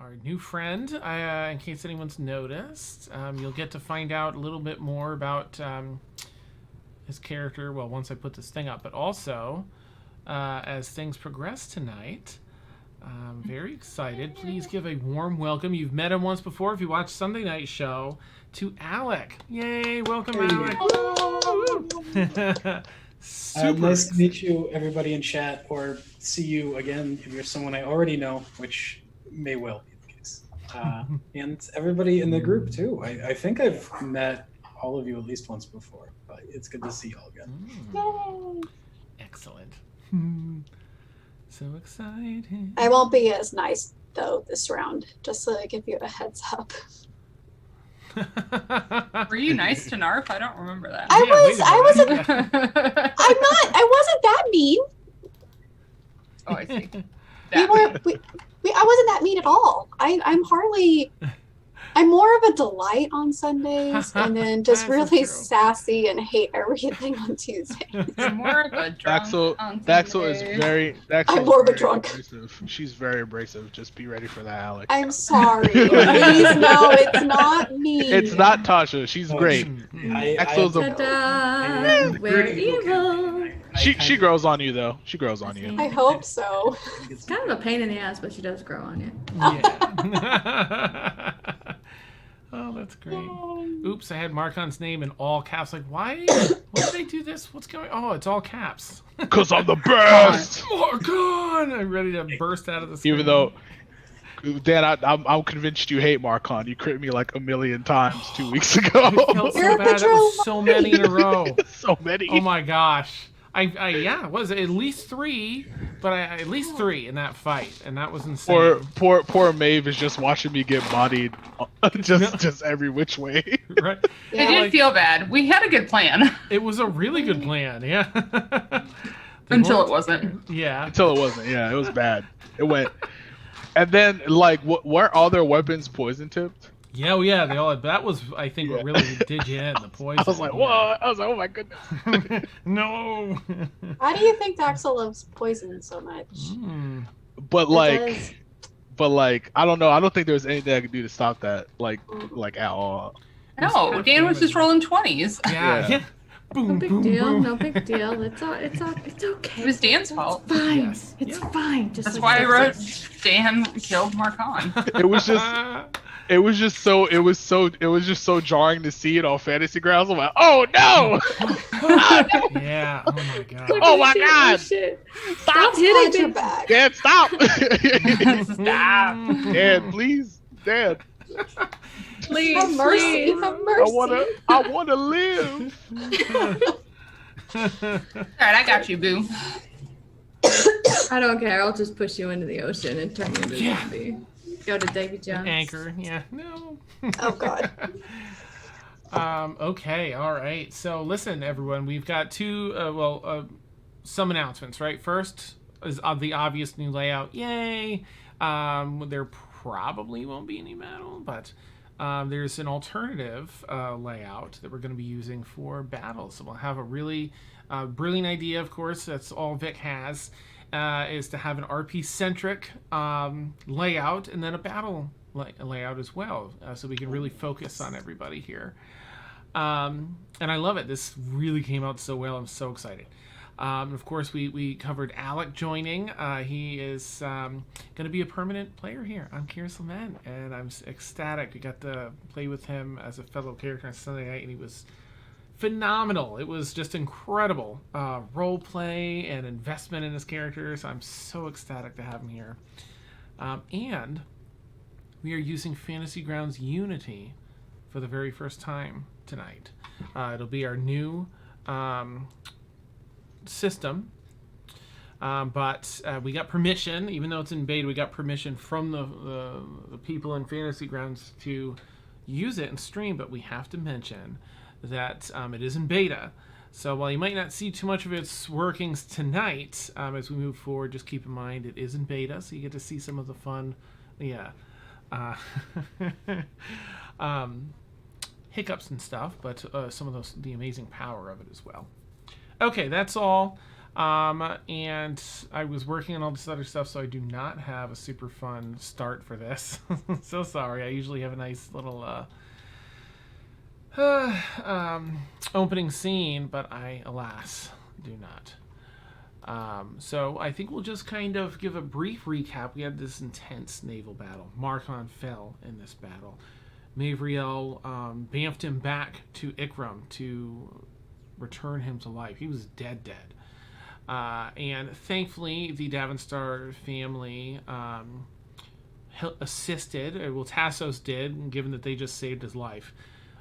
our new friend. In case anyone's noticed, you'll get to find out a little bit more about his character. Well, once I put this thing up, but also as things progress tonight. I'm very excited. Please give a warm welcome. You've met him once before if you watched Sunday Night Show. To Alec. Yay! Welcome, Alec. Super. Nice to meet you, everybody in chat, or see you again if you're someone I already know, which may well be the case. And everybody in the group, too. I think I've met all of you at least once before, but it's good to see you all again. Excellent. So excited. I won't be as nice, though, this round, just to give you a heads up. Were you nice to Narf? I don't remember that. I wasn't that mean. Oh, I see. I wasn't that mean at all. I'm more of a delight on Sundays, and then just really sassy and hate everything on Tuesdays. You're more of a drunk on Daxel is very. I'm more of a drunk. Abrasive. She's very abrasive. Just be ready for that, Alex. I'm sorry. Please, no, it's not me. It's not Tasha. She's great. Daxel's We're evil. She grows on you though. She grows on you. I hope so. It's kind of a pain in the ass, but she does grow on you. Yeah. Oh, that's great. Oops, I had Marcon's name in all caps. Like, why did they do this? What's going on? Oh, it's all caps. Because I'm the best! Marcon! I'm ready to burst out of the screen. Even though, Dan, I'm convinced you hate Marcon. You crit me like a million times 2 weeks ago. I felt so bad. It was so many in a row. So many. Oh my gosh. It was at least three, but at least three in that fight, and that was insane. Poor Maeve is just watching me get bodied, just every which way. Right? Yeah, I did feel bad. We had a good plan. It was a really good plan, yeah. Until it wasn't. Yeah. Until it wasn't. Yeah, it was bad. It went, and then like, were all their weapons poison tipped? Yeah, well, yeah, they all. That was, I think, what really did you in the poison. I was like, what? I was like, oh my goodness. No. Why do you think Daxel loves poison so much? But like, I don't know. I don't think there was anything I could do to stop that, like at all. No, Dan was just rolling 20s. Yeah. Boom, No big boom, deal. boom. No big deal. It's okay. It was Dan's fault. It's fine. Yes. It's fine. Just That's like why I wrote Dan killed Marcon. It was just so jarring to see it on Fantasy Grounds. I'm like, oh no! Yeah. Oh my god. Oh my god! Shit. Stop hitting your me. back. Dad, stop! Stop. Dad, please, Dad. Please, Have mercy. please. Have mercy. I wanna live. Alright, I got you, boo. I don't care. I'll just push you into the ocean and turn you into a zombie. Go to Davy Jones. Anchor. Yeah. No. Oh god. Okay. All right. So listen, everyone. We've got some announcements. Right. First is the obvious new layout. Yay. There probably won't be any battle, but there's an alternative layout that we're going to be using for battles. So we'll have a really brilliant idea. Of course, that's all Vic has. Is to have an RP-centric layout and then a battle layout as well, so we can really focus on everybody here. And I love it. This really came out so well. I'm so excited. Of course, we covered Alec joining. He is going to be a permanent player here on Lament, and I'm ecstatic. We got to play with him as a fellow character on Sunday night, and he was phenomenal. It was just incredible role play and investment in his characters. I'm so ecstatic to have him here. And we are using Fantasy Grounds Unity for the very first time tonight. It'll be our new system. But we got permission, even though it's in beta, we got permission from the people in Fantasy Grounds to use it and stream, but we have to mention that it is in beta. So while you might not see too much of its workings tonight, as we move forward, just keep in mind it is in beta, so you get to see some of the fun, hiccups and stuff, but some of the amazing power of it as well. Okay, that's all. And I was working on all this other stuff, so I do not have a super fun start for this. So sorry. I usually have a nice little opening scene, but I, alas, do not. So I think we'll just kind of give a brief recap. We had this intense naval battle. Markon fell in this battle. Mavriel bamfed him back to Ikram to return him to life. He was dead. And thankfully, the Davenstar family assisted. Well, Tassos did, given that they just saved his life.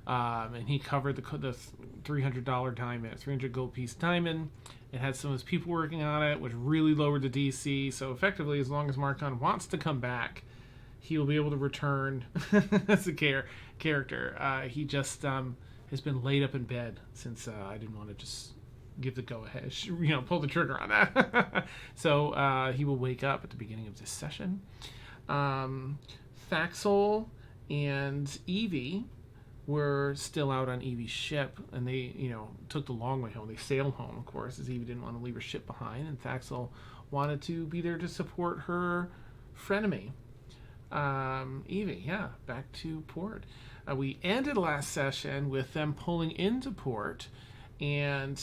And he covered the $300 diamond, 300 gold piece diamond. It had some of his people working on it, which really lowered the DC. So effectively, as long as Markon wants to come back, he will be able to return as a character. He just has been laid up in bed since I didn't want to just give the go-ahead, pull the trigger on that. So he will wake up at the beginning of this session. Thaxel and Evie were still out on Evie's ship, and they, took the long way home. They sailed home, of course, as Evie didn't want to leave her ship behind, and Thaxel wanted to be there to support her frenemy. Evie, back to port. We ended last session with them pulling into port, and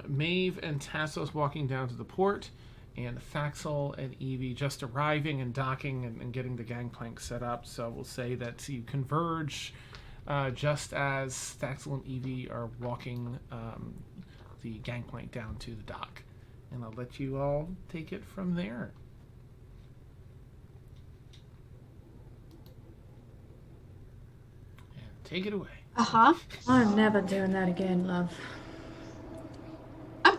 Maeve and Tassos walking down to the port, and Thaxel and Evie just arriving and docking and getting the gangplank set up. So we'll say that you converge just as Thaxel and Evie are walking the gangplank down to the dock. And I'll let you all take it from there. And take it away. Uh-huh. I'm never doing that again, love. I'm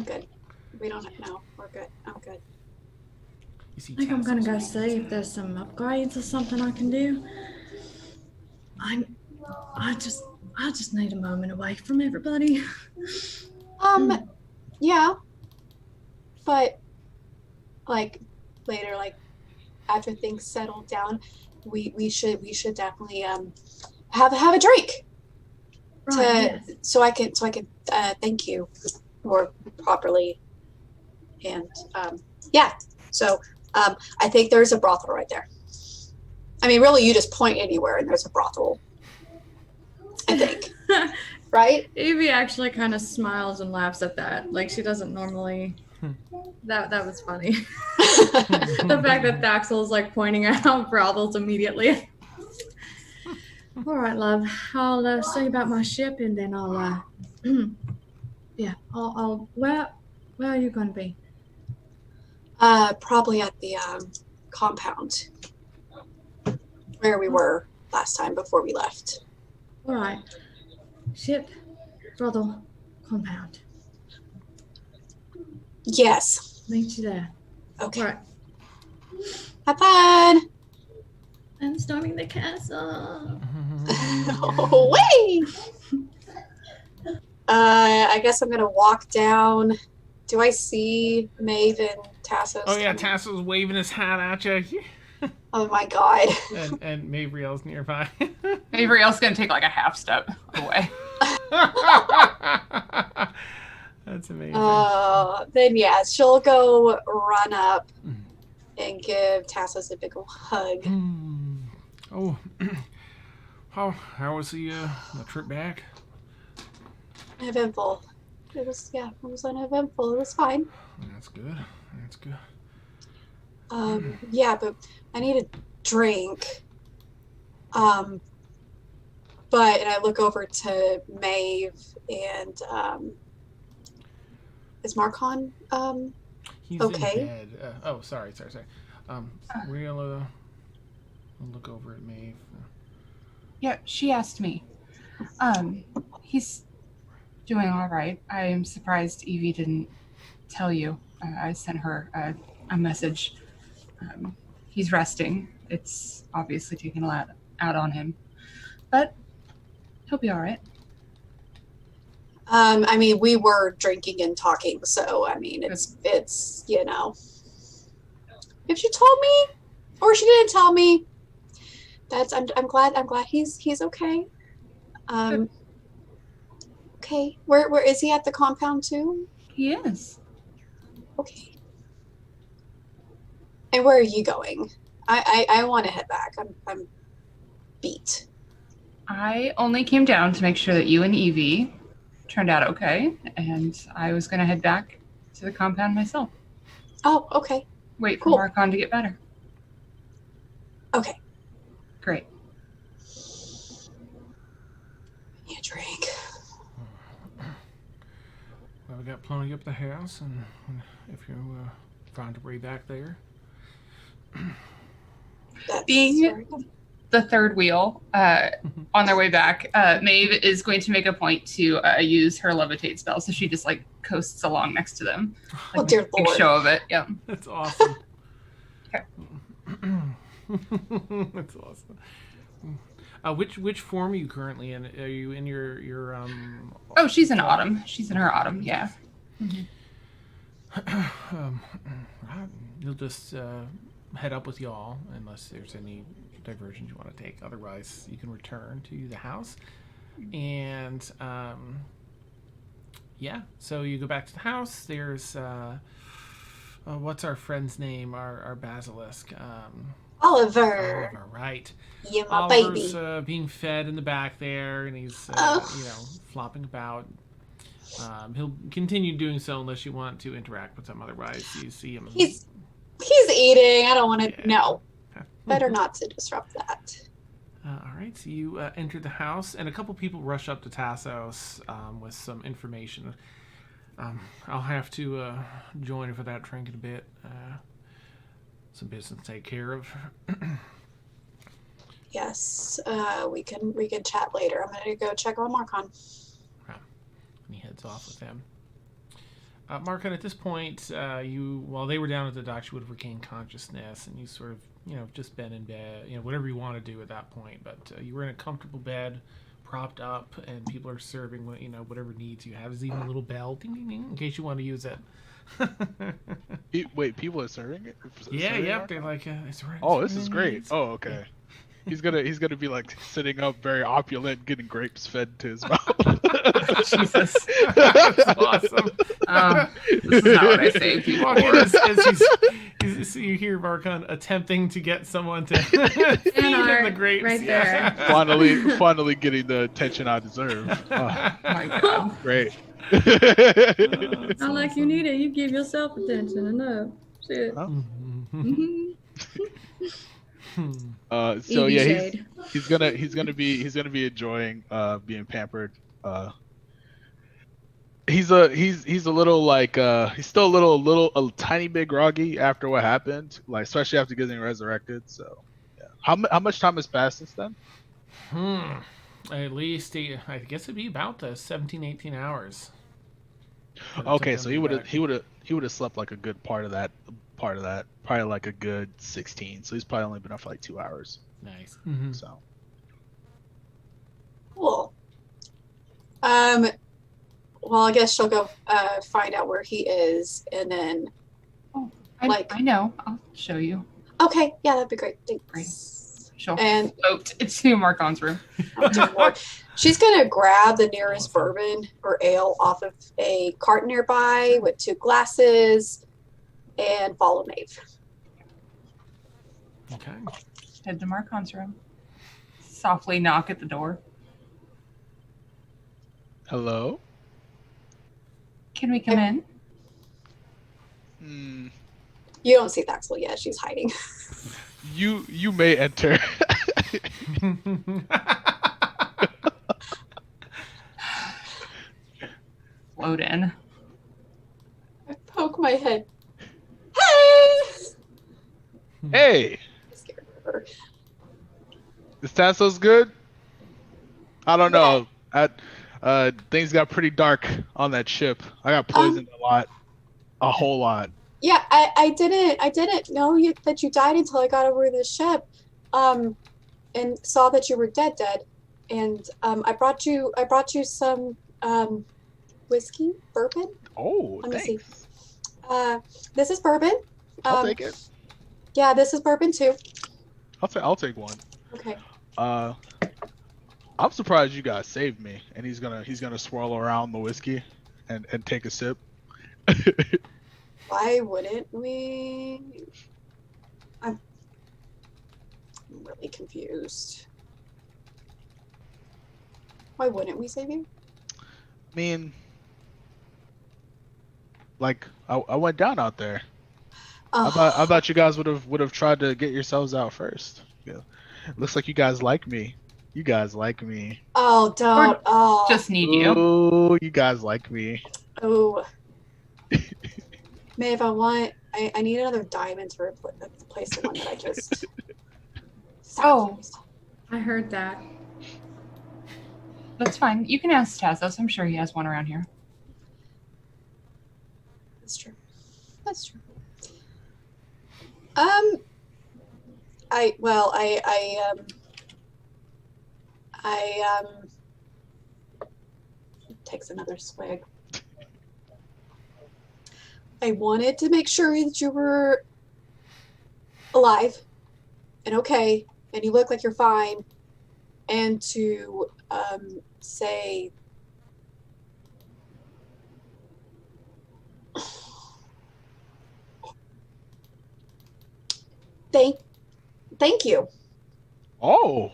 good. We don't know. We're good. I'm good. You see, I think I'm gonna go Tassos. see if there's some upgrades or something I can do. I just need a moment away from everybody. Yeah. But later, after things settle down, we should definitely have a drink. Right, yes. So I can thank you more properly. And so I think there's a brothel right there. I mean, really, you just point anywhere and there's a brothel, I think. Right? Evie actually kind of smiles and laughs at that. Like, she doesn't normally. That was funny. The fact that Thaxel's like pointing out brothels immediately. All right, love. I'll see about my ship, and then I'll I'll where are you going to be? Probably at the compound where we were last time before we left. All right. Ship, brothel, compound. Yes. Meet you there. Okay. All right. Have fun. I'm storming the castle. Away. I guess I'm gonna walk down. Do I see Maeve and Tassos? Oh yeah, Tassos waving his hat at you. Oh my god. and Mavriel's nearby. Mavriel's gonna take like a half step away. That's amazing. Then yeah, she'll go run up and give Tassos a big ol' hug. Oh, how was the trip back? Uneventful. It was uneventful. It was fine. That's good. Yeah, but I need a drink. And I look over to Maeve and is Markon He's okay? in bed. Sorry. We'll look over at Maeve. Yeah, she asked me. He's doing all right. I am surprised Evie didn't tell you. I sent her a message. He's resting. It's obviously taken a lot out on him, but he'll be all right. I mean, we were drinking and talking, so I mean, it's if she told me or she didn't tell me, I'm glad he's okay. Okay, where is he at the compound too? He is. Okay. And where are you going? I want to head back. I'm beat. I only came down to make sure that you and Evie turned out okay, and I was going to head back to the compound myself. Oh, okay. Wait Cool. for Marcon to get better. Okay. Great. Need a drink. Well, we got plenty up the house, and if you find your way back there. That's Being- very good. The third wheel, on their way back, Maeve is going to make a point to use her levitate spell, so she just like coasts along next to them. Oh, Like, dear a big Lord. show of it. Yeah. That's awesome. Okay. That's awesome. Which form are you currently in? Are you in your Oh, she's in autumn. She's in her autumn. Yeah. You'll just head up with y'all unless there's any diversions you want to take. Otherwise, you can return to the house. And yeah, so you go back to the house. There's what's our friend's name? Our basilisk. Oliver. Oliver, right? Yeah, my Oliver's baby. being fed in the back there, and he's Oh. flopping about. He'll continue doing so unless you want to interact with him. Otherwise, you see him. He's eating. I don't want to. Yeah. No. Okay. Better not to disrupt that. All right, so you enter the house, and a couple people rush up to Tassos with some information. I'll have to join for that drink in a bit. Some business to take care of. Yes. We can chat later. I'm gonna go check on Marcon. And he heads off with them. Marcon, at this point, while they were down at the docks, you would have regained consciousness, and you sort of, just been in bed, whatever you want to do at that point. But you were in a comfortable bed, propped up, and people are serving, whatever needs you have. There's even a little bell, ding, ding, ding, in case you want to use it. Wait, people are serving it? Yeah, Serving yep. it? They're like, it's right. Oh, this is great. Oh, okay. He's gonna be like sitting up, very opulent, getting grapes fed to his mouth. Jesus. That's awesome. This is not what I say. You walk in as so you hear Marcon attempting to get someone to feed him the grapes. right Yeah. finally getting the attention I deserve. Oh, My God. great. Not like you need it. You give yourself attention enough. Shit. Huh? Mhm. So Evie yeah, shade. he's gonna be enjoying being pampered. He's a little like he's still a tiny bit groggy after what happened, like especially after getting resurrected. So yeah, how much time has passed since then? At least I guess it'd be about 17, 18 hours. Okay, so he would have slept like a good part of that, probably like a good 16. So he's probably only been up for like 2 hours. Nice. So Cool. Well, I guess she'll go find out where he is, and then. I know. I'll show you. Okay, yeah, that'd be great. Thanks. She'll And float to Marcon's room. oh, dear Lord. She's gonna grab the nearest bourbon or ale off of a cart nearby with 2 glasses, and follow Maeve. Okay. Head to Marcon's room. Softly knock at the door. hello. Can we come in? You don't see Thaxel yet; she's hiding. You may enter. Float in. I poke my head. Hey! Hey, I'm scared of her. is Tassos good? I don't know. Things got pretty dark on that ship. I got poisoned a whole lot. Yeah, I didn't know that you died until I got over the ship, and saw that you were dead, and I brought you some whiskey, bourbon. Oh, Let me see. thanks. This is bourbon. I'll take it. Yeah, this is bourbon too. I'll take one. Okay. I'm surprised you guys saved me. And he's gonna swirl around the whiskey and take a sip. Why wouldn't we? I'm really confused. Why wouldn't we save you? I mean, like I went down out there. I thought you guys would have tried to get yourselves out first. Yeah. Looks like you guys like me. You guys like me. Oh, don't. Oh, Just need you. Oh, you guys like me. oh. Maeve, I need another diamond to replace the one that I just. Oh. I heard that. That's fine. You can ask Tazos. I'm sure he has one around here. That's true. That's true. Takes another swig. I wanted to make sure that you were alive and okay, and you look like you're fine, and to say thank you. Oh.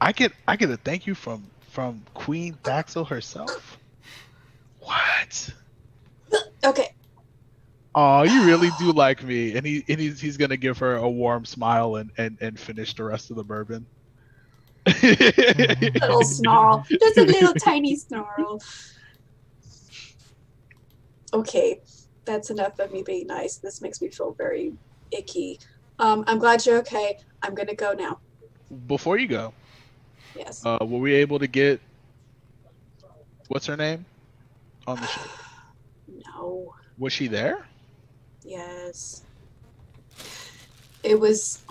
I get a thank you from Queen Thaxel herself. What? Okay. Oh, you really do like me, and he's gonna give her a warm smile and finish the rest of the bourbon. Little snarl. Just a little tiny snarl. Okay. That's enough of me being nice. This makes me feel very icky. I'm glad you're okay. I'm gonna go now. Before you go, Yes. were we able to get what's her name on the ship? No. Was she there? Yes. It was.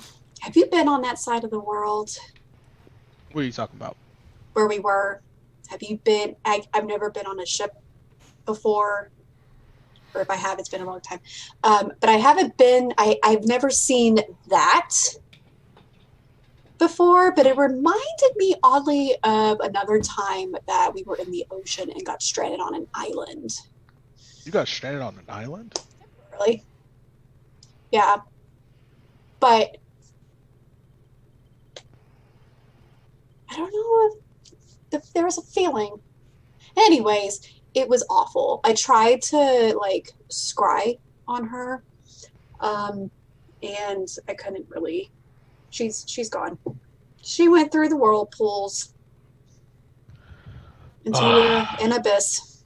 Have you been on that side of the world What are you talking about? where we were? Have you been? I've never been on a ship before, or if I have, it's been a long time. But I haven't been. I've never seen that before. But it reminded me oddly of another time that we were in the ocean and got stranded on an island. You got stranded on an island? Really? Yeah. But I don't know if there was a feeling. Anyways, it was awful. I tried to like scry on her, and I couldn't really. She's gone. She went through the whirlpools into an abyss.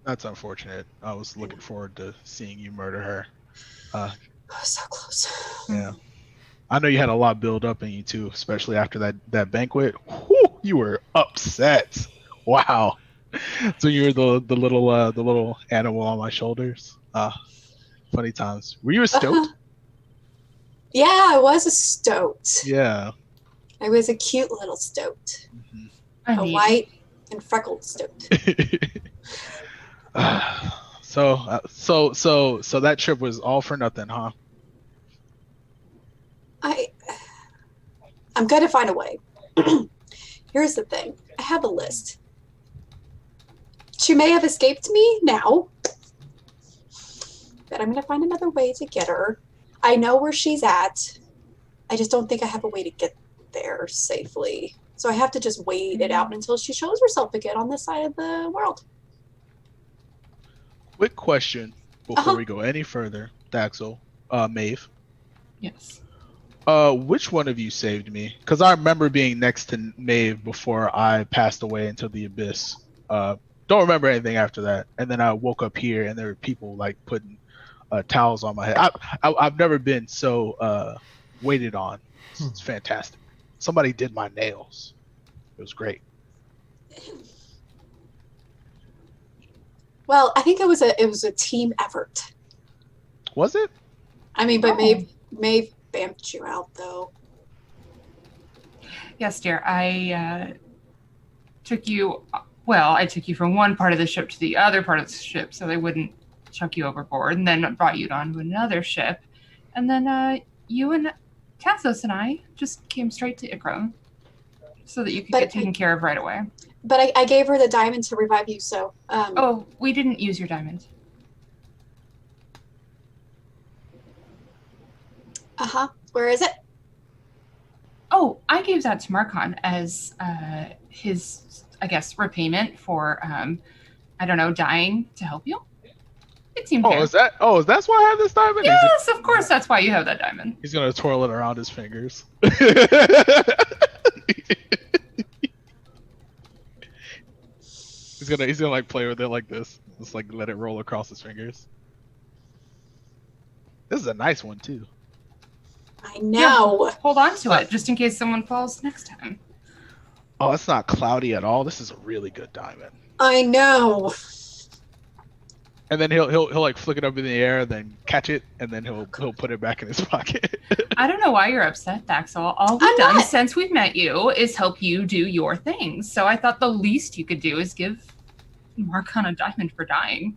That's unfortunate. I was looking forward to seeing you murder her. So close. Yeah. I know you had a lot build up in you too, especially after that banquet. Whew, you were upset. Wow. So you were the little animal on my shoulders. Funny times. Were you a stoat? Yeah, I was a stoat. Yeah. I was a cute little stoat. Mhm. A white and freckled stoat. So that trip was all for nothing, huh? I'm gonna find a way. Here's the thing. I have a list. She may have escaped me now, but I'm gonna find another way to get her. I know where she's at. I just don't think I have a way to get there safely. So I have to just wait it out until she shows herself again on this side of the world. Quick question before we go any further, Thaxel, Maeve. Yes. Which one of you saved me? Because I remember being next to Maeve before I passed away into the abyss. Don't remember anything after that. And then I woke up here and there were people like putting towels on my head. I've never been so waited on. It's fantastic. Somebody did my nails. It was great. Well, I think it was a team effort. Was it? I mean, but Maeve bamped you out though. Yes, dear. I took you. Well, I took you from one part of the ship to the other part of the ship, so they wouldn't chuck you overboard, and then brought you onto another ship, and then you and Tassos and I just came straight to Ikram. so that you could But get taken care of right away. But I gave her the diamond to revive you, so. Oh, we didn't use your diamond. Where is it? Oh, I gave that to Marcon as his, I guess, repayment for, I don't know, dying to help you. It seemed fair. That's why I have this diamond? Yes, of course, that's why you have that diamond. He's gonna twirl it around his fingers. He's gonna like play with it like this. Just like let it roll across his fingers. This is a nice one too. I know. Yeah, hold on to it just in case someone falls next time. Oh, it's not cloudy at all. This is a really good diamond. I know. And then he'll like flick it up in the air, then catch it, and then he'll put it back in his pocket. I don't know why you're upset, Daxel. All we've done since we've met you is help you do your things. So I thought the least you could do is give Marcon a diamond for dying.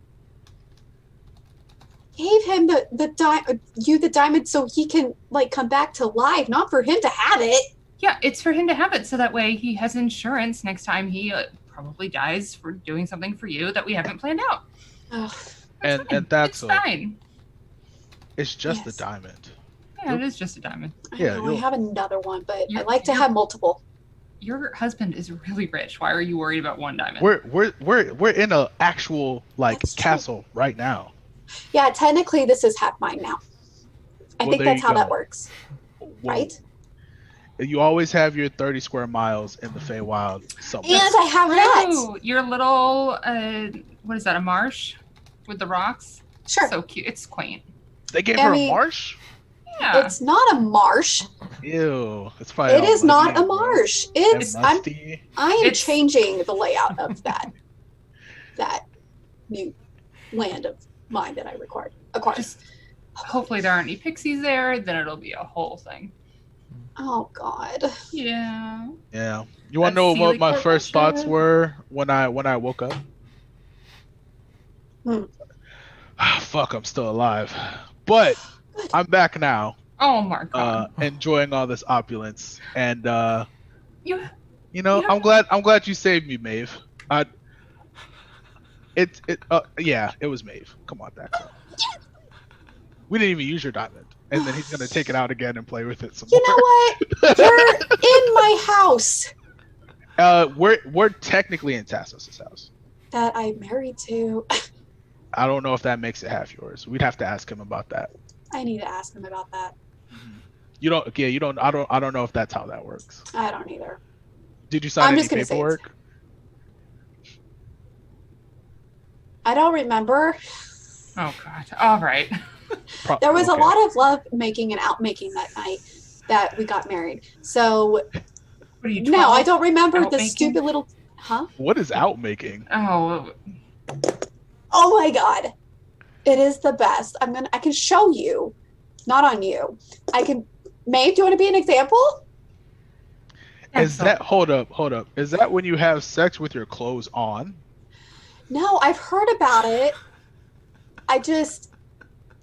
Gave him the diamond so he can like come back to life, not for him to have it. Yeah, it's for him to have it so that way he has insurance next time he probably dies for doing something for you that we haven't planned out. Ugh. And that's it's fine. It's just Yes. a diamond. Yeah, it is just a diamond. I Yeah, know, I have another one, but I You're- like to you're- have multiple. Your husband is really rich. Why are you worried about one diamond? We're in a actual like That's true. castle right now. Yeah, technically this is half mine now. I Well, think there that's you how go. that works, Well, right? You always have your 30 square miles in the Feywild somewhere. And I have that. Ooh, your little what is that? A marsh with the rocks? Sure. So cute. It's quaint. They gave I her mean- a marsh? Yeah. It's not a marsh. Ew. It's probably It all is not muddy a and marsh. gross and It's musty. I am It's- changing the layout of that new land of mine that I acquired. Just hopefully there aren't any pixies there. Then it'll be a whole thing. Oh God. Yeah. Yeah. You want to That know what Sealy my carpet first thoughts shit. were when I woke up? Hmm. Fuck, I'm still alive. But Good. I'm back now, Oh, Marcon. enjoying all this opulence, and you you know, Yeah. I'm glad you saved me, Maeve. Yeah, it was Maeve. Come on, Daxel. We didn't even use your diamond, and then he's gonna take it out again and play with it some You more. know what? You're in my house We're technically in Tassos' house. that I'm married to. I don't know if that makes it half yours. We'd have to ask him about that. I need to ask him about that. You don't. Yeah, you don't. I don't know if that's how that works. I don't either. Did you sign I'm any just gonna say it's- paperwork? I don't remember. Oh God. All right. There was Okay. a lot of love making and out making that night that we got married. So What are you? no, 12? I don't remember the Out-making? stupid little. Huh? What is out making? Oh, Oh my God, it is the best. I can show you, not on you. I can. Maeve, do you want to be an example? Is Daxel. that hold up? Is that when you have sex with your clothes on? No, I've heard about it. I just.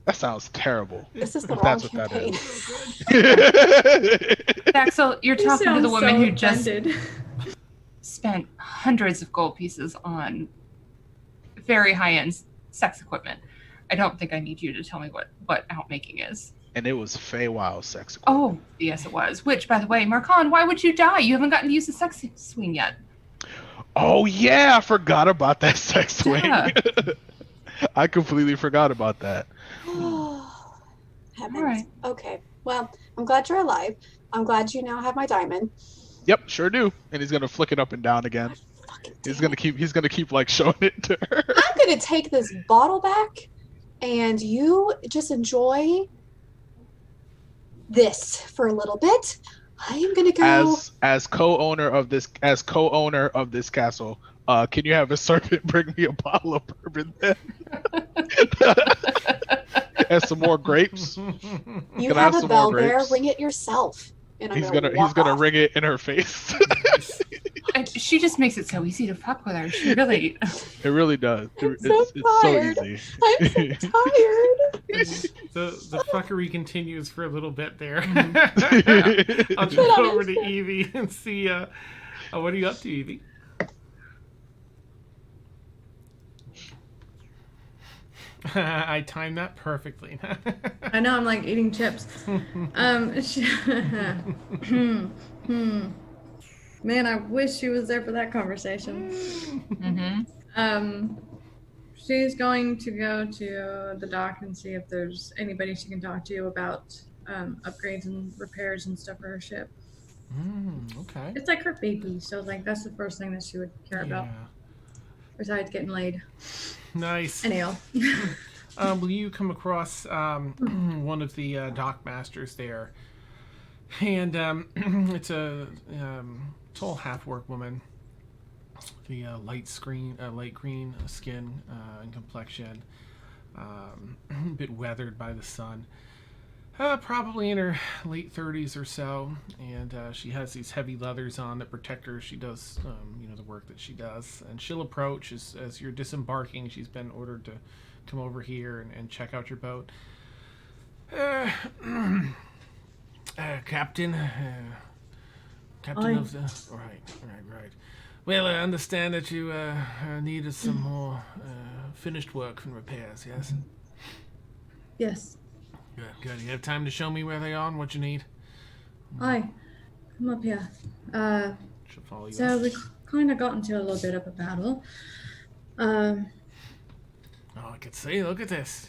That sounds terrible. This is the If wrong that's what that campaign. Daxel, you're You talking to the sound woman so who just offended. spent hundreds of gold pieces on very high-end sex equipment. I don't think I need you to tell me what outmaking is. And it was Feywild sex. Oh, yes, it was. Which, by the way, Marcon, why would you die? You haven't gotten to use the sex swing yet. Oh yeah, I forgot about that sex swing. Yeah. I completely forgot about that. Heavens. All right. Okay. Well, I'm glad you're alive. I'm glad you now have my diamond. Yep, sure do. And he's gonna flick it up and down again. Fucking He's damn gonna keep like showing it to her. I'm gonna take this bottle back, and you just enjoy this for a little bit. I am gonna go. As co-owner of this castle, can you have a servant bring me a bottle of bourbon then? And some more grapes. You Can I have have a some bell more there. grapes? Ring it yourself. And I'm He's gonna walk off. ring it in her face. She just makes it so easy to fuck with her. She really. It really does. I'm It's so so tired. easy. I'm so tired. The fuckery continues for a little bit there. Mm-hmm. I'll jump over to Evie and see what are you up to, Evie? I timed that perfectly. I know, I'm like eating chips. Man, I wish she was there for that conversation. Mm-hmm. She's going to go to the dock and see if there's anybody she can talk to about upgrades and repairs and stuff for her ship. Okay. It's like her baby, so like that's the first thing that she would care about, besides getting laid. Nice. Anyhow. Will you come across one of the dock masters there? And it's a tall half-orc woman. The light green skin and complexion, a bit weathered by the sun. Probably in her late 30s or so, and she has these heavy leathers on that protect her. She does, the work that she does, and she'll approach as you're disembarking. She's been ordered to come over here and check out your boat. Captain of the... Right. Well, I understand that you needed some more finished work and repairs, yes? Yes. Good. You have time to show me where they are and what you need? Hi. Come up here. She'll follow you. So we kind of got into a little bit of a battle. Oh, I can see. Look at this.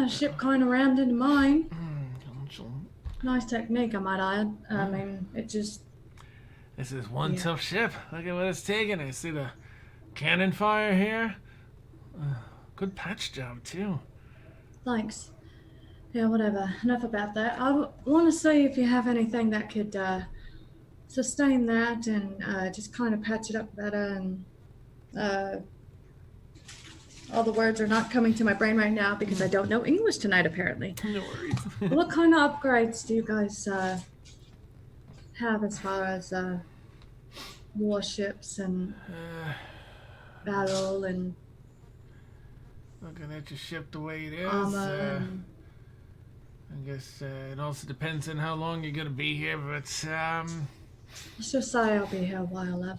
Ship kind of rammed into mine. She'll- Nice technique, I might add. I mean, it just... This is one tough ship. Look at what it's taking. I see the cannon fire here. Good patch job, too. Thanks. Yeah, whatever. Enough about that. I want to see if you have anything that could sustain that and just kind of patch it up better. And all the words are not coming to my brain right now because I don't know English tonight, apparently. No worries. What kind of upgrades do you guys have as far as warships and battle and Looking at your ship the way it is. armor? I guess it also depends on how long you're going to be here, but Let's just say I'll be here a while, love.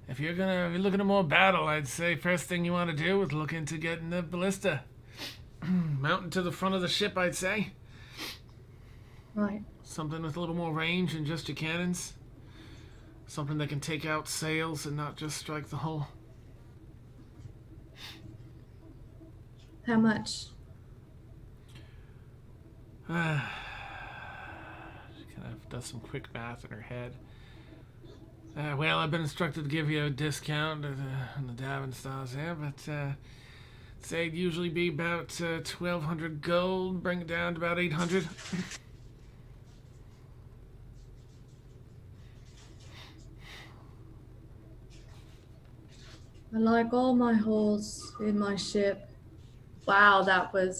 if you're looking at more battle, I'd say first thing you want to do is look into getting the ballista. Mounting to the front of the ship, I'd say. Right. Something with a little more range than just your cannons. Something that can take out sails and not just strike the hull. How much? She kind of does some quick math in her head. Well, I've been instructed to give you a discount on the Davin stars here, but say it'd usually be about 1,200 gold, bring it down to about 800. I like all my holes in my ship. Wow,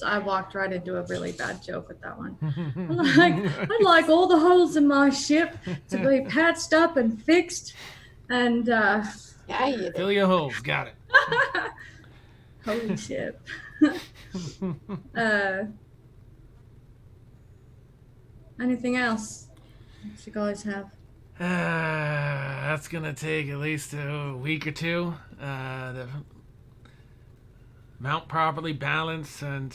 I walked right into a really bad joke with that one. I like all the holes in my ship to be patched up and fixed and Yeah, you do. Fill your holes, got it. holy shit. Anything else that you guys have? That's gonna take at least a week or two. The mount properly balanced and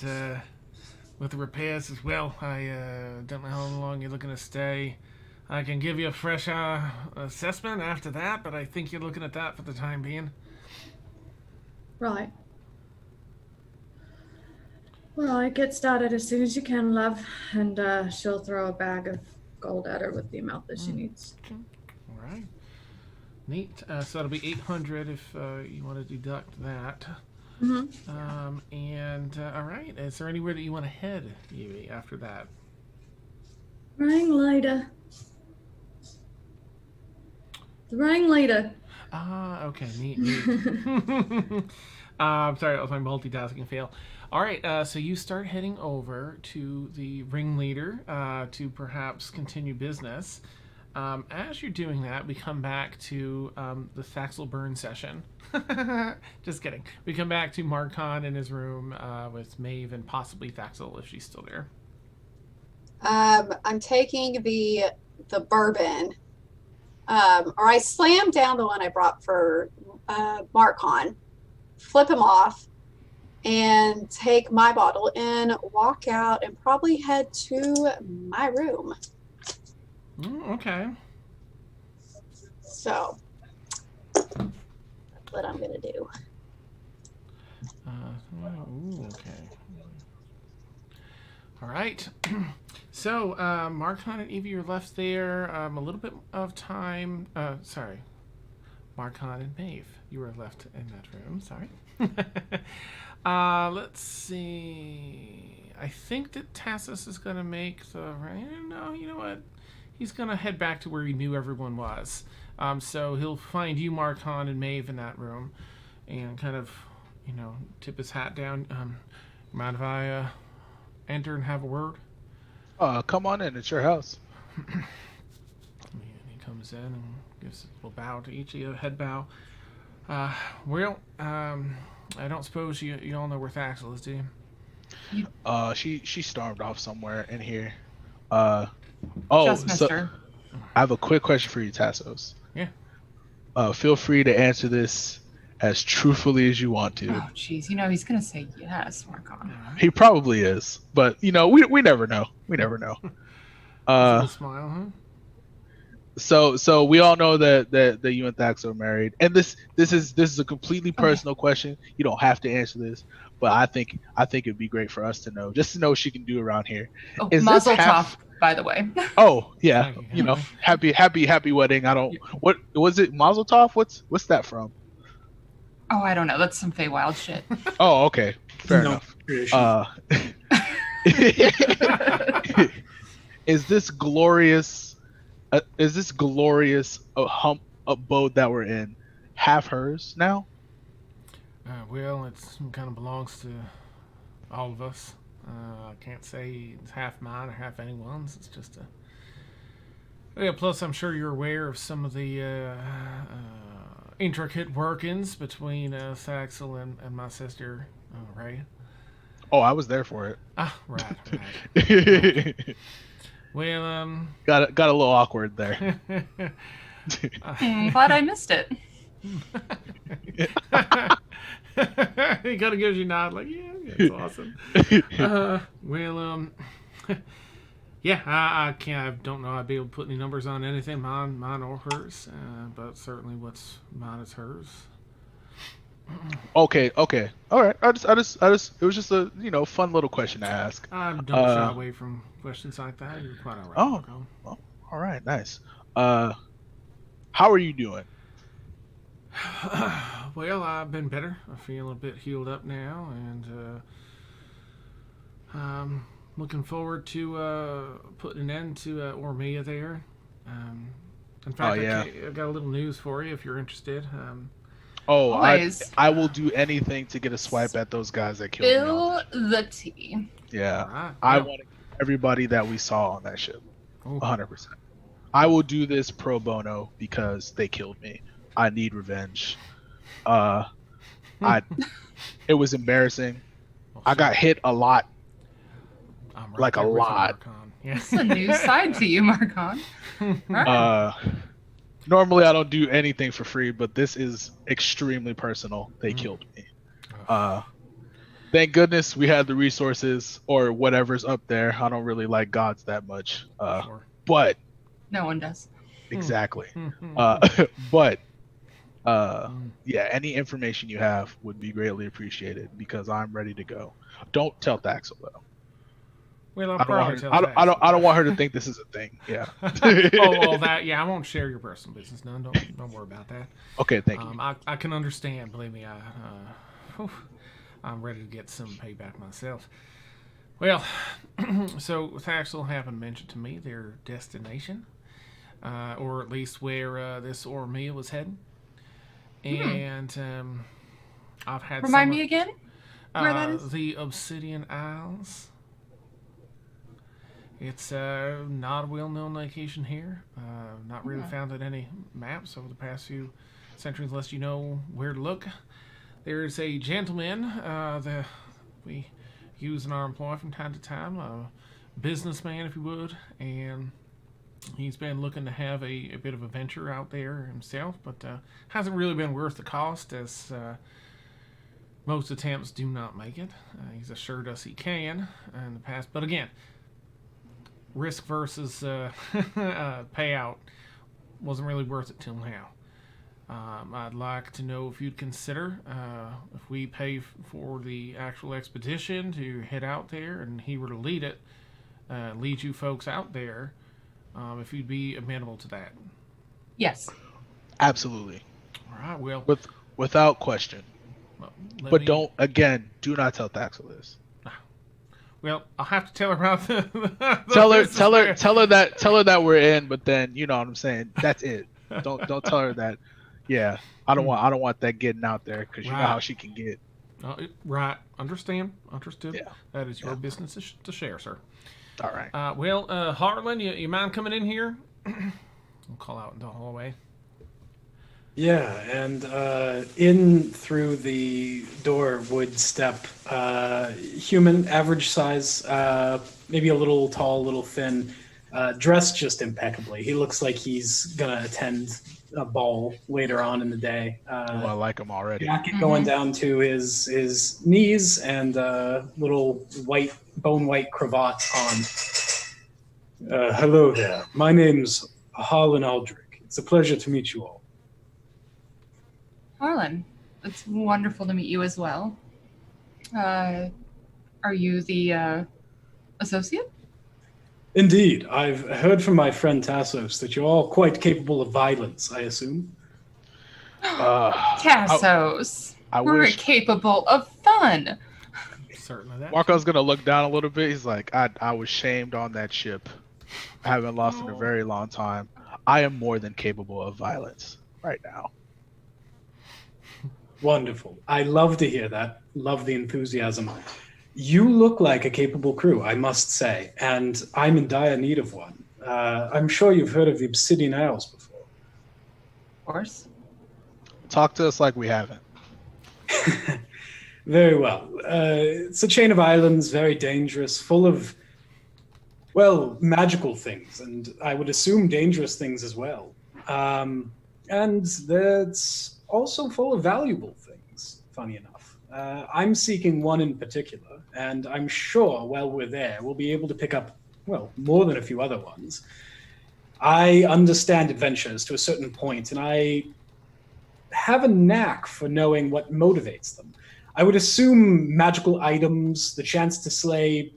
with the repairs as well. I don't know how long you're looking to stay. I can give you a fresh assessment after that, but I think you're looking at that for the time being. Right. Well, get started as soon as you can, love, and she'll throw a bag of gold at her with the amount that she needs. All right. Neat. So it'll be 800 if you want to deduct that. Mm-hmm. All right. Is there anywhere that you want to head, Evie, after that? Ring later. The ring later. Okay. Neat. Sorry, that was my multitasking fail. All right, so you start heading over to the ringleader to perhaps continue business. As you're doing that, we come back to the Thaxel burn session. Just kidding. We come back to Marcon in his room with Maeve and possibly Thaxel if she's still there. I'm taking the bourbon, or I slam down the one I brought for Marcon, flip him off, and take my bottle and walk out and probably head to my room. Okay. So that's what I'm gonna do. Okay. All right. So, Marcon and Evie are left there. A little bit of time. Sorry. Marcon and Maeve, you were left in that room. Sorry. Let's see. I think that Tassus is going to make the... No, you know what? He's going to head back to where he knew everyone was. So he'll find you, Marcon, and Maeve in that room and kind of, tip his hat down. Mind if I enter and have a word? Come on in. It's your house. And he comes in and gives a little bow to each of you, head bow. I don't suppose you all know where Thaxel is, do you? She stormed off somewhere in here. Just missed her. I have a quick question for you, Tassos. Yeah. Feel free to answer this as truthfully as you want to. Oh, jeez. He's going to say yes, Marcon. He probably is, but we never know. We never know. A little smile, huh? So we all know that you and Thax are married, and this is a completely personal question. You don't have to answer this, but I think it'd be great for us to know, just to know what she can do around here. Oh, Is Mazel this tov, by the way. Oh yeah, Thank you. happy wedding. I don't. What was it? Mazel tov? What's that from? Oh, I don't know. That's some Feywild shit. Oh, okay, fair No enough. tradition. Is this glorious? Hump abode that we're in half hers now? Well, it kind of belongs to all of us. I can't say it's half mine or half anyone's. It's just a... Yeah, plus I'm sure you're aware of some of the intricate workings between Thaxel and my sister, right? Oh, I was there for it. Ah, right. Well, got a little awkward there. Glad I missed it. He kind of gives you a nod, like, yeah, that's awesome. Yeah, I don't know I'd be able to put any numbers on anything, mine or hers, but certainly what's mine is hers. Okay, all right. I just, it was just a fun little question to ask. I don't shy away from questions like that. You're quite all right. Oh, well, all right, nice. How are you doing? Well, I've been better. I feel a bit healed up now, and looking forward to putting an end to Ormia there. In fact, I've got a little news for you if you're interested. I will do anything to get a swipe at those guys that killed me. Spill the tea. Yeah, Right, I well. want everybody that we saw on that ship. Oh. 100%. I will do this pro bono because they killed me. I need revenge. It was embarrassing. I got hit a lot. I'm like a there with you, lot. Marcon. Yeah. It's a new side to you, Marcon. Right. Normally I don't do anything for free, but this is extremely personal. They killed me. Thank goodness we had the resources or whatever's up there. I don't really like gods that much. Sure. But No one does. exactly. Mhm. But yeah, any information you have would be greatly appreciated because I'm ready to go. Don't tell Thaxel though. Well, I don't want her to think this is a thing. Yeah. That. Yeah, I won't share your personal business. No, don't worry about that. Okay, thank you. I can understand. Believe me, I'm ready to get some payback myself. Well, so Thaxel happened to mention to me their destination, or at least where this Ormia was heading, and I've had Remind me again where that is? the Obsidian Isles. It's not a well-known location here. Not really found on any maps over the past few centuries, unless you know where to look. There's a gentleman that we use in our employ from time to time, a businessman, if you would, and he's been looking to have a bit of a venture out there himself, but hasn't really been worth the cost, as most attempts do not make it. He's assured us he can in the past, but again, risk versus payout wasn't really worth it till now. I'd like to know if you'd consider if we pay for the actual expedition to head out there and he were to lead it, lead you folks out there, if you'd be amenable to that. Yes. Absolutely. All right, well. Without question. Well, But do not tell Thaxel this. Well, I'll have to tell her about the Tell her that we're in, but then you know what I'm saying. That's it. Don't tell her that. Yeah, I don't want that getting out there, because you know how she can get. Right. Understood. Yeah. That is your business to share, sir. All right. Harlan, you mind coming in here? I'll call out in the hallway. Yeah, and in through the door would step human, average size, maybe a little tall, a little thin, dressed just impeccably. He looks like he's gonna attend a ball later on in the day. I like him already. Jacket going down to his knees, and little bone white cravat on. Hello there. My name's Harlan Aldrich. It's a pleasure to meet you all. Harlan, it's wonderful to meet you as well. Are you the associate? Indeed. I've heard from my friend Tassos that you're all quite capable of violence, I assume. Tassos. We're wish capable of fun. Certainly that. Marco's gonna look down a little bit. He's like, I was shamed on that ship. I haven't lost in a very long time. I am more than capable of violence right now. Wonderful. I love to hear that. Love the enthusiasm. You look like a capable crew, I must say, and I'm in dire need of one. I'm sure you've heard of the Obsidian Isles before. Of course. Talk to us like we haven't. Very well. It's a chain of islands, very dangerous, full of, well, magical things, and I would assume dangerous things as well. And that's also full of valuable things, funny enough. I'm seeking one in particular, and I'm sure while we're there, we'll be able to pick up, well, more than a few other ones. I understand adventures to a certain point, and I have a knack for knowing what motivates them. I would assume magical items, the chance to slay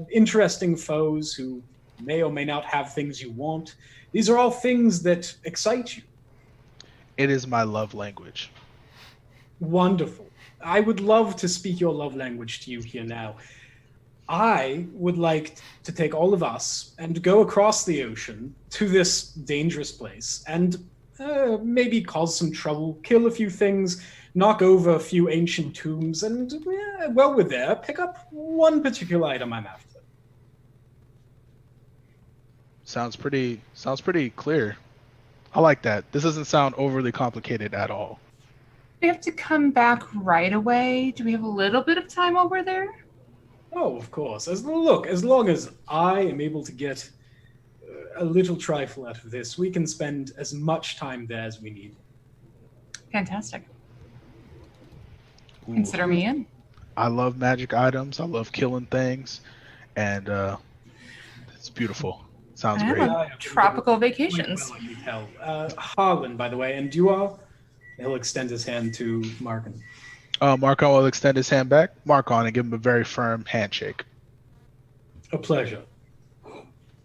interesting foes who may or may not have things you want. These are all things that excite you. It is my love language. Wonderful. I would love to speak your love language to you here now. I would like to take all of us and go across the ocean to this dangerous place and maybe cause some trouble, kill a few things, knock over a few ancient tombs, and while we're there, pick up one particular item I'm after. Sounds pretty clear. I like that. This doesn't sound overly complicated at all. We have to come back right away. Do we have a little bit of time while we're there? Oh, of course. As long as I am able to get a little trifle out of this, we can spend as much time there as we need. Fantastic. Ooh. Consider me in. I love magic items. I love killing things, and it's beautiful. Sounds I great. love tropical vacations. Well, I can tell. Harlan, by the way, and you are? He'll extend his hand to Markin. Markon will extend his hand back. Markon and give him a very firm handshake. A pleasure.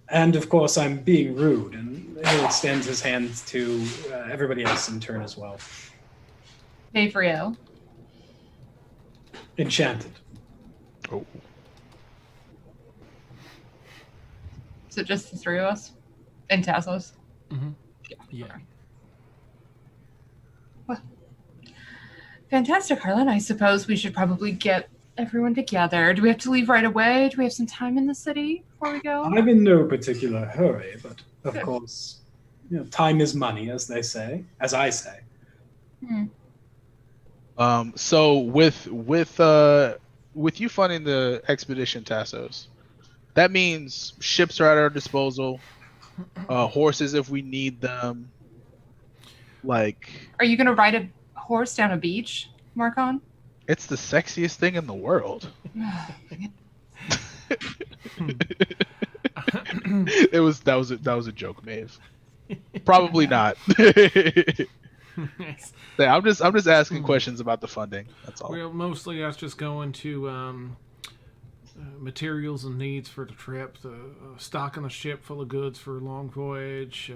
And of course, I'm being rude, and he'll extend his hand to everybody else in turn as well. Favrio. Enchanted. Oh. So just the three of us? And Tassos? Mm-hmm. Yeah. Well, fantastic, Harlan. I suppose we should probably get everyone together. Do we have to leave right away? Do we have some time in the city before we go? I'm in no particular hurry, but of Good. course, time is money, as they say, as I say. So with you funding the expedition, Tassos, that means ships are at our disposal, horses if we need them. Like, Are you going to ride a horse down a beach, Marcon? it's the sexiest thing in the world. That was a joke, Maeve. Probably not. Nice. Yeah, I'm just asking questions about the funding. That's all. Well, mostly that's just going to materials and needs for the trip, stocking a ship full of goods for a long voyage,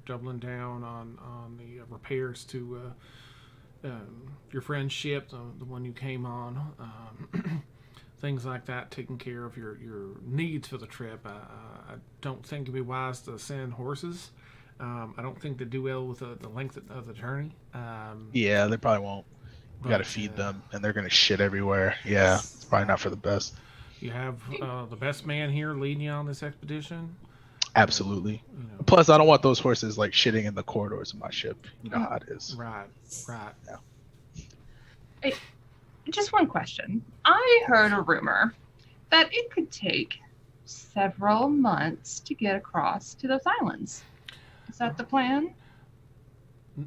doubling down on the repairs to your friend's ship, the one you came on, things like that, taking care of your needs for the trip. I don't think it'd be wise to send horses. I don't think they do well with the length of the journey. Yeah, they probably won't. You got to feed them, and they're gonna shit everywhere. Yeah, it's probably not for the best. You have the best man here leading you on this expedition. Absolutely. Plus, I don't want those horses like shitting in the corridors of my ship. You know how it is. Right. Yeah. Hey, just one question. I heard a rumor that it could take several months to get across to those islands. Is that the plan?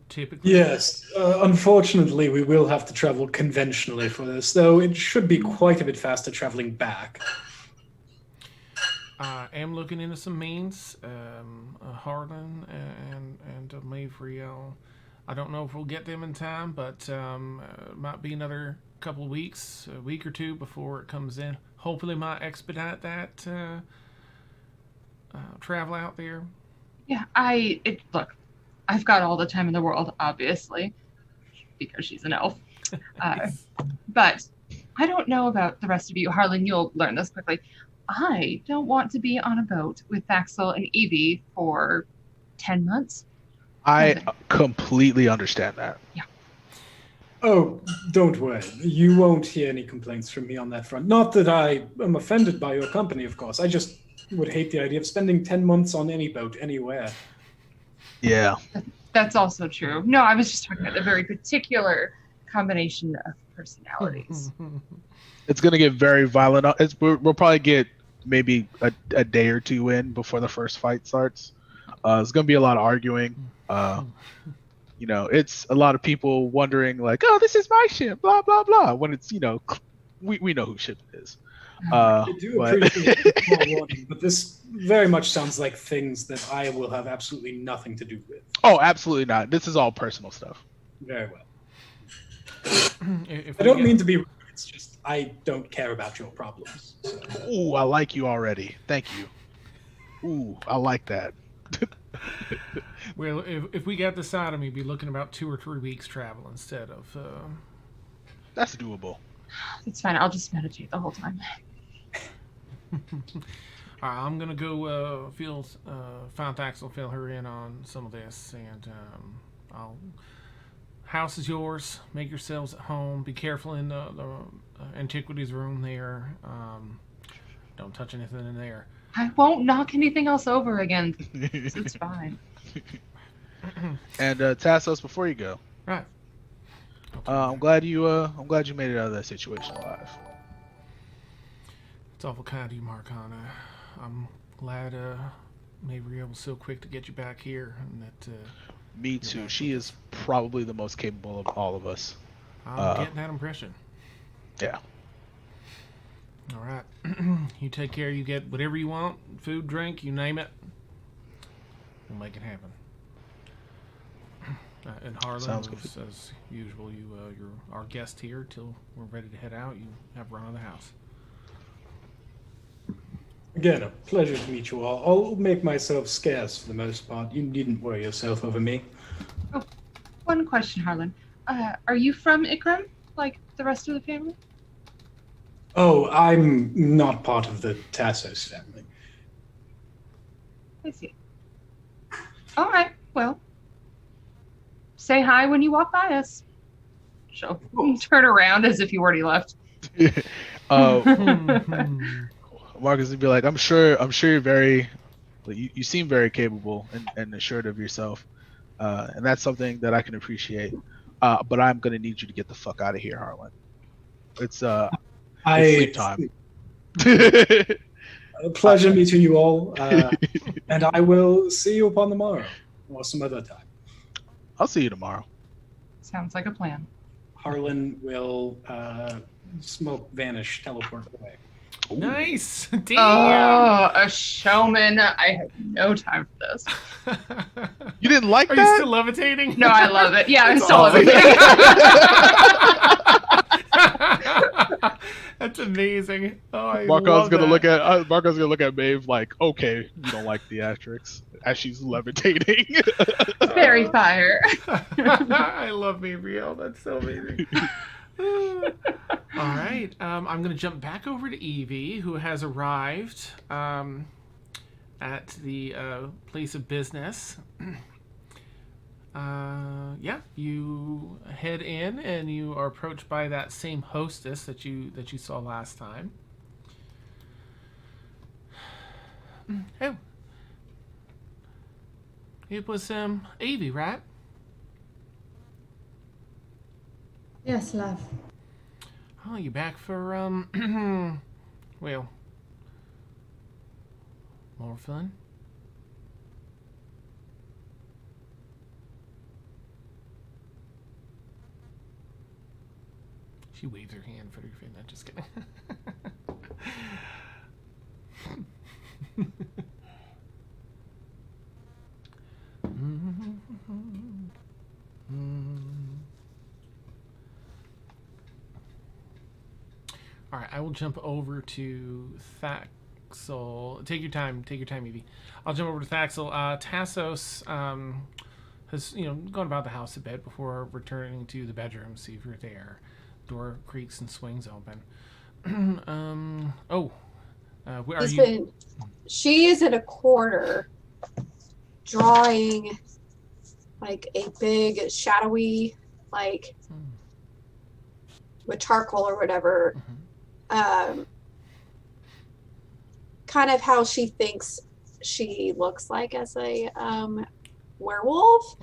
Typically. Yes, unfortunately, we will have to travel conventionally for this, though it should be quite a bit faster traveling back. I am looking into some means, Harlan and Mayfriel. I don't know if we'll get them in time, but it might be another couple of weeks, a week or two before it comes in. Hopefully, might expedite that travel out there. Yeah, look, I've got all the time in the world, obviously, because she's an elf. But I don't know about the rest of you. Harlan, you'll learn this quickly. I don't want to be on a boat with Thaxel and Evie for 10 months. I completely understand that. Yeah. Oh, don't worry. You won't hear any complaints from me on that front. Not that I am offended by your company, of course. I just would hate the idea of spending 10 months on any boat anywhere. Yeah. That's also true. No, I was just talking about a very particular combination of personalities. It's gonna get very violent. We'll probably get maybe a day or two in before the first fight starts. There's gonna be a lot of arguing. It's a lot of people wondering like, "Oh, this is my ship," blah blah blah. When it's we know whose ship it is. I do appreciate the small warning, but this very much sounds like things that I will have absolutely nothing to do with. Oh, absolutely not. This is all personal stuff. Very well. If I don't mean to be rude. It's just I don't care about your problems. So. Ooh, I like you already. Thank you. Ooh, I like that. Well, if we got this out of me, be looking about 2 or 3 weeks travel instead of. That's doable. It's fine. I'll just meditate the whole time. All right, I'm gonna go find Thaxel, fill her in on some of this, and house is yours. Make yourselves at home. Be careful in the antiquities room there. Don't touch anything in there. I won't knock anything else over again. So it's fine. And Tassos, before you go, Right. I'm glad you made it out of that situation alive. It's awful kind of you, Marcon. I'm glad Mayriel was so quick to get you back here, and that. Me too. She is probably the most capable of all of us. I'm getting that impression. Yeah. All right. You take care. You get whatever you want, food, drink, you name it. We'll make it happen. And Harlan, Sounds good. as usual, you're our guest here till we're ready to head out. You have run of the house. Again, a pleasure to meet you all. I'll make myself scarce for the most part. You needn't worry yourself over me. Oh, one question, Harlan. Are you from Ikram, like the rest of the family? Oh, I'm not part of the Tassos family. I see. All right. Well, say hi when you walk by us. She'll turn around as if you already left. Marcus would be like, I'm sure you're very, you seem very capable and assured of yourself, and that's something that I can appreciate. But I'm gonna need you to get the fuck out of here, Harlan. It's sleep time. A pleasure meeting you all, and I will see you upon the morrow or some other time. I'll see you tomorrow. Sounds like a plan. Harlan will smoke, vanish, teleport away. Nice. Damn. Oh, a showman. I have no time for this. You didn't like Are that? you still levitating? No, I love it. Yeah, I'm That's still awesome. levitating. That's amazing. Oh, I Marco's love gonna that. look at Maeve like, okay, you don't like theatrics, as she's levitating. Very fire. I love Gabrielle. That's so amazing. All right. I'm going to jump back over to Evie, who has arrived at the place of business. Yeah, you head in and you are approached by that same hostess that you saw last time. Oh. It was Evie, right? Yes, love. Oh, you back for well, more fun? She waves her hand for your fin. I'm just kidding. All right, I will jump over to Thaxel. Take your time, Evie. I'll jump over to Thaxel. Tassos has gone about the house a bit before returning to the bedroom. See if you're there. Door creaks and swings open. Where are you? She is in a corner, drawing like a big shadowy, like with charcoal or whatever. Kind of how she thinks she looks like as a werewolf.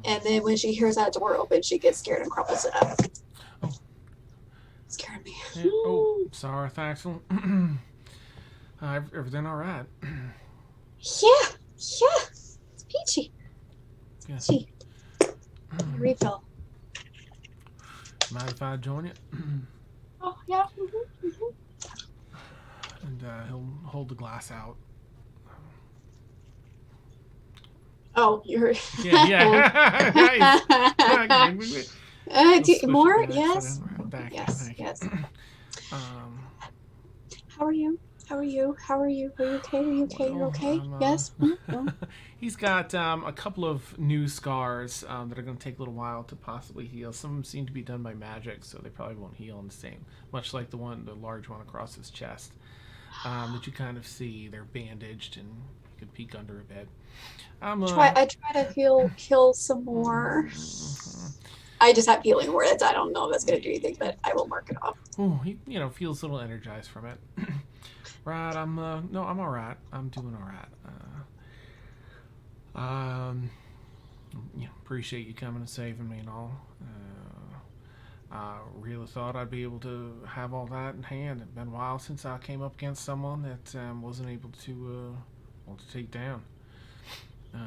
And then when she hears that door open, she gets scared and crumbles it up. Scared me. Yeah. Sorry, Thaxel. Everything all right? Yeah. It's peachy. Yes. Peachy. Refill. Mind if I join you? Oh, yeah. And he'll hold the glass out. Oh, you're... Yeah. More? Yes. Back. Yes. How are you? Are you okay? You're okay? Yes? He's got a couple of new scars that are going to take a little while to possibly heal. Some of them seem to be done by magic, so they probably won't heal in the same. Much like the large one across his chest that you kind of see. They're bandaged, and you can peek under a bit. I try to heal some more. I just have healing words. I don't know if that's going to do anything, but I will mark it off. Oh, he feels a little energized from it. Right, I'm all right. I'm doing all right. Appreciate you coming and saving me and all. I really thought I'd be able to have all that in hand. It's been a while since I came up against someone that wasn't able to take down. It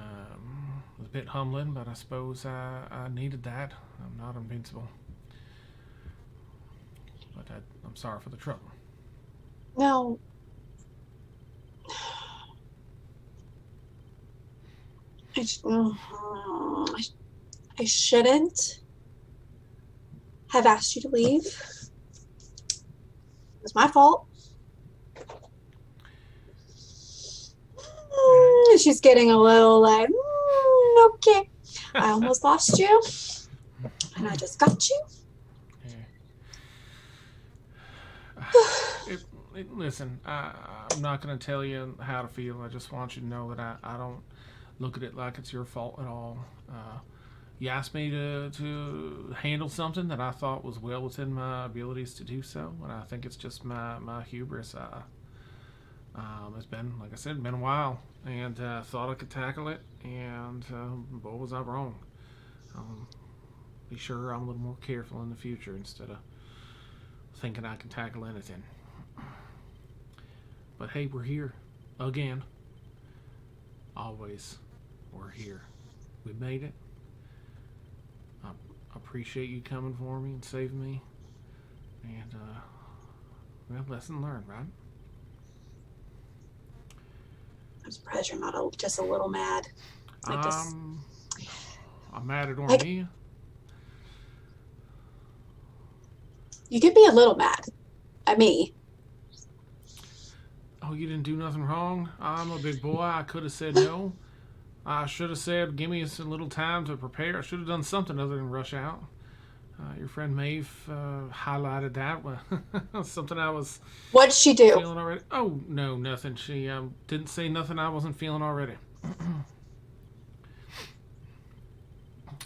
was a bit humbling, but I suppose I needed that. I'm not invincible. But I'm sorry for the trouble. No. I shouldn't have asked you to leave. It was my fault. She's getting a little like, okay. I almost lost you, and I just got you. Yeah. Listen, I'm not going to tell you how to feel. I just want you to know that I don't look at it like it's your fault at all. you asked me to handle something that I thought was well within my abilities to do so, and I think it's just my hubris. It's been, like I said, been a while, and thought I could tackle it, and boy, was I wrong. Be sure I'm a little more careful in the future instead of thinking I can tackle anything. But hey, we're here again. Always, we're here. We made it. I appreciate you coming for me and saving me. And well, lesson learned, right? I'm surprised you're not just a little mad. I'm mad at Ormia. You could be a little mad at me. Oh, you didn't do nothing wrong? I'm a big boy. I could have said no. I should have said, give me a little time to prepare. I should have done something other than rush out. Your friend Maeve highlighted that. Something I was What'd she do? feeling already. Oh, no, nothing. She didn't say nothing I wasn't feeling already.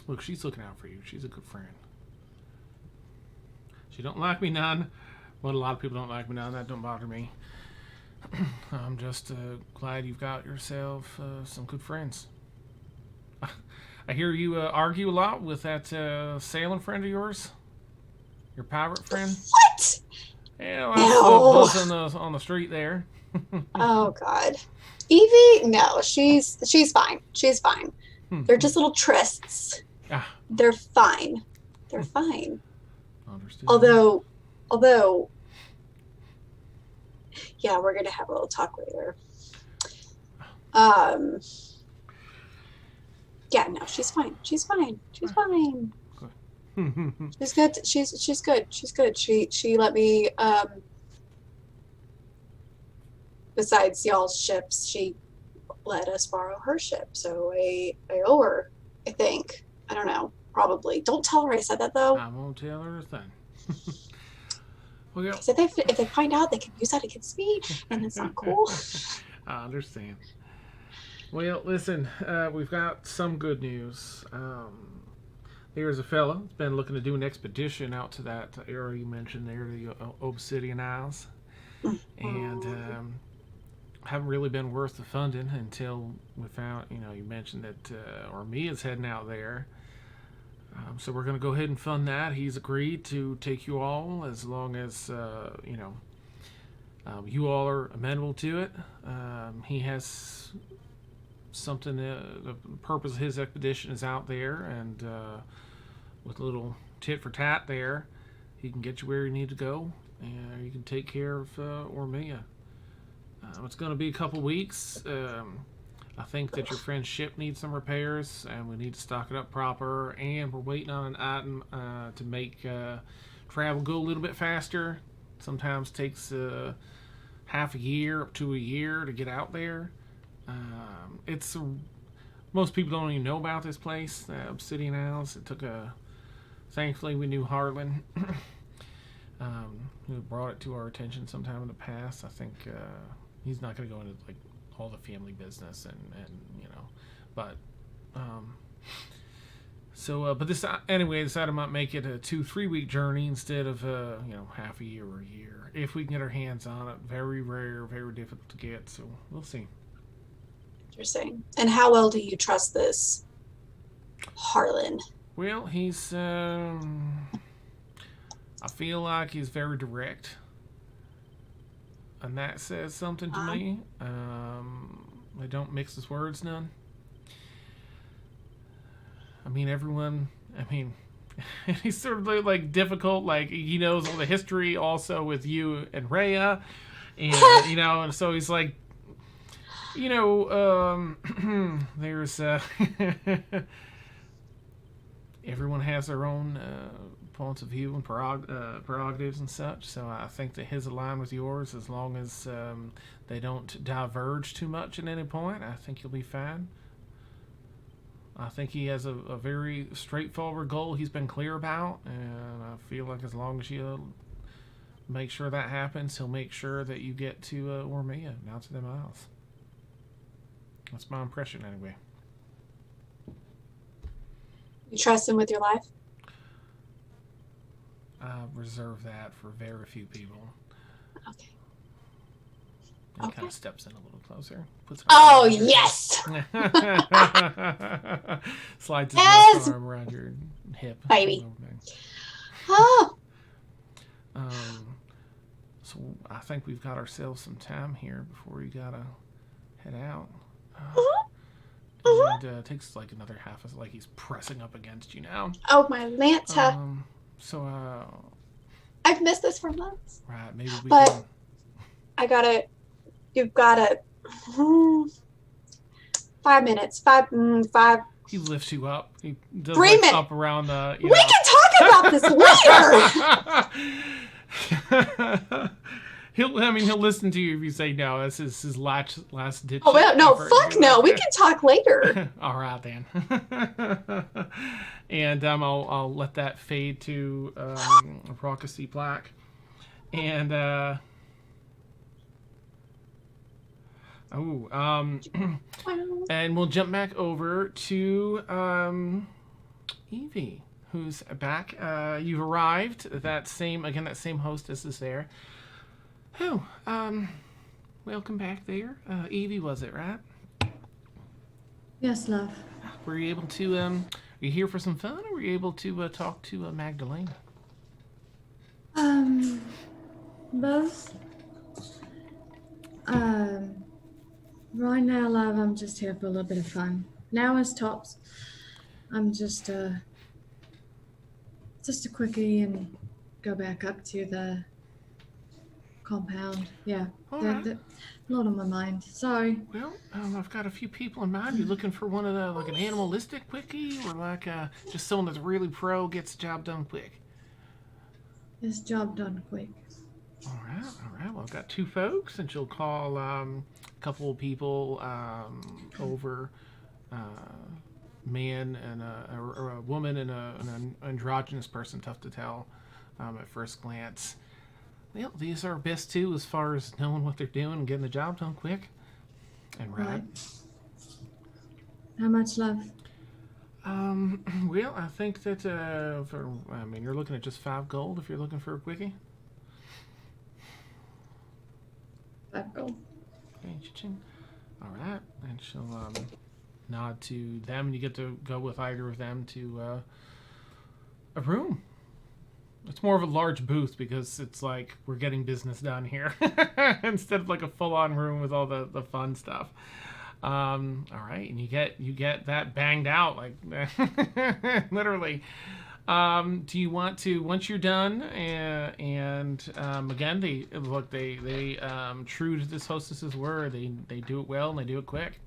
Look, she's looking out for you. She's a good friend. She don't like me none. Well, a lot of people don't like me none. That don't bother me. I'm just glad you've got yourself some good friends. I hear you argue a lot with that sailing friend of yours. Your pirate friend. What? Yeah, well, I was on the street there. Oh God, Evie? No, she's fine. She's fine. They're just little trysts. Ah, They're fine. They're fine. understood. Although, yeah, we're gonna have a little talk later. Yeah, no, she's fine. She's fine. She's fine. She's good. She's good. She's good. She let me. Besides y'all's ships, she let us borrow her ship, so I owe her. I think. I don't know. Probably. Don't tell her I said that though. I won't tell her a thing. Well, yeah. 'Cause if they find out, they can use that against me, and it's not cool. I understand. Well, listen, we've got some good news. There's a fella that's been looking to do an expedition out to that area you mentioned there, the Obsidian Isles. And haven't really been worth the funding until we found, you mentioned that Ormia's heading out there. So we're going to go ahead and fund that. He's agreed to take you all as long as, you all are amenable to it. He has something, the purpose of his expedition is out there, and with a little tit for tat there, he can get you where you need to go, and you can take care of Ormia. It's going to be a couple weeks. I think that your friend's ship needs some repairs, and we need to stock it up proper, and we're waiting on an item to make travel go a little bit faster. Sometimes takes half a year up to a year to get out there. Most people don't even know about this place, Obsidian Isles. It took thankfully we knew Harlan, who brought it to our attention sometime in the past. I think he's not going to go into like all the family business and but but this anyway, I decided I might make it a 2-3 week journey instead of half a year or a year, if we can get our hands on it. Very rare, very difficult to get, so we'll see. Interesting. And how well do you trust this Harlan? Well, he's I feel like he's very direct, and that says something to me. They don't mix his words none. He's sort of like difficult, like he knows all the history also with you and Rhea, and and so he's like, there's everyone has their own points of view and prerogatives and such, so I think that his align with yours as long as they don't diverge too much at any point. I think you'll be fine. I think he has a very straightforward goal he's been clear about, and I feel like as long as you make sure that happens, he'll make sure that you get to Ormia, now to them Isles. That's my impression anyway. You trust him with your life? Reserve that for very few people. Okay. And he Okay. kind of steps in a little closer. Puts her Oh, arm around your yes! hip. Slides his Yes! left arm around your hip. Baby. Oh, So I think we've got ourselves some time here before we gotta head out. And it takes like another half, like he's pressing up against you now. oh, my Lanta. So I've missed this for months. right, maybe we But- can. You've gotta. 5 minutes. Five. He lifts you up. He does 3 like minutes. up around the. We can talk about this later. He'll listen to you if you say no. This is his last ditch. Oh, well, no, effort. fuck no. We can talk later. All right then. And I'll let that fade to a raucousy black, and and we'll jump back over to Evie, who's back. You've arrived. That same hostess is there. Oh, welcome back there. Evie, was it, right? Yes, love. Were you able to, are you here for some fun, or were you able to talk to Magdalena? Both. Right now, love, I'm just here for a little bit of fun. Now is tops. I'm just a quickie and go back up to the compound. Yeah, All a right. lot on my mind. Sorry. Well, I've got a few people in mind. You looking for one of the, like an animalistic quickie, or like just someone that's really pro, gets the job done quick? This job done quick. All right. Well, I've got two folks, and she'll call a couple of people over, man and a woman and an androgynous person. Tough to tell at first glance. Well, these are best two as far as knowing what they're doing and getting the job done quick. And right. How much, love? Well, I think that you're looking at just 5 gold if you're looking for a quickie. 5 gold. Okay, cha-ching. All right, and she'll nod to them, and you get to go with either of them to a room. It's more of a large booth because it's like we're getting business done here instead of like a full-on room with all the fun stuff. All right, and you get that banged out like literally. Do you want to, once you're done, and again, they true to this hostess's word, they do it well and they do it quick.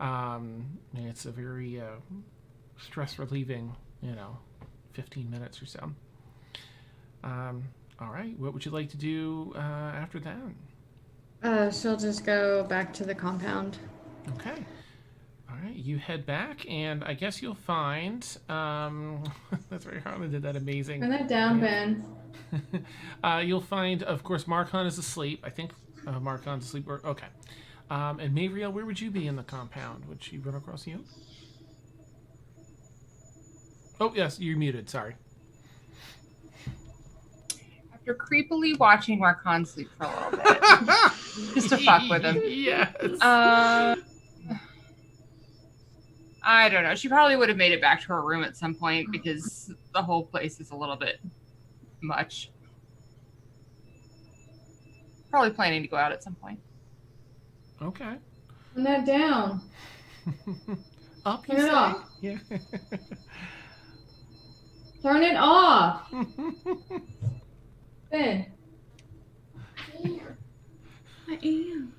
It's a very stress relieving, 15 minutes or so. All right, what would you like to do after that? She'll just go back to the compound. Okay. All right, you head back, and I guess you'll find that's right, Harlan did that amazing. Turn that down, Ben. You'll find, of course, Marcon is asleep. I think Marcon's asleep. Okay. And Mavriel, where would you be in the compound? Would she run across you? Oh, yes, you're muted. Sorry. After creepily watching Marcon sleep for a little bit, just to fuck with him. Yes. I don't know. She probably would have made it back to her room at some point because the whole place is a little bit much. Probably planning to go out at some point. Okay. Turn that down. Up, you Turn it say? off. Yeah. Turn it off. Ben. I am.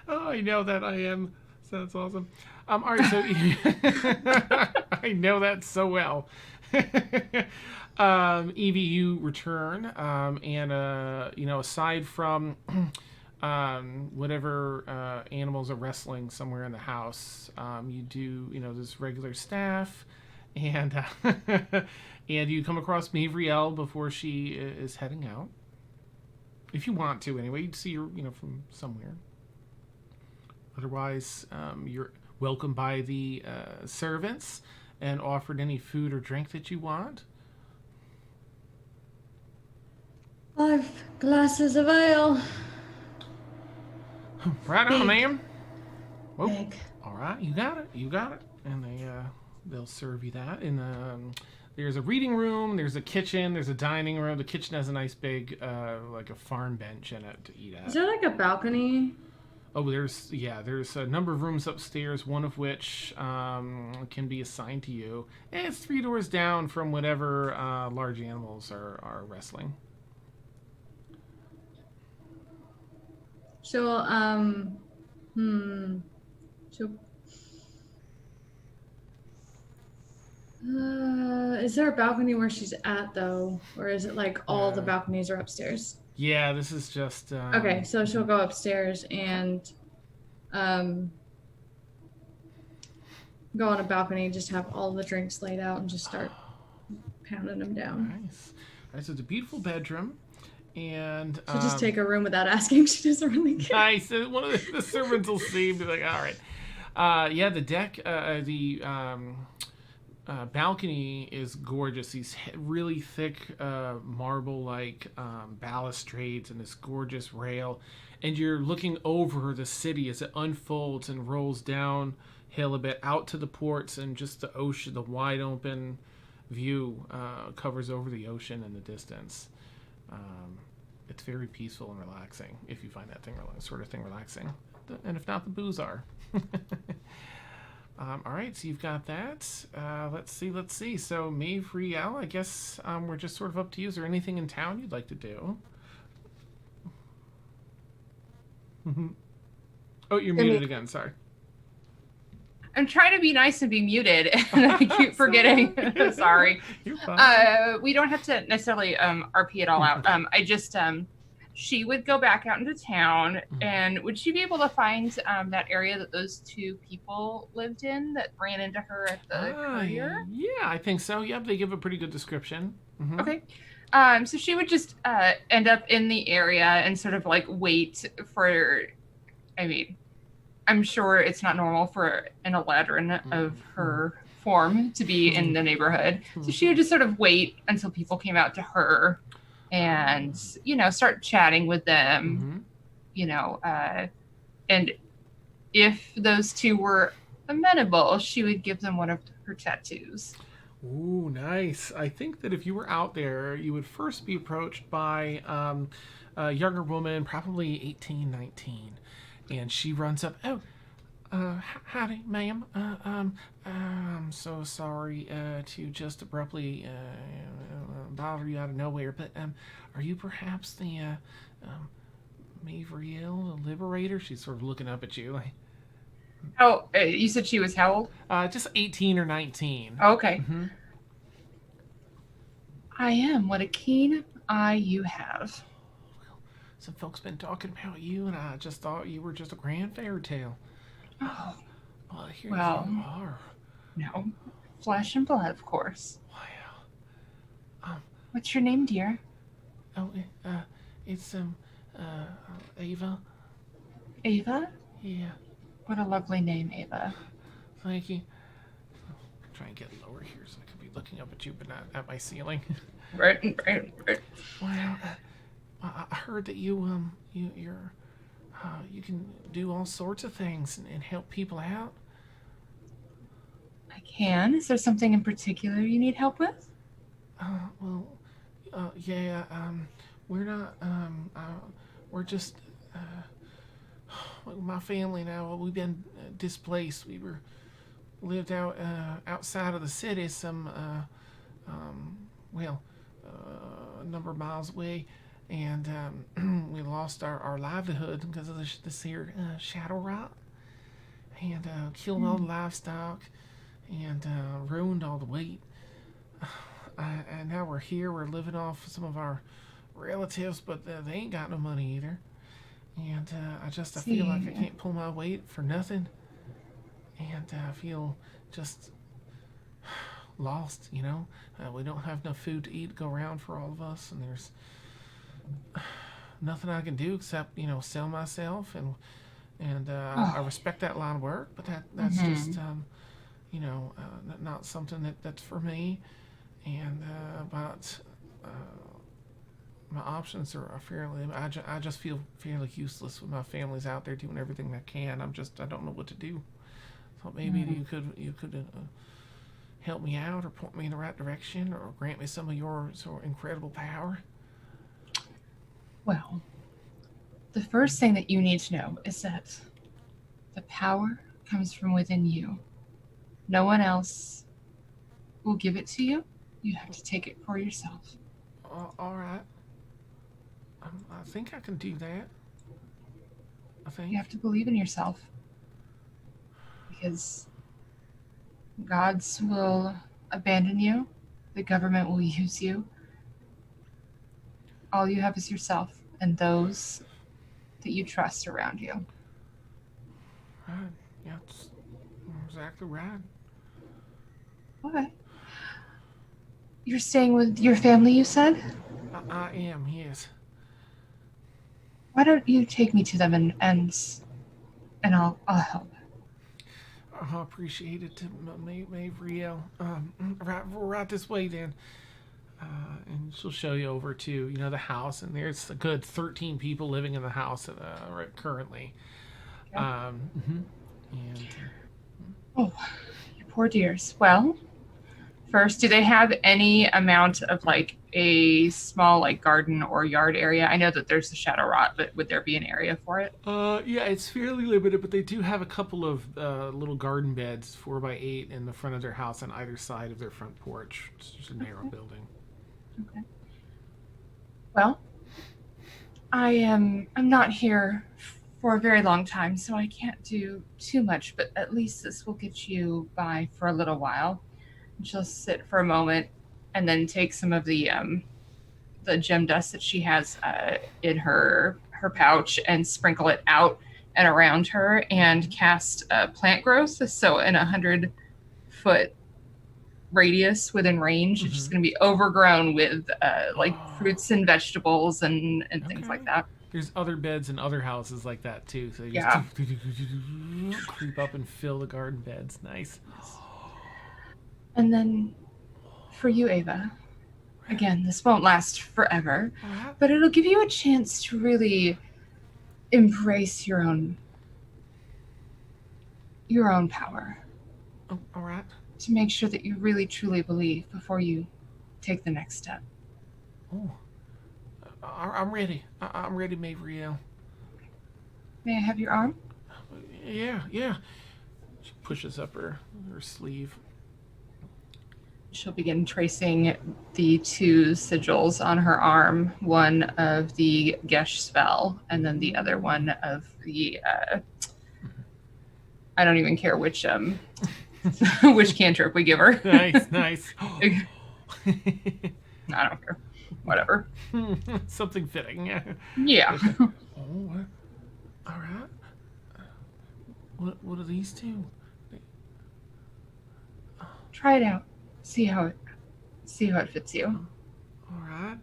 Oh, I know that I am. That's awesome. All right, so I know that so well. Evie, you return, and aside from whatever animals are wrestling somewhere in the house, you do this regular staff, and and you come across Mavriel before she is heading out. If you want to, anyway, you'd see her, from somewhere. Otherwise, welcomed by the servants and offered any food or drink that you want. 5 glasses of ale. Right on, Big. ma'am. Whoa. Big. All right, you got it. And they'll serve you that. And there's a reading room, there's a kitchen, there's a dining room. The kitchen has a nice big, like a farm bench in it to eat at. Is there like a balcony? Oh, there's a number of rooms upstairs, one of which can be assigned to you. And it's 3 doors down from whatever large animals are wrestling. So, So, is there a balcony where she's at though, or is it like all the balconies are upstairs? Yeah, this is just. Okay, so she'll go upstairs and go on a balcony, just have all the drinks laid out, and just start pounding them down. Nice. All right, so it's a beautiful bedroom. And She'll just take a room without asking. She doesn't really care. nice. One of the servants will see and be like, all right. Yeah, the deck, the balcony is gorgeous. These really thick marble-like balustrades and this gorgeous rail. And you're looking over the city as it unfolds and rolls downhill a bit out to the ports, and just the ocean, the wide open view covers over the ocean in the distance. It's very peaceful and relaxing if you find that sort of thing relaxing. And if not, the booze are. All right, so you've got that. Let's see. So, Maeve Riel, I guess we're just sort of up to you. Is there anything in town you'd like to do? Oh, you're muted again. Sorry. I'm trying to be nice and be muted, and I keep forgetting. Sorry. You're fine. We don't have to necessarily RP it all out. I just she would go back out into town, and would she be able to find that area that those 2 people lived in that ran into her at the courier? Yeah, I think so. Yep, they give a pretty good description. Mm-hmm. Okay. So she would just end up in the area and sort of like wait for, I mean, I'm sure it's not normal for an Eladrin of her form to be in the neighborhood. So she would just sort of wait until people came out to her and, start chatting with them, and if those 2 were amenable, she would give them one of her tattoos. Ooh, nice. I think that if you were out there, you would first be approached by a younger woman, probably 18, 19. And she runs up. Oh, howdy, ma'am. I'm so sorry to just abruptly bother you out of nowhere, but are you perhaps the Maeve Riel, the Liberator? She's sort of looking up at you. Like, oh, you said she was how old? Just 18 or 19. Oh, okay. Mm-hmm. I am. What a keen eye you have. Some folks been talking about you, and I just thought you were just a grand fairy tale. Oh, Well, here well, you are. No, flesh and blood, of course. Wow. What's your name, dear? Oh, it's Ava. Ava? Yeah. What a lovely name, Ava. Thank you. Try and get lower here so I can be looking up at you, but not at my ceiling. Right. Well, I heard that you can do all sorts of things and help people out. I can. Is there something in particular you need help with? Yeah. We're not. We're just. My family now. We've been displaced. We lived outside of the city. A number of miles away. And we lost our livelihood because of this here shadow rot, and killed all the livestock, and ruined all the wheat. And now we're here. We're living off some of our relatives, but they ain't got no money either. And I feel like I can't pull my weight for nothing, and I feel just lost. We don't have enough food to eat to go around for all of us, and there's nothing I can do except sell myself and Oh. I respect that line of work, but that's Mhm. just not something that's for me. And but my options are fairly. I just feel fairly useless when my family's out there doing everything they can. I don't know what to do. So maybe you could help me out or point me in the right direction or grant me some of your sort of incredible power. Well, the first thing that you need to know is that the power comes from within you. No one else will give it to you. You have to take it for yourself. All right. I think I can do that. I think. You have to believe in yourself because gods will abandon you, the government will use you. All you have is yourself and those that you trust around you. Right. Yeah, that's exactly right. Okay. You're staying with your family, you said? I am, yes. Why don't you take me to them and I'll help. I appreciate it, Mavriel. Right this way then. And she'll show you over to the house, and there's a good 13 people living in the house right currently. Yeah. And Oh, you poor dears. Well, first, do they have any amount of like a small like garden or yard area? I know that there's the shadow rot, but would there be an area for it? yeah, it's fairly limited, but they do have a couple of little garden beds, 4x8, in the front of their house on either side of their front porch. It's just a narrow building. Okay. Well, I'm not here for a very long time, so I can't do too much, but at least this will get you by for a little while. And she'll sit for a moment and then take some of the gem dust that she has in her pouch and sprinkle it out and around her and cast plant growth. So in 100-foot radius within range, it's just going to be overgrown with like fruits and vegetables and things like that. There's other beds in other houses like that too, so you Yeah. just creep up and fill the garden beds. Nice. And then for you, Ava, again, this won't last forever, but it'll give you a chance to really embrace your own power. Oh, all right. To make sure that you really truly believe before you take the next step. Oh, I'm ready. I'm ready, Mavriel. May I have your arm? Yeah. She pushes up her sleeve. She'll begin tracing the 2 sigils on her arm, one of the Gesh spell, and then the other one of the I don't even care which which cantrip we give her. Nice. I don't care. Whatever. Something fitting. Yeah. Oh, all right. What are these two? Try it out. See how it fits you. All right.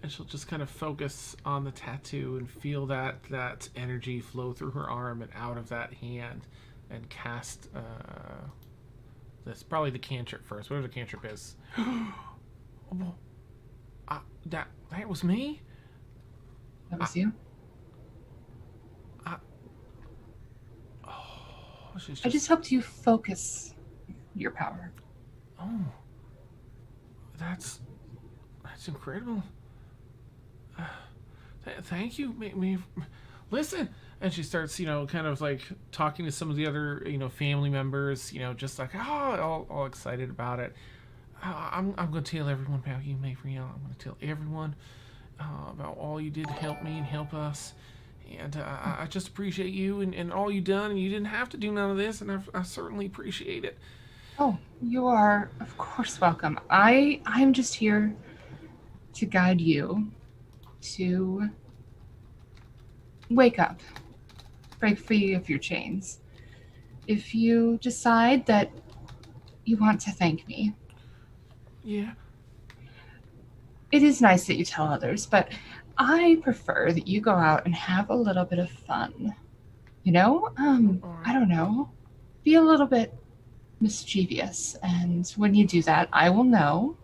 And she'll just kind of focus on the tattoo and feel that energy flow through her arm and out of that hand, and cast this, probably the cantrip first, whatever the cantrip is. That was me? That was you? I just helped you focus your power. Oh, that's incredible. Thank you. Listen. And she starts, kind of like talking to some of the other, family members, just like, all excited about it. I'm going to tell everyone about you, Mavriel. I'm going to tell everyone about all you did to help me and help us. And I just appreciate you and all you done. And you didn't have to do none of this, and I certainly appreciate it. Oh, you are, of course, welcome. I'm just here to guide you to wake up, break free of your chains. If you decide that you want to thank me, yeah, it is nice that you tell others, but I prefer that you go out and have a little bit of fun. I don't know. Be a little bit mischievous, and when you do that, I will know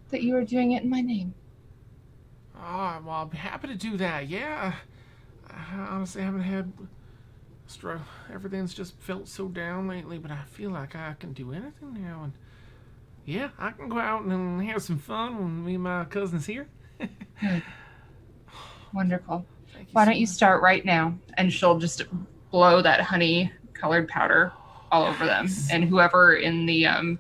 that you are doing it in my name. Oh, well, I'll be happy to do that. Yeah. I honestly haven't had struggle. Everything's just felt so down lately, but I feel like I can do anything now. And yeah, I can go out and have some fun when me and my cousin's here. Good. Wonderful. Thank you Why so don't you much. start right now? And she'll just blow that honey-colored powder all over them. Nice. And whoever in the,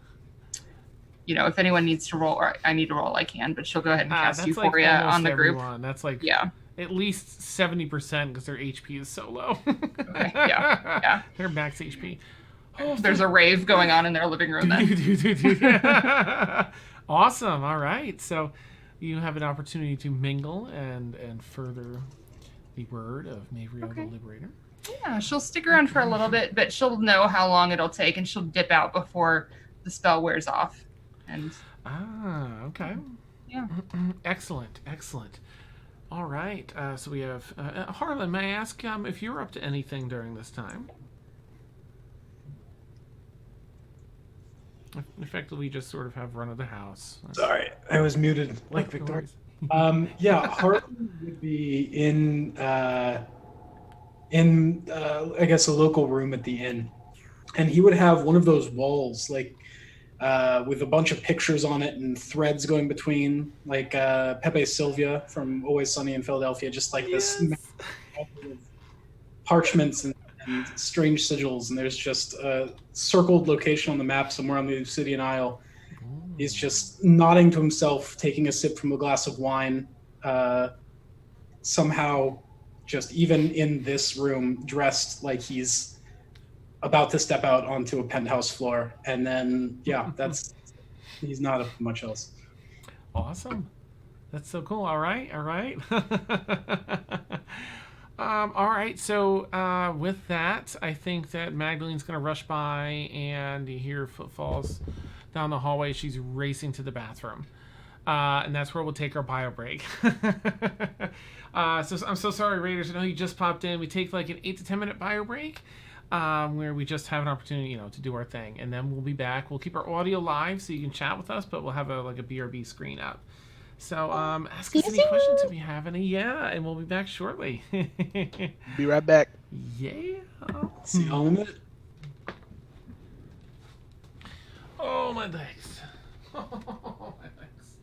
if anyone needs to roll, or I need to roll, I can. But she'll go ahead and cast That's like Euphoria almost on the group. everyone. That's like Yeah. at least 70% because their HP is so low. Okay. Yeah. Their max HP. Oh, there's a rave going on in their living room then. Awesome. All right. So you have an opportunity to mingle and further the word of Mavriel Okay. the Liberator. Yeah, she'll stick around for a little bit, but she'll know how long it'll take, and she'll dip out before the spell wears off. And Okay. yeah. Excellent. All right. So we have Harlan. May I ask if you're up to anything during this time? Effectively, just sort of have run of the house. Sorry, I was muted like No Victoria. worries. Yeah, Harlan would be in I guess a local room at the inn, and he would have one of those walls like with a bunch of pictures on it and threads going between, like Pepe Sylvia from Always Sunny in Philadelphia, just like this parchments and strange sigils, and there's just a circled location on the map somewhere on the Obsidian Isle. He's just nodding to himself, taking a sip from a glass of wine, somehow just even in this room, dressed like he's about to step out onto a penthouse floor. And then, yeah, he's not up to much else. Awesome. That's so cool. All right. All right. So with that, I think that Magdalene's going to rush by, and you hear footfalls down the hallway. She's racing to the bathroom. And that's where we'll take our bio break. So I'm so sorry, Raiders. I know you just popped in. We take like an 8 to 10 minute bio break, where we just have an opportunity, to do our thing, and then we'll be back. We'll keep our audio live so you can chat with us, but we'll have a BRB screen up. So ask us any questions if you have any. Yeah, and we'll be back shortly. Be right back. Yeah. See y'all in a minute. Oh, my legs. Oh, my legs.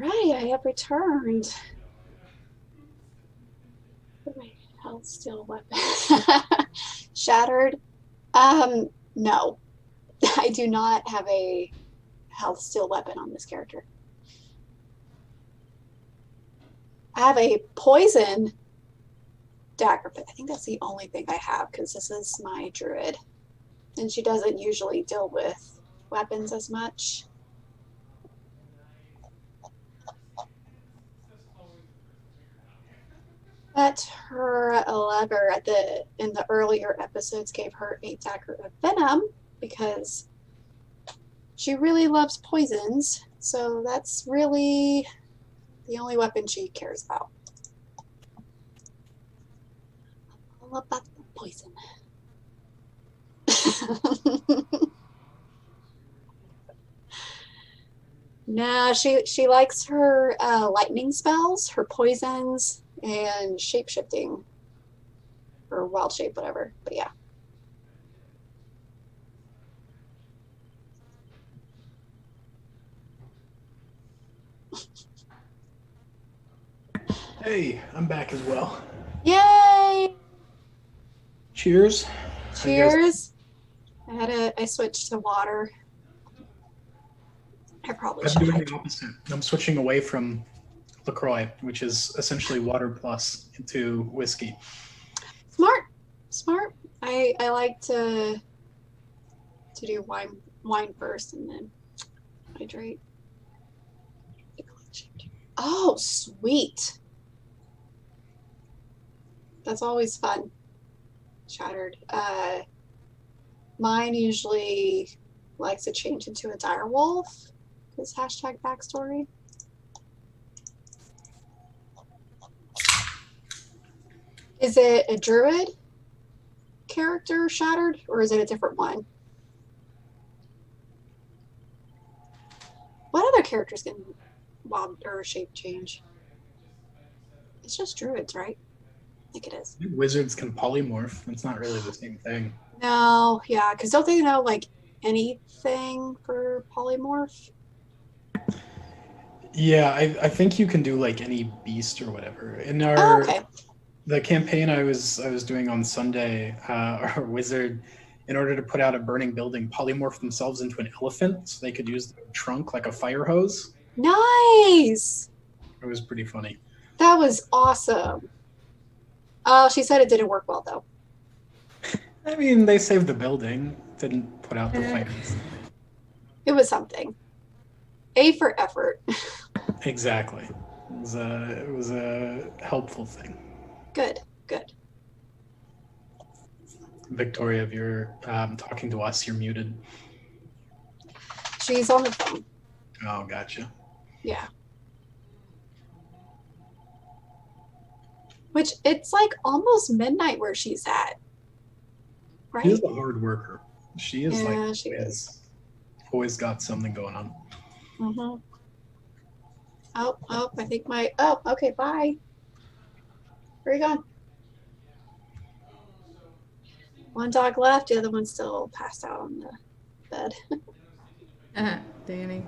Alright, I have returned. My health steel weapon. Shattered. No. I do not have a health steel weapon on this character. I have a poison dagger, but I think that's the only thing I have because this is my druid. And she doesn't usually deal with weapons as much. But her lover in the earlier episodes gave her a dagger of venom because she really loves poisons. So that's really the only weapon she cares about. All about the poison. No, she likes her lightning spells, her poisons, and shape-shifting. Or wild shape, whatever. But yeah. Hey, I'm back as well. Yay! Cheers. Cheers. I switched to water. I probably I'm should. doing the opposite. I'm switching away from LaCroix, which is essentially water plus, into whiskey. Smart. I like to do wine first and then hydrate. Oh, sweet. That's always fun. Shattered. Mine usually likes to change into a direwolf. Because hashtag backstory. Is it a druid character, Shattered, or is it a different one? What other characters can wild or shape change? It's just druids, right? I think it is. Wizards can polymorph. It's not really the same thing. No, yeah, because don't they know like anything for polymorph? Yeah, I think you can do like any beast or whatever. In our Okay. the campaign I was doing on Sunday, our wizard, in order to put out a burning building, polymorphed themselves into an elephant so they could use the trunk like a fire hose. Nice. It was pretty funny. That was awesome. Oh, she said it didn't work well though. I mean, they saved the building, didn't put out the fires. It was something. A for effort. Exactly. It was a helpful thing. Good. Victoria, if you're talking to us, you're muted. She's on the phone. Oh, gotcha. Yeah. Which it's like almost midnight where she's at. Right? She's a hard worker. She is Yeah, she is. Always got something going on. Mm-hmm. Oh, I think okay, bye. Where are you going? One dog left, the other one's still passed out on the bed. Danny.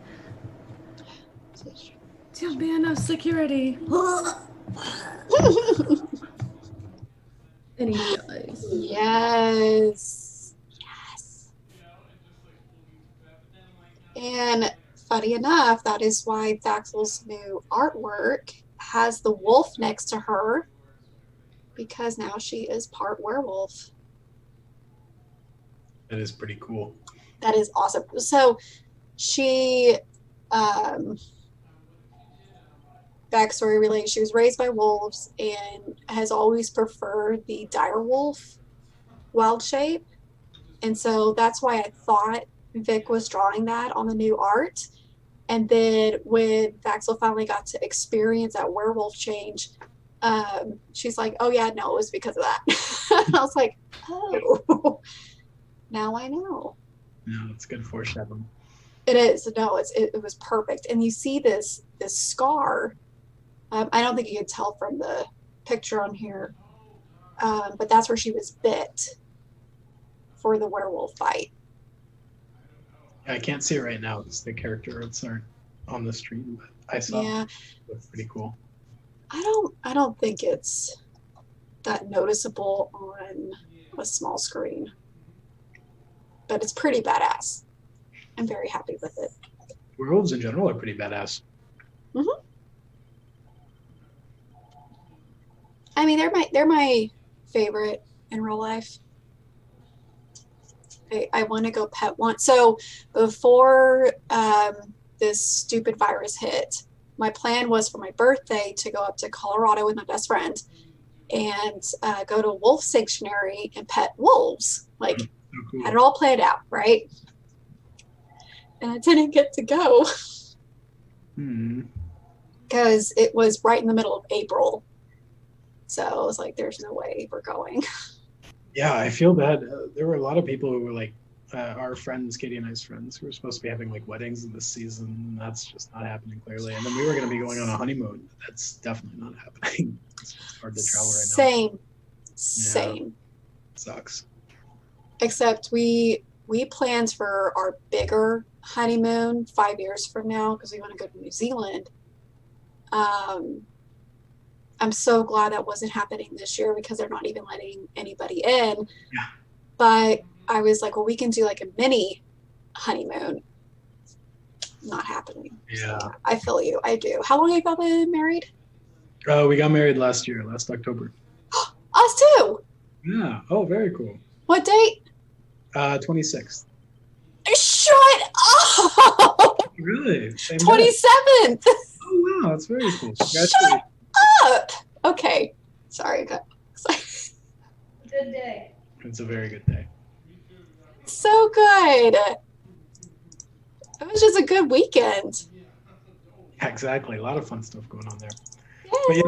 There'll be enough security. And he does. Yes. And funny enough, that is why Thaxel's new artwork has the wolf next to her, because now she is part werewolf. That is pretty cool. That is awesome. So she, backstory related, she was raised by wolves and has always preferred the direwolf wild shape. And so that's why I thought Vic was drawing that on the new art. And then when Thaxel finally got to experience that werewolf change, she's like, oh yeah, no, it was because of that. I was like, oh, now I know. No, it's good foreshadowing. It is. No, it was perfect. And you see this scar. I don't think you can tell from the picture on here, but that's where she was bit for the werewolf bite. I can't see it right now because the character arts aren't on the stream, but I saw Yeah. it looked pretty cool. I don't think it's that noticeable on a small screen. But it's pretty badass. I'm very happy with it. Werewolves in general are pretty badass. I mean, they're my favorite in real life. I want to go pet one. So before this stupid virus hit, my plan was for my birthday to go up to Colorado with my best friend and go to Wolf Sanctuary and pet wolves. Like, So cool. had it all planned out, right? And I didn't get to go because it was right in the middle of April. So I was like, there's no way we're going. Yeah, I feel bad. There were a lot of people who were like our friends, Katie and I's friends, who were supposed to be having like weddings in this season. And that's just not happening clearly. And then we were going to be going on a honeymoon. That's definitely not happening. It's hard to travel right now. Same. Sucks. Except we planned for our bigger honeymoon 5 years from now because we want to go to New Zealand. I'm so glad that wasn't happening this year because they're not even letting anybody in. Yeah. But I was like, well, we can do like a mini honeymoon. Not happening. Yeah. So, I feel you. I do. How long have y'all been married? We got married last October. Us too. Yeah. Oh, very cool. What date? 26th. Shut up! Really? Same day. 27th. Oh, wow. That's very cool. Shut up. Okay. Sorry. I got excited. Good day. It's a very good day. So good. It was just a good weekend. Yeah, exactly. A lot of fun stuff going on there. Yeah. But yeah,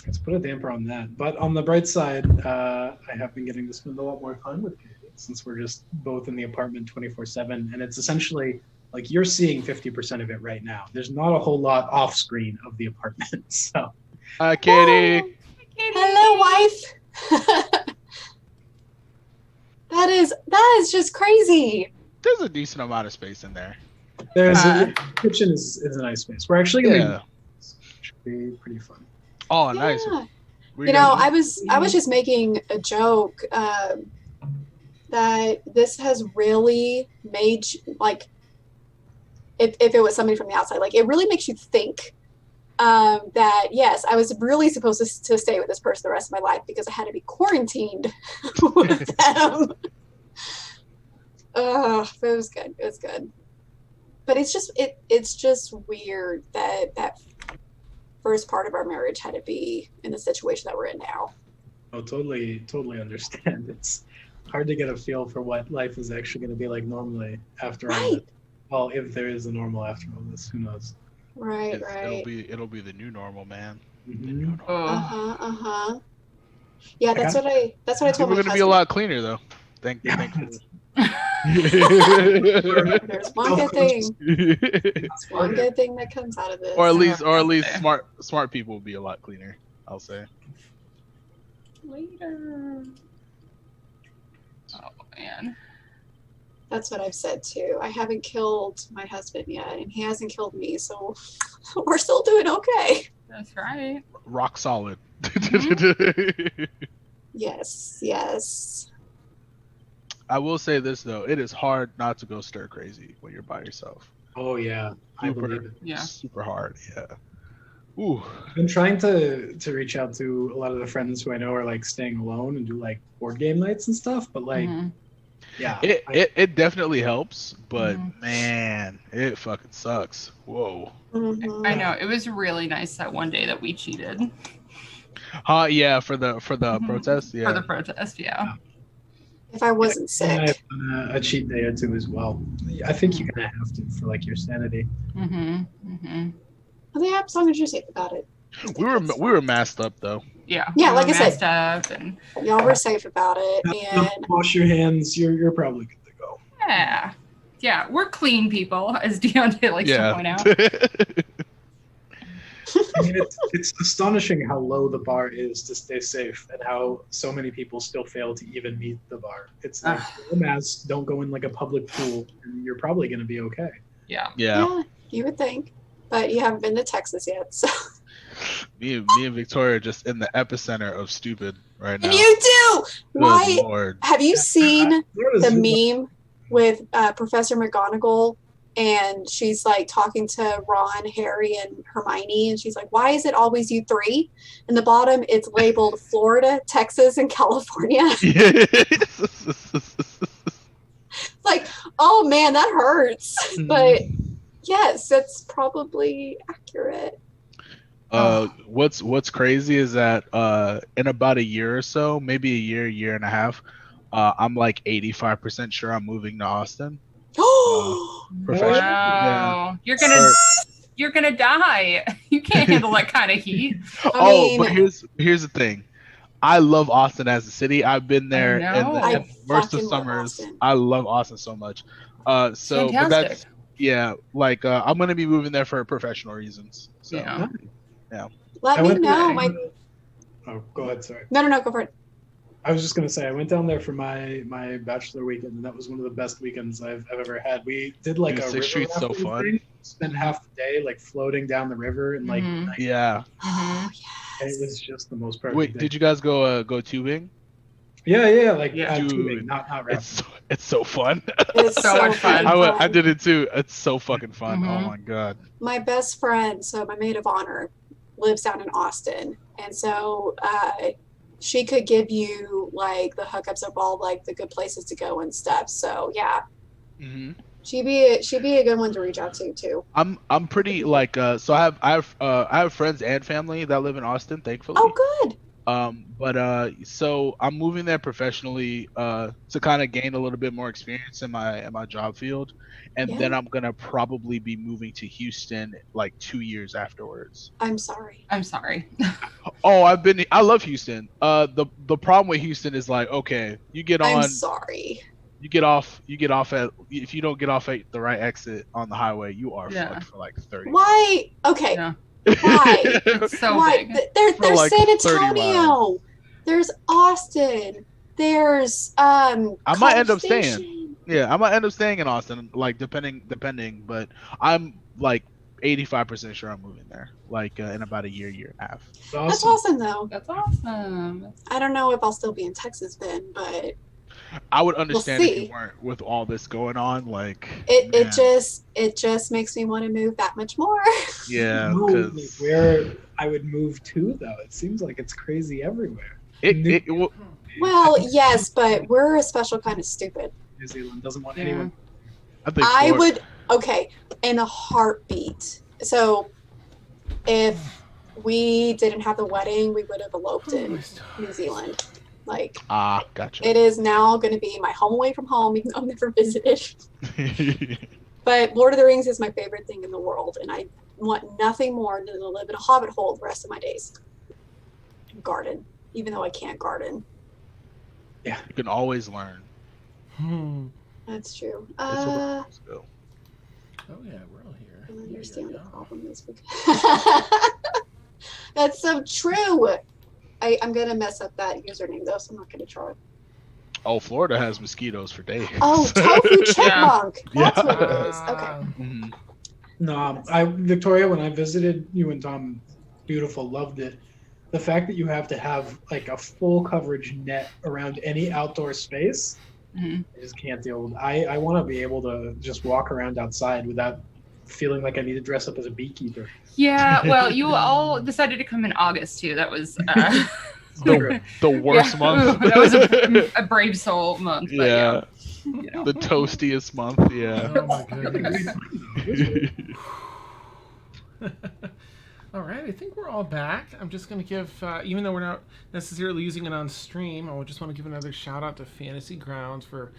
it's put a damper on that. But on the bright side, I have been getting to spend a lot more time with Katie since we're just both in the apartment 24/7, and it's essentially like you're seeing 50% of it right now. There's not a whole lot off screen of the apartment. So Hi, Katie. Hello, wife. That is just crazy. There's a decent amount of space in there. there's the kitchen is a nice space. We're actually gonna Yeah. should be pretty fun. Oh, nice. Yeah. Where You know, guys- I was just making a joke that this has really made like if it was somebody from the outside, like it really makes you think that yes, I was really supposed to stay with this person the rest of my life because I had to be quarantined with them. But it was good. It was good. But it's just weird that first part of our marriage had to be in the situation that we're in now. Oh, totally understand. It's hard to get a feel for what life is actually going to be like normally after all Right. this. Well, if there is a normal after all this, who knows? Right, It'll right. be the new normal, man. The Mhm. new normal. Oh, Yeah, that's what I told We're my gonna husband. be a lot cleaner though. Thank Yeah. goodness. There's one good thing. There's one good thing that comes out of this. or at least Okay. smart people will be a lot cleaner, I'll say. later. Oh man. That's what I've said too. I haven't killed my husband yet, and he hasn't killed me, so we're still doing okay. That's right. Rock solid. Yes, yes. I will say this though, it is hard not to go stir crazy when you're by yourself. Oh yeah, I believe it. Yeah. Super hard, yeah. Ooh. I've been trying to reach out to a lot of the friends who I know are like staying alone and do like board game nights and stuff, but like Mhm. yeah, It definitely helps, but Mhm. man, it fucking sucks. Whoa. Mhm. I know it was really nice that one day that we cheated Yeah, for the Mhm. protest. Yeah. for the protest. Yeah. If I wasn't I've sick. done a cheat day or two as well. I think you kind of have to for like your sanity. Mm-hmm. Mm-hmm. Well, yeah, as long as you're safe about it. we were masked up though. Yeah. Yeah, we like were I said. messed up and Y'all were safe about it, and Wash your hands. You're probably good to go. yeah, we're clean people, as Deontay likes to point out. I mean, it's astonishing how low the bar is to stay safe and how so many people still fail to even meet the bar. It's like, wear a mask, don't go in like a public pool, and you're probably going to be okay. Yeah. Yeah, you would think, but you haven't been to Texas yet, so. Me and Victoria are just in the epicenter of stupid right now. And you do. Good Why? Lord. Have you seen Florida's the just- meme with Professor McGonagall? And she's like talking to Ron, Harry, and Hermione, and she's like, "Why is it always you three?" In the bottom, it's labeled Florida, Texas, and California. Like, oh man, that hurts. But yes, that's probably accurate. What's crazy is that in about a year or so, maybe a year and a half, I'm like 85% sure I'm moving to Austin. Professionally. Wow. Yeah. You're gonna die. You can't handle that kind of heat. But here's the thing. I love Austin as a city. I've been there I know. I in most of fucking love summers. Austin. I love Austin so much. But Fantastic. that's like I'm gonna be moving there for professional reasons. So Yeah. Let I me went know. there- Oh, go ahead. Sorry. No, go for it. I was just gonna say I went down there for my bachelor weekend, and that was one of the best weekends I've ever had. We did like Dude, a Sixth river Street's so rafting fun. thing. Spent half the day like floating down the river and like Mhm. night. yeah. Oh, And yes. it was just the most perfect. Wait, day. did you guys go tubing? Yeah, like Yeah. tubing, Dude, not rafting. It's so fun. It's So much fun. I did it too. It's so fucking fun. Oh Mhm. my god. My best friend, so my maid of honor, lives down in Austin, and so she could give you like the hookups of all like the good places to go and stuff. So yeah, hmm she'd be a good one to reach out to too. I'm pretty like so I have friends and family that live in Austin, thankfully. Oh, good. So I'm moving there professionally to kind of gain a little bit more experience in my job field, and Yeah. then I'm gonna probably be moving to Houston like 2 years afterwards. I'm sorry. I'm sorry. Oh, I love Houston. The problem with Houston is like, okay, I'm sorry. you get off at, if you don't get off at the right exit on the highway, you are Yeah. fucked for like 30 Why? Okay. Yeah. Why? It's so Why? big. There's For, like, San 30 Antonio. There's Austin. There's I might College end up staying. Station. Yeah, I might end up staying in Austin, like depending, but I'm like 85% sure I'm moving there, like in about a year and a half. It's That's awesome. awesome though. That's awesome. I don't know if I'll still be in Texas then, but I would understand if see. you weren't with all this going on. Like it man, just makes me want to move that much more. yeah, No, because where I would move to though, it seems like it's crazy everywhere. it will. Well, yes, but we're a special kind of stupid. New Zealand doesn't want Yeah. anyone. I think I Florida- would okay, in a heartbeat. So if we didn't have the wedding, we would have eloped in New Zealand. Like gotcha. it is now going to be my home away from home, even though I've never visited. But Lord of the Rings is my favorite thing in the world, and I want nothing more than to live in a hobbit hole the rest of my days. Garden, even though I can't garden. You can always learn. That's true. It's a little skill. Oh yeah, we're all here. I don't understand what the Yeah. problem is. That's so true. I'm going to mess up that username, though, so I'm not going to try. Oh, Florida has mosquitoes for days. Oh, tofu chipmunk. That's Yeah. what it is. Okay. Mhm. No, Victoria, when I visited you and Tom, beautiful, loved it. The fact that you have to have like a full coverage net around any outdoor space, Mhm. I just can't deal with. I want to be able to just walk around outside without feeling like I need to dress up as a beekeeper. Yeah, well, you all decided to come in August too. That was The worst yeah, month. that was a brave soul month. But Yeah. you know. The toastiest month. Yeah. Oh my goodness. All right, I think we're all back. I'm just going to give, even though we're not necessarily using it on stream, I just want to give another shout out to Fantasy Grounds for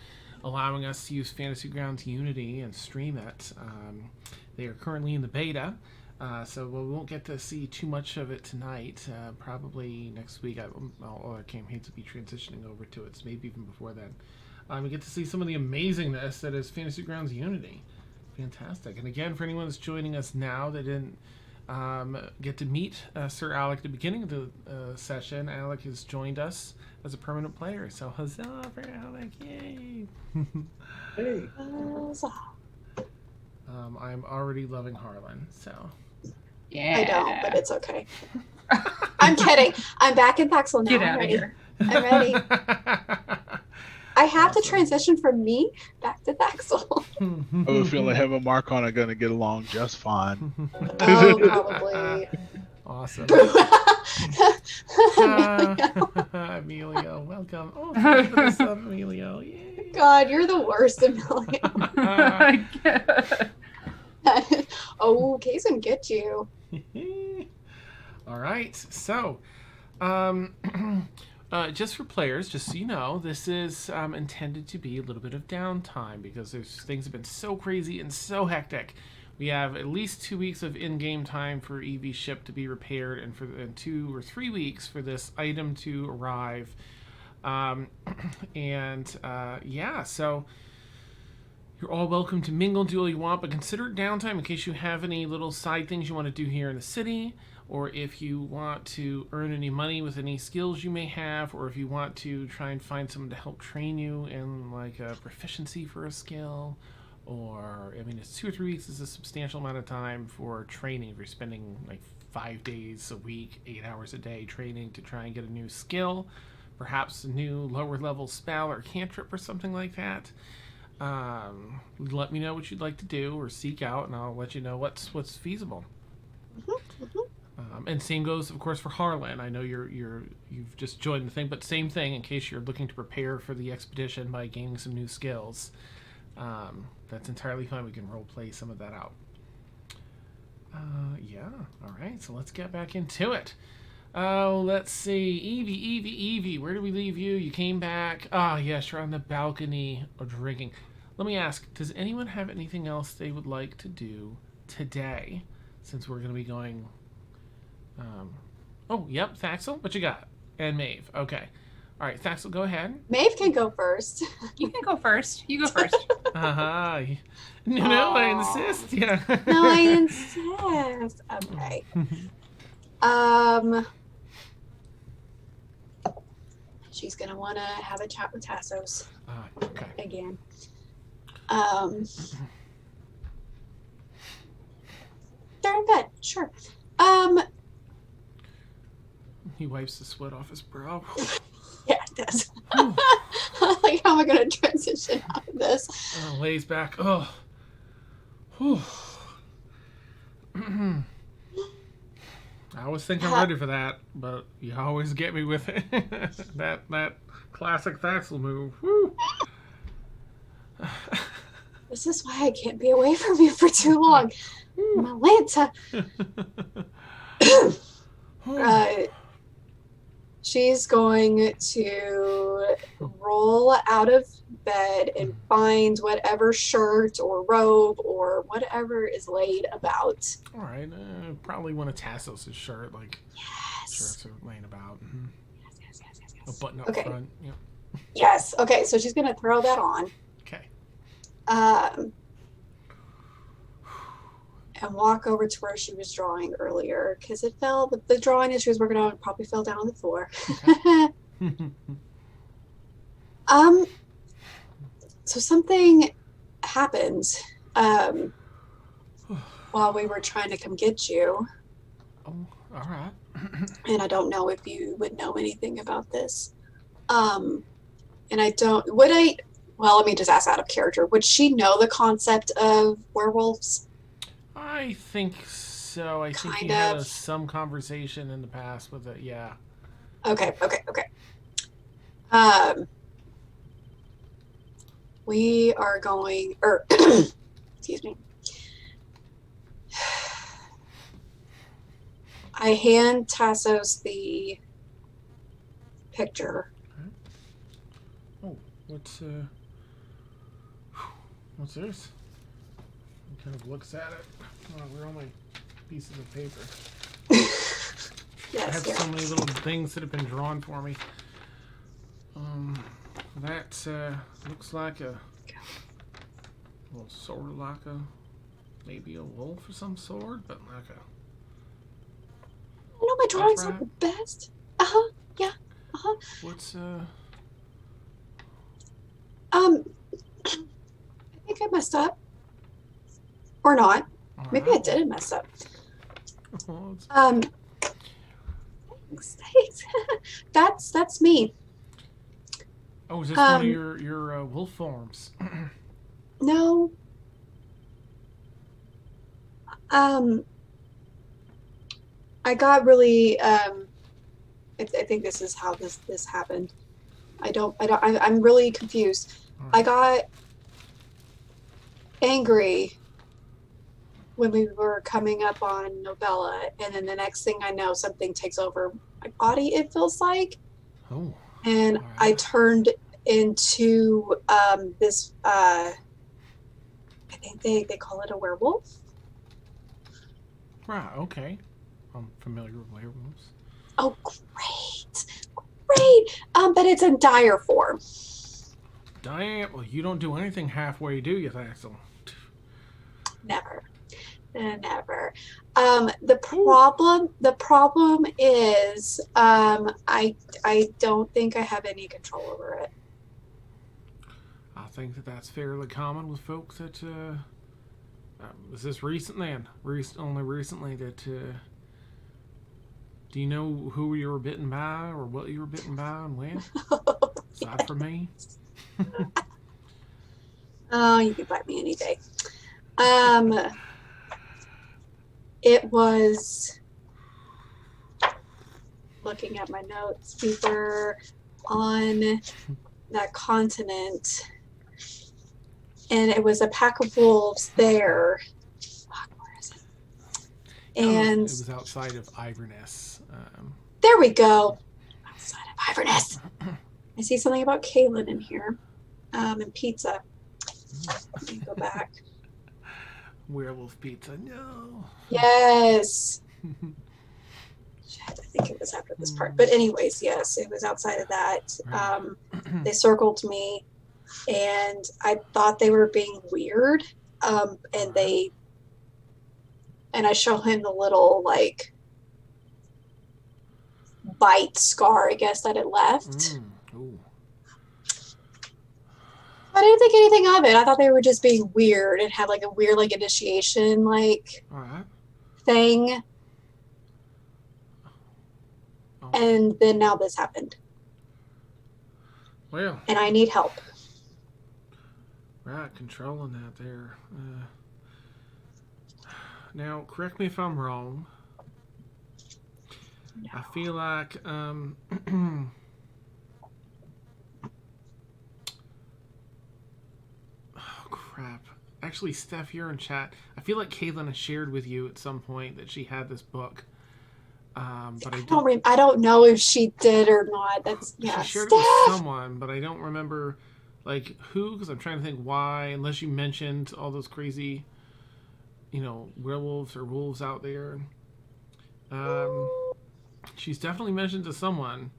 allowing us to use Fantasy Grounds Unity and stream it. They are currently in the beta, so we won't get to see too much of it tonight. Probably next week. All our campaigns will be transitioning over to it, so maybe even before then. We get to see some of the amazingness that is Fantasy Grounds Unity. Fantastic. And again, for anyone that's joining us now that didn't get to meet Sir Alec at the beginning of the session, Alec has joined us as a permanent player. So huzzah for Alec. Yay. Hey, I'm already loving Harlan, so. Yeah. I don't, but it's okay. I'm kidding. I'm back in Paxel now. Get I'm out of ready. here. I'm ready. I have to Awesome. transition from me back to Paxel. I would feel like him and Marcon are gonna get along just fine. Oh, probably. Awesome. Emilio. Emilio, welcome. Oh, thank you for the sub, Emilio. Yay. God, you're the worst, Emilio. Oh, Case can get you. All right. So, just for players, just so you know, this is intended to be a little bit of downtime because things have been so crazy and so hectic. We have at least 2 weeks of in-game time for EV ship to be repaired, and for 2 or 3 weeks for this item to arrive. Yeah, so you're all welcome to mingle and do all you want, but consider it downtime in case you have any little side things you want to do here in the city, or if you want to earn any money with any skills you may have, or if you want to try and find someone to help train you in like a proficiency for a skill. Or, I mean, it's 2 or 3 weeks is a substantial amount of time for training. If you're spending like 5 days a week, 8 hours a day training to try and get a new skill, perhaps a new lower level spell or cantrip or something like that. Let me know what you'd like to do or seek out, and I'll let you know what's feasible. And same goes, of course, for Harlan. I know you've just joined the thing, but same thing in case you're looking to prepare for the expedition by gaining some new skills. That's entirely fine. We can role play some of that out. Yeah. All right. So let's get back into it. Oh, let's see. Evie. Where did we leave you? You came back. Ah, yes, you're on the balcony drinking. Let me ask, does anyone have anything else they would like to do today? Since we're going to be going... Oh, yep, Thaxel, what you got? And Maeve. Okay. All right, Thaxel, go ahead. Maeve can go first. You can go first. You go first. Uh-huh. No, I insist. Yeah. No, I insist. Okay. She's gonna want to have a chat with Tassos Okay. again. They're in bed. Sure. He wipes the sweat off his brow. Yeah, it does. Like, how am I gonna transition out of this? Lays back. Oh. Whew. I always think I'm ready for that, but you always get me with it. that classic Thaxel move. Woo. This is why I can't be away from you for too long. Malanta. She's going to roll out of bed and find whatever shirt or robe or whatever is laid about. All right. Probably one of Tassos' shirt, like Yes. shirts are laying about. Mm-hmm. Yes. A button up Okay. front. Yep. Yes. Okay, so she's going to throw that on. Okay. And walk over to where she was drawing earlier because it fell. The drawing that she was working on probably fell down on the floor. Okay. So something happened while we were trying to come get you, Oh, all right. and I don't know if you would know anything about this. And I don't. Would I? Well, let me just ask out of character. Would she know the concept of werewolves? I think so. I think Kind you had of. some conversation in the past with it. Yeah. Okay. We are going, excuse me. I hand Tassos the picture. Oh, what's this? He kind of looks at it. Oh, where are my pieces of paper? I Yes, have here. so many little things that have been drawn for me. That looks like a little sword, like maybe a wolf of some sort, but like a. I know my drawings right. aren't the best. Yeah. What's I think I messed up. Or not. All Maybe I right. didn't mess up. Well, it's- Thanks. That's me. oh, is this one of Um, your wolf forms? No. I got really I think this is how this happened. I'm really confused. I got angry when we were coming up on Novella, and then the next thing I know, something takes over my body, it feels like. Oh. And All right. I turned into this I think they call it a werewolf. Right. Okay. I'm familiar with werewolves. Oh, great. But it's in dire form. Diane, well, you don't do anything halfway, do you, Thaxel? Never. The problem is I don't think I have any control over it. I think that's fairly common with folks that. Was this recent then? Only recently that. Do you know who you were bitten by, or what you were bitten by, and when? Aside from me. Oh, you could bite me any day. It was, looking at my notes, we were on that continent, and it was a pack of wolves there. Fuck, where is it? And it was outside of Iverness. there we go. Outside of Iverness. I see something about Kaylin in here. And pizza. Let me go back. Werewolf pizza. No. Yes. Shit, I think it was after this part. But anyways, yes, it was outside of that. They circled me, and I thought they were being weird. And I show him the little like bite scar, I guess, that it left. Ooh. I didn't think anything of it. I thought they were just being weird and had like a weird like initiation like All right. thing. Oh. And then now this happened. Well. And I need help. Right, controlling that there. Now, correct me if I'm wrong. No. I feel like oh crap. Actually, Steph, you're in chat. I feel like Caitlin has shared with you at some point that she had this book. But I don't know if she did or not. That's yeah. She shared Steph! it with someone, but I don't remember like who, because I'm trying to think why, unless you mentioned all those crazy, werewolves or wolves out there. She's definitely mentioned to someone,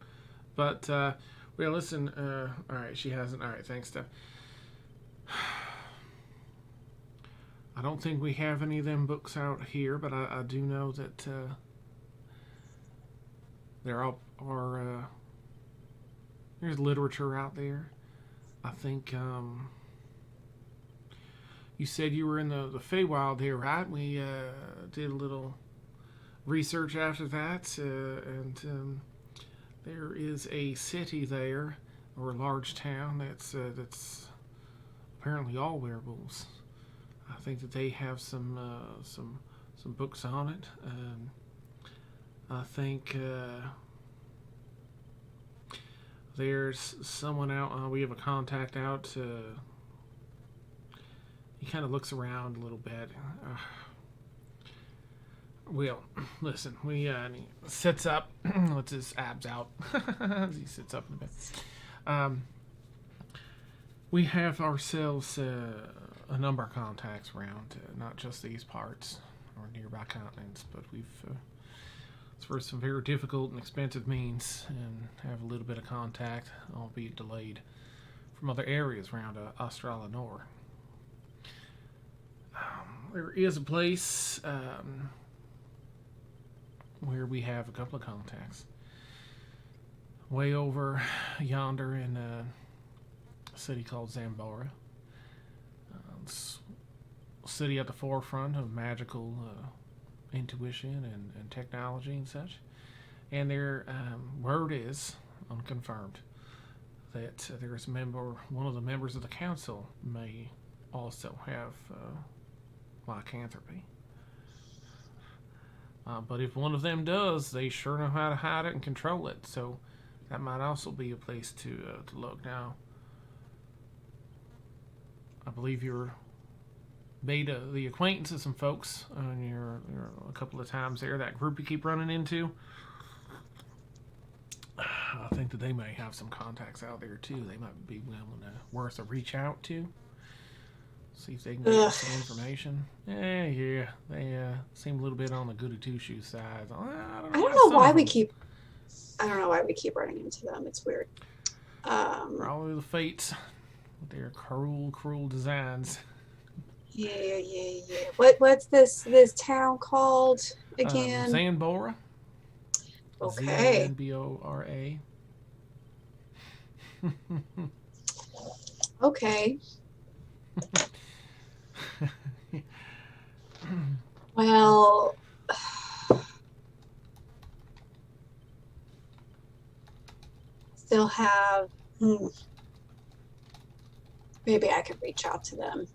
but well, listen. All right, she hasn't. All right, thanks, Steph. I don't think we have any of them books out here, but I do know that there are there's literature out there. I think you said you were in the Feywild here, right? We did a little research after that, and there is a city there, or a large town that's apparently all werewolves. I think that they have some books on it. I think there's someone out. We have a contact out. He kind of looks around a little bit. Well, listen, he sits up, lets his abs out as he sits up in bed. We have ourselves a number of contacts around, not just these parts or nearby continents, but we've through some very difficult and expensive means and have a little bit of contact, albeit delayed, from other areas around Australia Nor. There is a place where we have a couple of contacts. Way over yonder in a city called Zambora. It's city at the forefront of magical intuition and technology and such. And their word is, unconfirmed, that there's one of the members of the council may also have lycanthropy. But if one of them does, they sure know how to hide it and control it. So that might also be a place to look. Now, I believe you're made the acquaintance of some folks on your a couple of times there. That group you keep running into. I think that they may have some contacts out there too. They might be worth a reach out to. See if they can get some information. Yeah, they seem a little bit on the goody two shoes side. I don't know why we keep running into them. It's weird. Probably the fates with their cruel designs. Yeah. What's this town called again? Zanbora. Okay. Zanbora. Okay. Well, still have. Maybe I could reach out to them.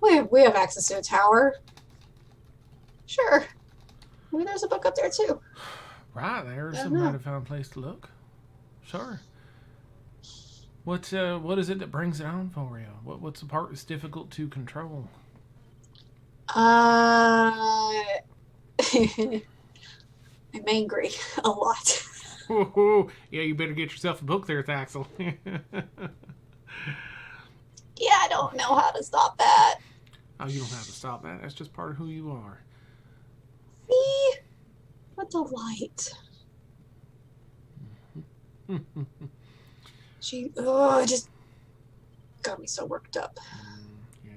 We have access to a tower. Sure. Maybe there's a book up there too. Right, there's a might have found a place to look. Sure. What is it that brings it on for you? What's the part that's difficult to control? I'm angry a lot. Yeah, you better get yourself a book there, Thaxel. Yeah, I don't know how to stop that. Oh, you don't have to stop that. That's just part of who you are. See? What delight. It just got me so worked up. Yeah.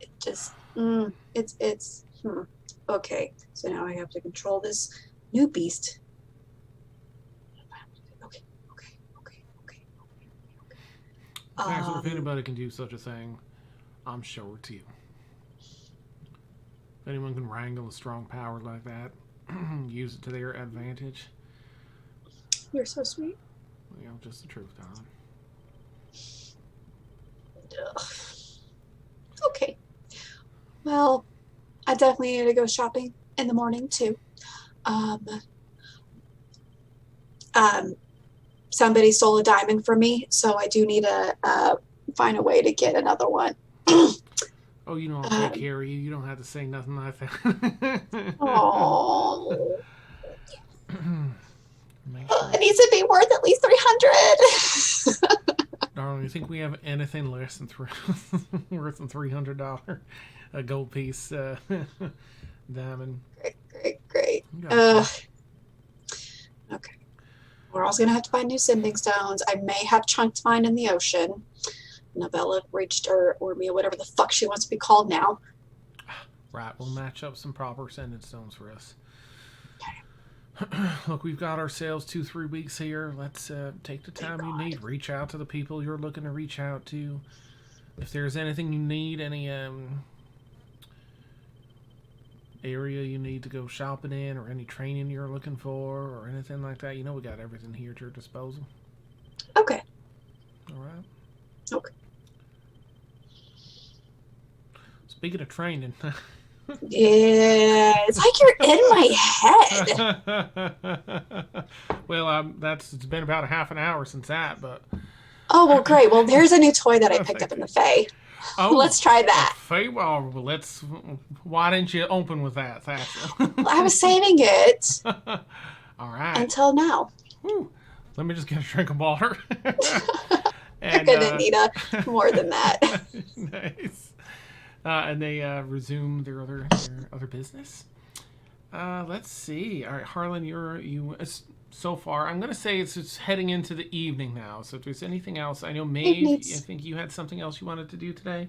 It just, Okay, so now I have to control this new beast. Okay. Thaxel, if anybody can do such a thing, I'm sure it's you. If anyone can wrangle a strong power like that, use it to their advantage. You're so sweet. You know, just the truth, darling. Ugh. Okay. Well, I definitely need to go shopping in the morning too. Somebody stole a diamond from me, so I do need to find a way to get another one. Oh, you know, I'll take care of you. You don't have to say nothing like that. Oh. Sure. It needs to be worth at least 300. Darling, you think we have anything less than worth than $300 a gold piece diamond? Great. Okay. We're also gonna have to find new sending stones. I may have chunked mine in the ocean. Novella reached her Ormia, whatever the fuck she wants to be called now. Right, we'll match up some proper sending stones for us. Look, we've got ourselves 2-3 weeks here. Let's take the time you need. Reach out to the people you're looking to reach out to. If there's anything you need, any area you need to go shopping in, or any training you're looking for, or anything like that, you know we got everything here at your disposal. Okay. All right. Okay. Speaking of training. Yeah, it's like you're in my head. Well, it's been about a half an hour since that, but. Oh, well, great. Well, there's a new toy that I picked up in the Fae. Oh, let's try that. Fae, well, why didn't you open with that, Thatcher? I was saving it. All right. Until now. Whew. Let me just get a drink of water. You're gonna need more than that. Nice. And they resume their other business. Let's see. All right, Harlan, you so far. I'm gonna say it's heading into the evening now. So if there's anything else, I know Maeve. I think you had something else you wanted to do today.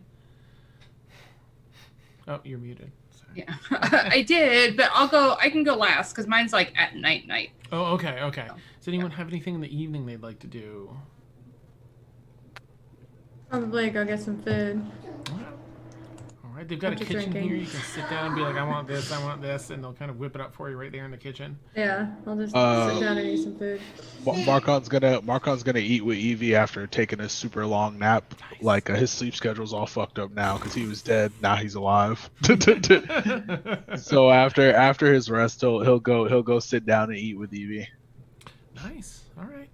Oh, you're muted. Sorry. Yeah, I did, but I can go last because mine's like at night. Oh, okay. Does anyone have anything in the evening they'd like to do? Probably go get some food. All right, they've got a After kitchen drinking. here. You can sit down and be like, I want this, and they'll kind of whip it up for you right there in the kitchen. Yeah, I'll just Uh, sit down and eat some food. Marcon's gonna eat with Evie after taking a super long nap. Nice. Like his sleep schedule's all fucked up now because he was dead. Now he's alive. So after his rest, he'll go sit down and eat with Evie. Nice. All right.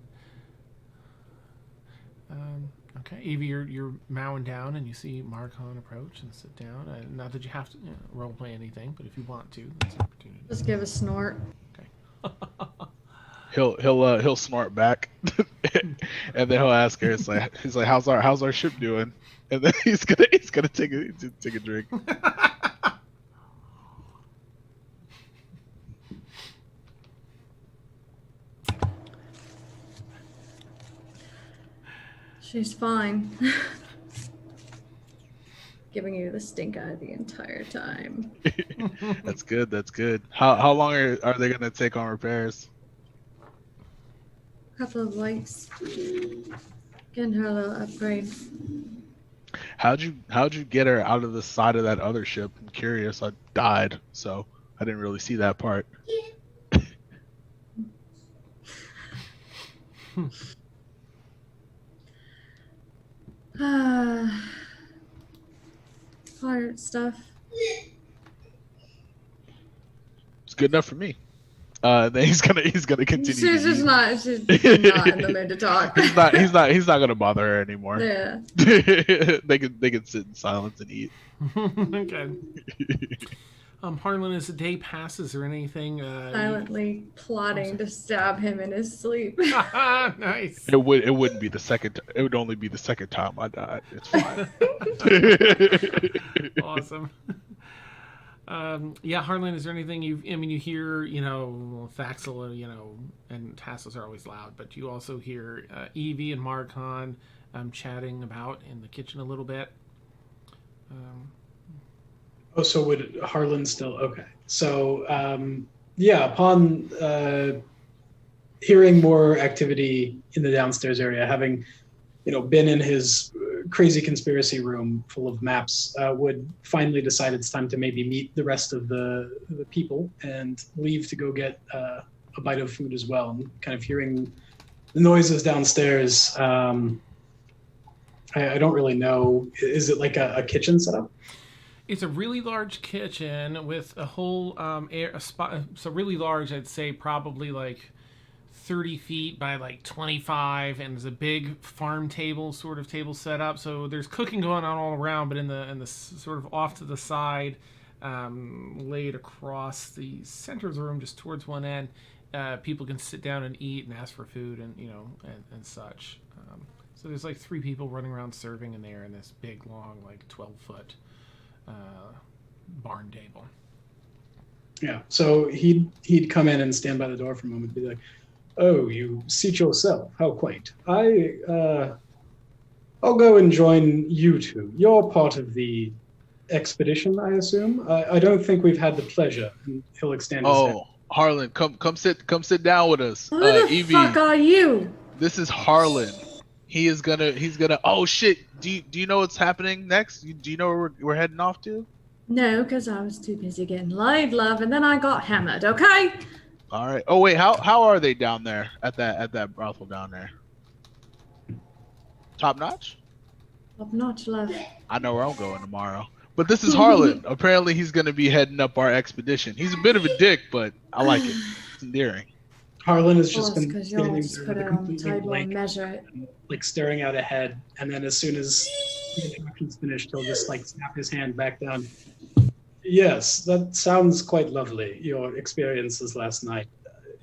Okay, Evie, you're mowing down, and you see Marcon approach and sit down. Not that you have to role play anything, but if you want to, that's an opportunity. Just give a snort. He'll snort back, and then he'll ask her. He's like, how's our ship doing? And then he's gonna take a drink. She's fine. Giving you the stink eye the entire time. That's good. That's good. How long are they gonna take on repairs? Couple of likes. Getting her a little upgrade. How'd you get her out of the side of that other ship? I'm curious. I died, so I didn't really see that part. Pirate stuff. It's good enough for me. Then he's gonna continue. She's to just eat. not. She's not in the mood to talk. He's not gonna bother her anymore. Yeah. they can sit in silence and eat. Okay. Harlan, as the day passes, or anything? Silently plotting to stab him in his sleep. Nice. It wouldn't be the second. It would only be the second time I died. It's fine. Awesome. Yeah, Harlan, is there anything you hear, Thaxel, and Tassos are always loud, but you also hear Evie and Marcon chatting about in the kitchen a little bit. So would Harlan still? Okay. So, upon hearing more activity in the downstairs area, having, been in his crazy conspiracy room full of maps, would finally decide it's time to maybe meet the rest of the people and leave to go get a bite of food as well. And kind of hearing the noises downstairs. I don't really know. Is it like a kitchen setup? It's a really large kitchen with a whole spot. So really large, I'd say probably like 30 feet by like 25, and there's a big farm table sort of table set up. So there's cooking going on all around, but in the sort of off to the side, laid across the center of the room, just towards one end, people can sit down and eat and ask for food and and such. So there's like 3 people running around serving in there in this big long like 12-foot. Barn table. Yeah. So he'd come in and stand by the door for a moment and be like, "Oh, you seat yourself. How quaint. I'll go and join you two. You're part of the expedition, I assume. I don't think we've had the pleasure." And he'll extend his hand. Oh, Harlan, come sit down with us. Who the Evie, fuck are you? this is Harlan. He's gonna. Oh shit! Do you know what's happening next? Do you know where we're heading off to? No, because I was too busy getting laid, love, and then I got hammered. Okay. All right. Oh wait, how are they down there at that brothel down there? Top notch? Top notch, love. I know where I'm going tomorrow. But this is Harlan. Apparently he's gonna be heading up our expedition. He's a bit of a dick, but I like it. It's endearing. Harlan has just Well, been because standing you'll just there put with a it on the completely table and blank, measure it. like staring out ahead, and then as soon as the introduction's finished, he'll just like snap his hand back down. Yes, that sounds quite lovely. Your experiences last night.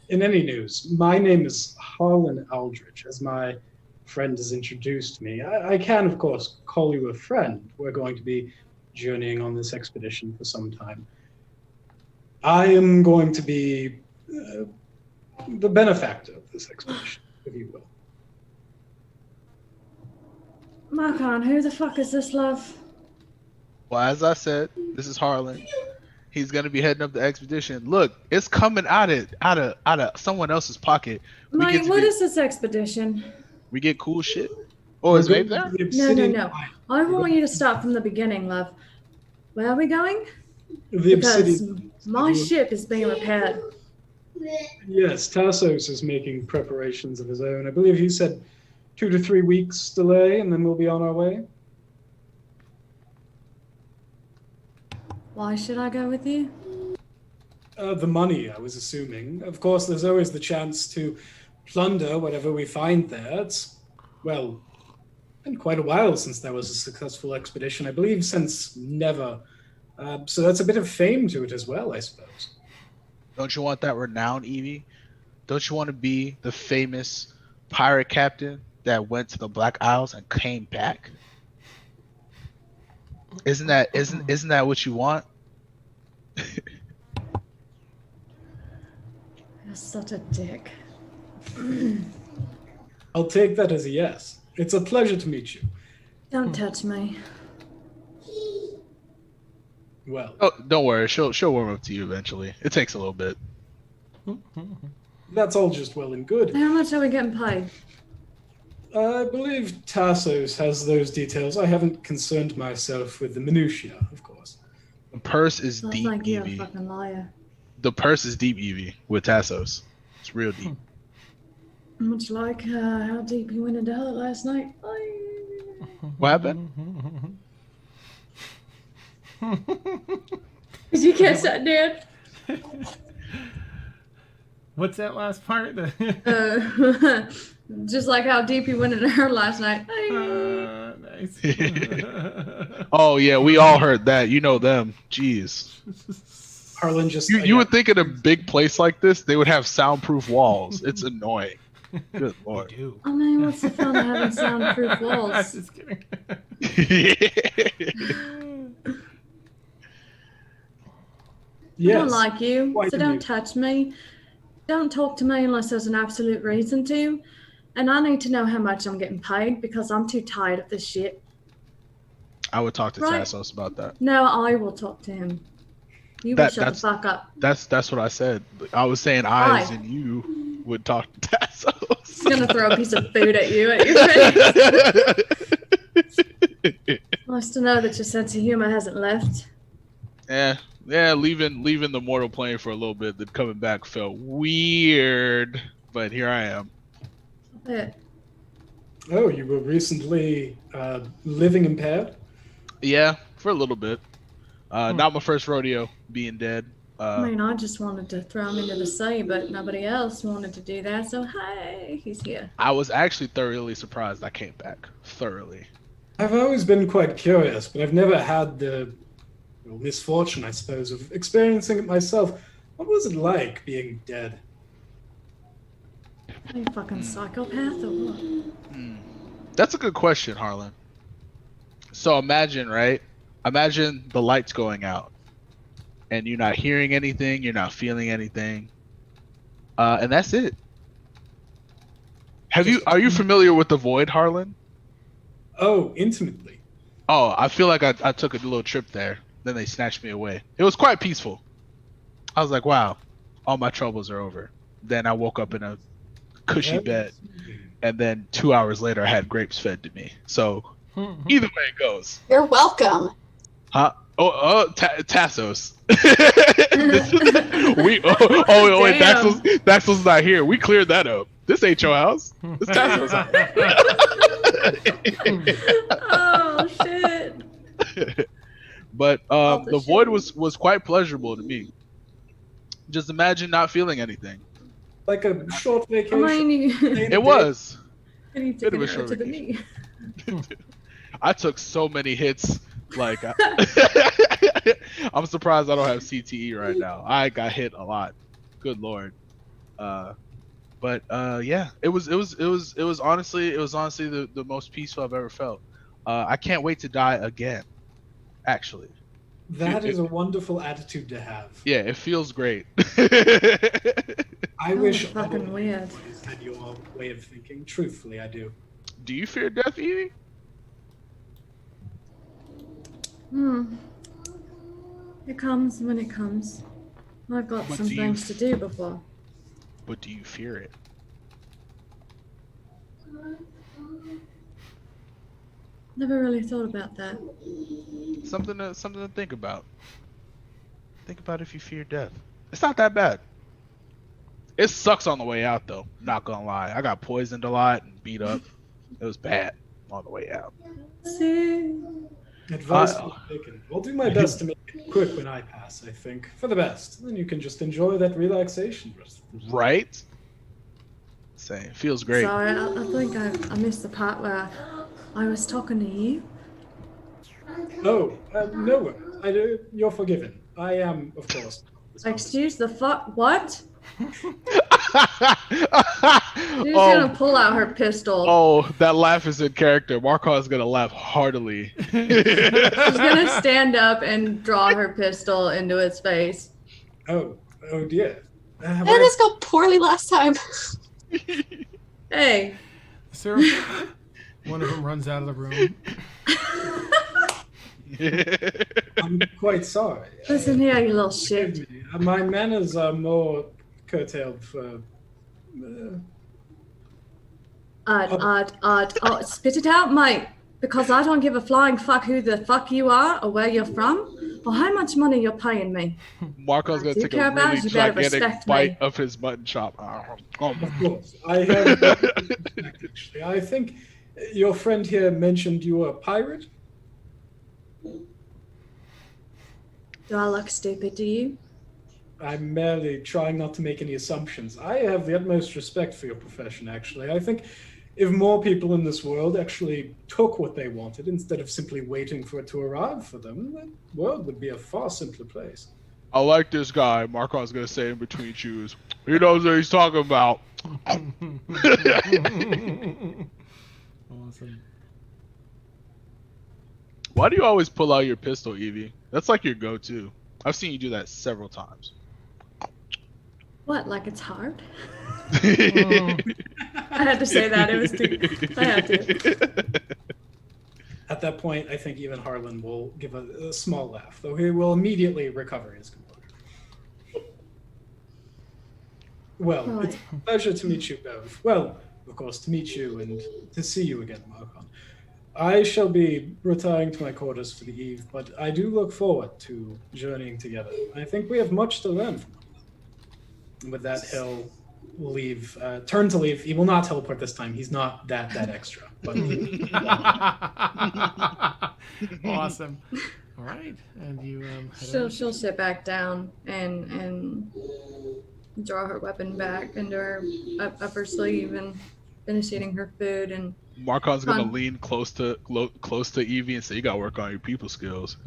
In any news, my name is Harlan Aldridge, as my friend has introduced me. I can, of course, call you a friend. We're going to be journeying on this expedition for some time. I am going to be the benefactor of this expedition, if you will. Marcon, who the fuck is this, love? Well, as I said, this is Harlan. He's gonna be heading up the expedition. Look, it's coming out of someone else's pocket. Mate, what is this expedition? We get cool shit. Oh, is We're Maeve going there? to the No, Obsidian no. Isles. I want you to start from the beginning, love. Where are we going? The Because Obsidian. my ship is being repaired. Yes, Tassos is making preparations of his own. I believe he said 2 to 3 weeks delay, and then we'll be on our way. Why should I go with you? The money, I was assuming. Of course, there's always the chance to plunder whatever we find there. It's, well, been quite a while since there was a successful expedition. I believe since never. So that's a bit of fame to it as well, I suppose. Don't you want that renown, Evie? Don't you want to be the famous pirate captain that went to the Black Isles and came back? Isn't that what you want? You're such a dick. I'll take that as a yes. It's a pleasure to meet you. Don't touch me. Well, Oh, don't worry. She'll warm up to you eventually. It takes a little bit. that's all just well and good. How much are we getting paid? I believe Tassos has those details. I haven't concerned myself with the minutiae, of course. The purse is Sounds deep, like you're a Evie. fucking liar. The purse is deep, Evie, with Tassos. It's real deep. Much like how deep you went into hell last night. What happened? Did you catch that, Dad? What's that last part? Just like how deep you went into her last night. Nice. Oh yeah, we all heard that. You know them. Jeez. Harlan just. You would think in a big place like this they would have soundproof walls. It's annoying. Good We lord. do. I mean, what's the fun of having soundproof I'm walls? just kidding. I don't Yes. like you, Why so do don't you? touch me. Don't talk to me unless there's an absolute reason to. And I need to know how much I'm getting paid because I'm too tired of this shit. I would talk to Right. Tassos about that. No, I will talk to him. You will That- shut the that's- fuck up. That's what I said. I was saying I, as Why? in you, would talk to Tassos. He's gonna throw a piece of food at you at your face. Nice to know that your sense of humor hasn't left. Yeah, leaving the mortal plane for a little bit, then coming back felt weird. But here I am. Yeah. Oh, you were recently living impaired? Yeah, for a little bit. Not my first rodeo being dead. I mean, I just wanted to throw him into the sea, but nobody else wanted to do that. So hey, he's here. I was actually thoroughly surprised I came back. Thoroughly. I've always been quite curious, but I've never had the misfortune, I suppose, of experiencing it myself. What was it like being dead? Are you fucking psychopath or what? That's a good question, Harlan. So imagine, right? Imagine the lights going out. And you're not hearing anything, you're not feeling anything. And that's it. Are you familiar with the void, Harlan? Oh, intimately. Oh, I feel like I took a little trip there. Then they snatched me away. It was quite peaceful. I was like, wow, all my troubles are over. Then I woke up in a cushy bed. And then 2 hours later, I had grapes fed to me. So either way it goes. You're welcome. Huh? Tassos. Wait, Daxel's not here. We cleared that up. This ain't your house. This Tassos' Oh shit! But the the shit. void was quite pleasurable to me. Just imagine not feeling anything. Like a short I vacation. mean, you It was. need to Bit of get a her short to the knee. I took so many hits. Like, I'm surprised I don't have CTE right now. I got hit a lot. Good lord. But yeah, it was honestly the most peaceful I've ever felt. I can't wait to die again. Actually, That is a wonderful attitude to have. yeah, it feels great. I That wish was fucking all weird. everybody had your way of thinking. Truthfully, I do. Do you fear death, Evie? It comes when it comes. I've got But some do you things to do before. But do you fear it? Never really thought about that. Something to think about. Think about if you fear death. It's not that bad. It sucks on the way out, though. Not gonna lie. I got poisoned a lot and beat up. It was bad on the way out. See? Advice to be taken. I'll do my best to make it quick when I pass, I think. For the best. Then you can just enjoy that relaxation. Right? Same. Feels great. Sorry, I think I missed the part where I was talking to you. Oh, no. You're forgiven. I am, of course. Excuse the fuck? What? She's Oh, gonna pull out her pistol. oh, that laugh is in character. Marco is gonna laugh heartily. She's gonna stand up and draw her pistol into its face. Oh dear. And this go poorly last time. Hey. Sir, one of them runs out of the room. I'm quite sorry. Listen here, you little shit. Forgive me. My manners are more curtailed for... Oh, spit it out, mate. Because I don't give a flying fuck who the fuck you are or where you're from or how much money you're paying me. Marco's gonna Do you take care a about really us? You better gigantic respect bite me. of his mutton chop. Of course. I have... Actually, I think your friend here mentioned you were a pirate? Do I look stupid to you? I'm merely trying not to make any assumptions. I have the utmost respect for your profession, actually. I think if more people in this world actually took what they wanted instead of simply waiting for it to arrive for them, the world would be a far simpler place. I like this guy. Marco's gonna say in between chews. He knows what he's talking about. Awesome. Why do you always pull out your pistol, Evie? That's like your go-to. I've seen you do that several times. What, like it's hard? I had to say that. It was too... I had to. At that point, I think even Harlan will give a small laugh, though he will immediately recover his composure. Well, Right. it's a pleasure to meet you both. Well, of course, to meet you and to see you again, Marcon. I shall be retiring to my quarters for the eve, but I do look forward to journeying together. I think we have much to learn from one another. And with that, he'll leave, turn to leave. He will not teleport this time. He's not that extra. But Awesome. All right, and you. She'll sit back down and draw her weapon back into her upper sleeve and finish eating her food and. Marcon's gonna lean close to Evie and say, "You gotta work on your people skills."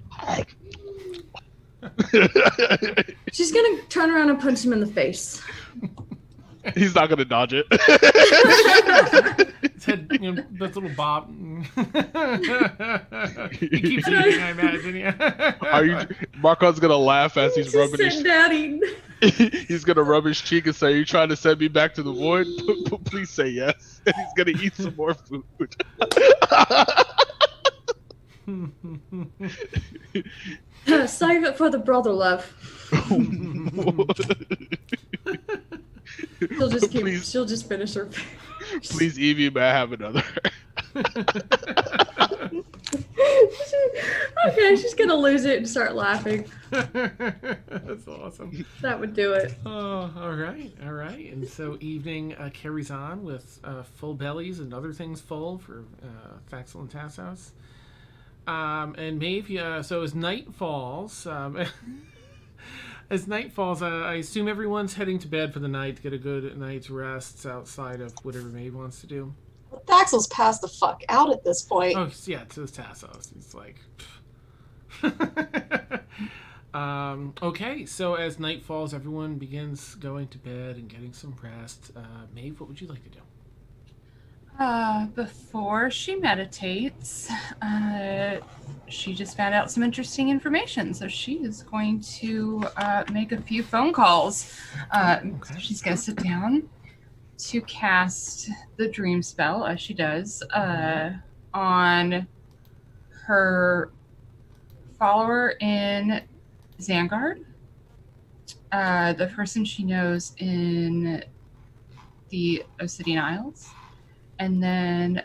She's gonna turn around and punch him in the face. He's not gonna dodge it. His head, that little bob. He keeps eating, I imagine. Yeah. Marcon's gonna laugh as he's Just rubbing sitting down eating. He's gonna rub his cheek and say, "Are you trying to send me back to the void?" Please say yes. And he's gonna eat some more food. Save it for the brother love. She'll just finish her. Please, Evie, may I have another? Okay, she's gonna lose it and start laughing. That's awesome. That would do it. Oh, all right. And so evening carries on with full bellies and other things full for Thaxel and Tassos. And Maeve, so as night falls, I assume everyone's heading to bed for the night to get a good night's rest outside of whatever Maeve wants to do. Thaxel's passed the fuck out at this point. Oh, yeah, to Tassos. He's like... okay, so as night falls, everyone begins going to bed and getting some rest. Maeve, what would you like to do? Before she meditates, she just found out some interesting information. So she is going to make a few phone calls. Okay. She's going to sit down to cast the dream spell, as she does, on her follower in Xangard, the person she knows in the Obsidian Isles, and then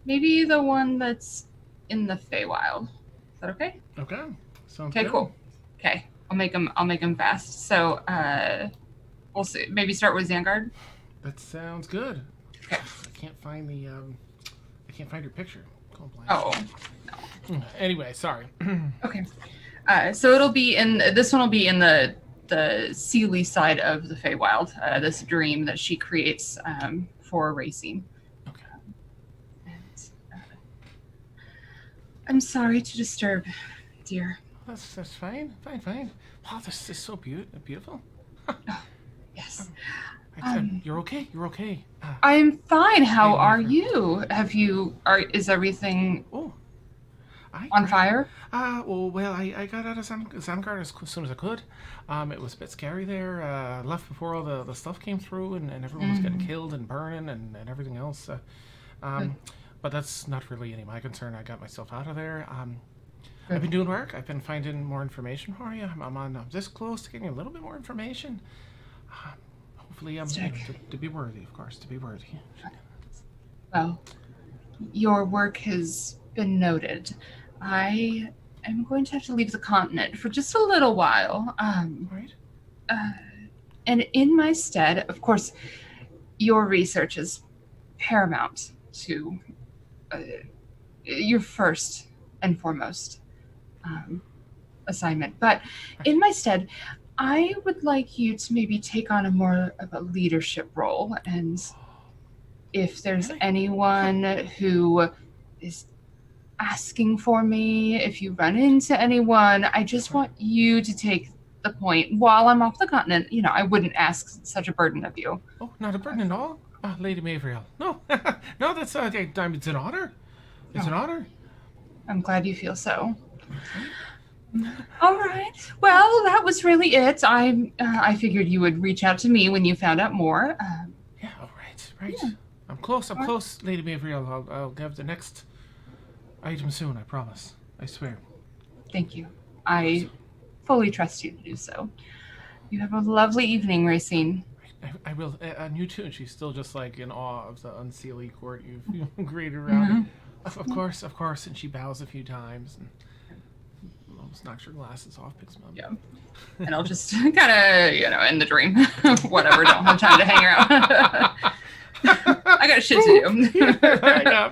maybe the one that's in the Feywild. Is that okay? Okay. Sounds Okay, good. cool. Okay, I'll make them fast. So we'll see. Maybe start with Vanguard. That sounds good. Okay. I can't find your picture. Go blank. Oh, Anyway, sorry. okay. So it'll be this one will be in the Sealy side of the Feywild. This dream that she creates for racing. Okay. And, I'm sorry to disturb, dear. That's fine. Fine. Wow, this is so beautiful. Yes. You're okay. You're okay. I'm fine. How Hey, are Jennifer. you? Is everything Oh. on fire? I got out of Sandgard as soon as I could. It was a bit scary there. Left before all the stuff came through, and everyone was getting killed and burning and everything else. But that's not really any of my concern. I got myself out of there. I've been doing work. I've been finding more information for you. I'm this close to getting a little bit more information. Hopefully, to be worthy, of course, to be worthy. Well, your work has been noted. I am going to have to leave the continent for just a little while. Right? And in my stead, of course, your research is paramount to your first and foremost assignment. But in my stead, I would like you to maybe take on a more of a leadership role. And if there's Really? anyone who is asking for me, if you run into anyone, I just want you to take the point while I'm off the continent. I wouldn't ask such a burden of you. Oh, not a burden at all? Lady Mavriel. No, no, that's it's an honor. It's an honor. I'm glad you feel so. All right. Well, that was really it. I figured you would reach out to me when you found out more. Yeah, all right. Yeah. I'm close, Lady Mavriel. I'll have the next item soon, I promise. I swear. Thank you. I fully trust you to do so. You have a lovely evening, Racine. I will. And you too. And she's still just like in awe of the unseelie court you've created around her. Of course. And she bows a few times and almost knocks her glasses off, picks them up. Yeah. And I'll just kind of, in the dream, whatever, don't have time to hang around. I got shit to do.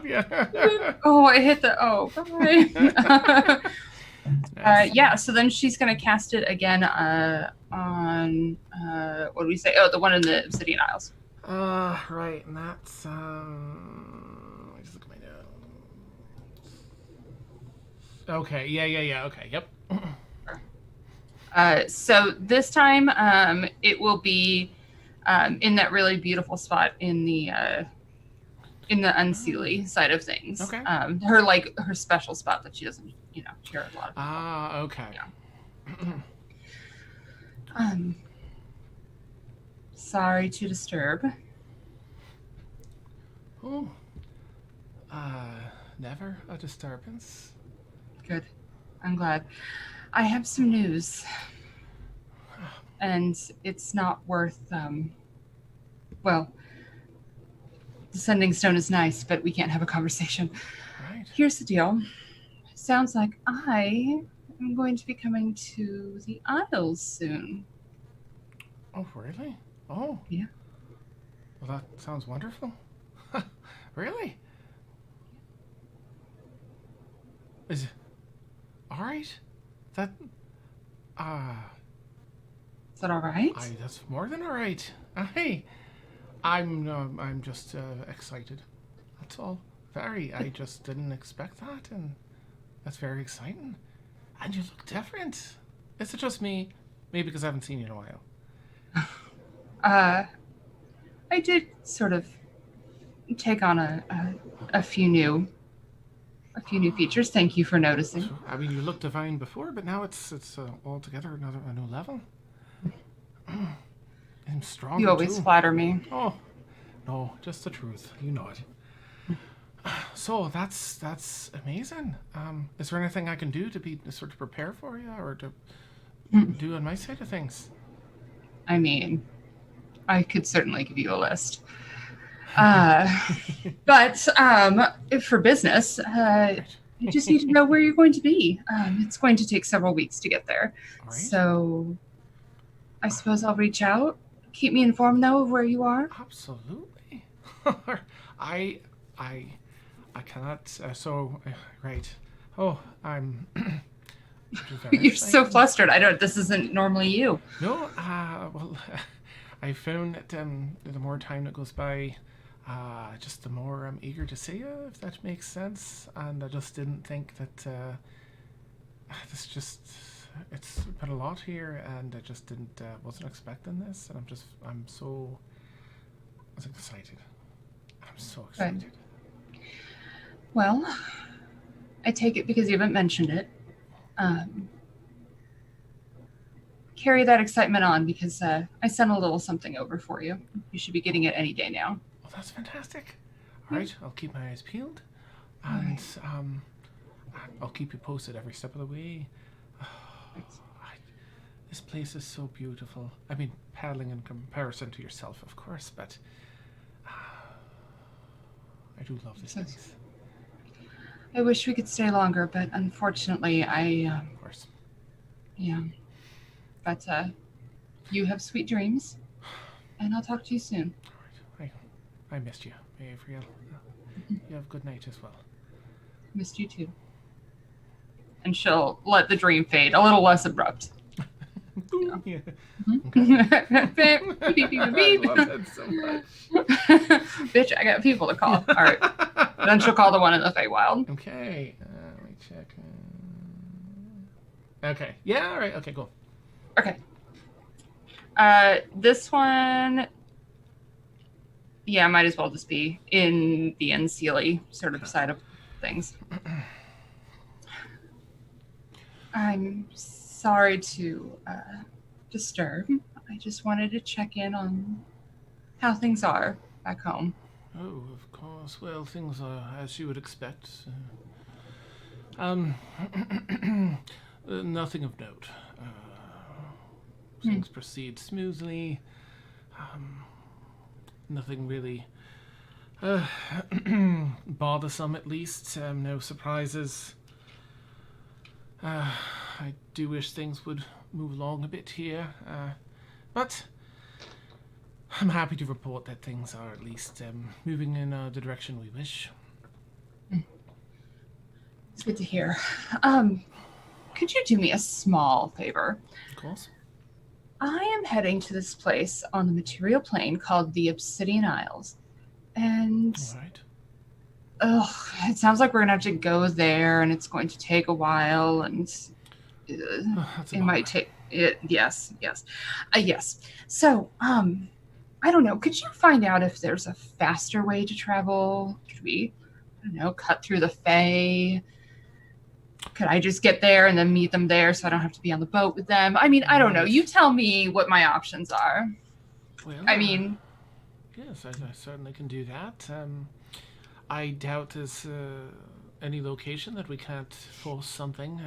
Yeah. Oh, I hit bye. Yeah, so then she's going to cast it again on, what do we say? Oh, the one in the Obsidian Isles. Right, and that's, let me just look at my notes. Okay, yeah, okay, yep. So this time, it will be in that really beautiful spot in the unseelie side of things. Okay. Her special spot that she doesn't, share with a lot of people. Okay. Yeah. Sorry to disturb. Oh. Never a disturbance. Good. I'm glad. I have some news. And it's not worth, well, the sending stone is nice, but we can't have a conversation. Right. Here's the deal. Sounds like I am going to be coming to the Isles soon. Oh, really? Oh. Yeah. Well, that sounds wonderful. Really? Is it all right? That, Is that all right? that's more than all right. I'm just excited. That's all. Very. I just didn't expect that, and that's very exciting. And you look different. Is it just me? Maybe because I haven't seen you in a while. I did sort of take on a few new features. Thank you for noticing. So, I mean, you looked divine before, but now it's altogether a new level. I'm stronger. You always too. flatter me. Oh, no, just the truth. You know it. So that's amazing. Is there anything I can do to sort of prepare for you, or to do on my side of things? I mean, I could certainly give you a list. But for business, you just need to know where you're going to be. It's going to take several weeks to get there. All right. So I suppose I'll reach out. Keep me informed, though, of where you are. Absolutely. I cannot. Right. Oh, I'm. very You're so excited. flustered. This isn't normally you. No. Well, I found that the more time that goes by, just the more I'm eager to see you, if that makes sense. And I just didn't think that it's been a lot here, and I just wasn't expecting this, and I'm so excited. I'm so excited. Good. Well, I take it because you haven't mentioned it. Carry that excitement on because I sent a little something over for you. You should be getting it any day now. Well, that's fantastic. All right, I'll keep my eyes peeled, and I'll keep you posted every step of the way. This place is so beautiful. I mean, paddling in comparison to yourself, of course, but I do love this place. I wish we could stay longer, but unfortunately, Of course. yeah. But you have sweet dreams, and I'll talk to you soon. All right. I missed you, Avriel. You have a good night as well. Missed you too. And she'll let the dream fade, a little less abrupt. Yeah. Beep, beep, beep, beep, beep. I love that so much. Bitch, I got people to call. All right. Then she'll call the one in the Feywild. Okay. Let me check. Okay. Yeah. All right. Okay. Cool. Okay. This one, yeah, might as well just be in the Unseelie sort of side of things. I'm sorry to disturb. I just wanted to check in on how things are back home. Oh, of course. Well, things are as you would expect. Nothing of note. Things proceed smoothly. Nothing really bothersome, at least. No surprises. I do wish things would move along a bit here, but I'm happy to report that things are at least moving in the direction we wish. It's good to hear. Could you do me a small favor? Of course. I am heading to this place on the material plane called the Obsidian Isles. And All right. it sounds like we're gonna have to go there, and it's going to take a while, and That's a it might take it. Yes. So, I don't know. Could you find out if there's a faster way to travel? Could we, I don't know, cut through the Fae? Could I just get there and then meet them there, so I don't have to be on the boat with them? I mean, I don't know. You tell me what my options are. Well, I mean, yes, I certainly can do that. I doubt there's any location that we can't force something,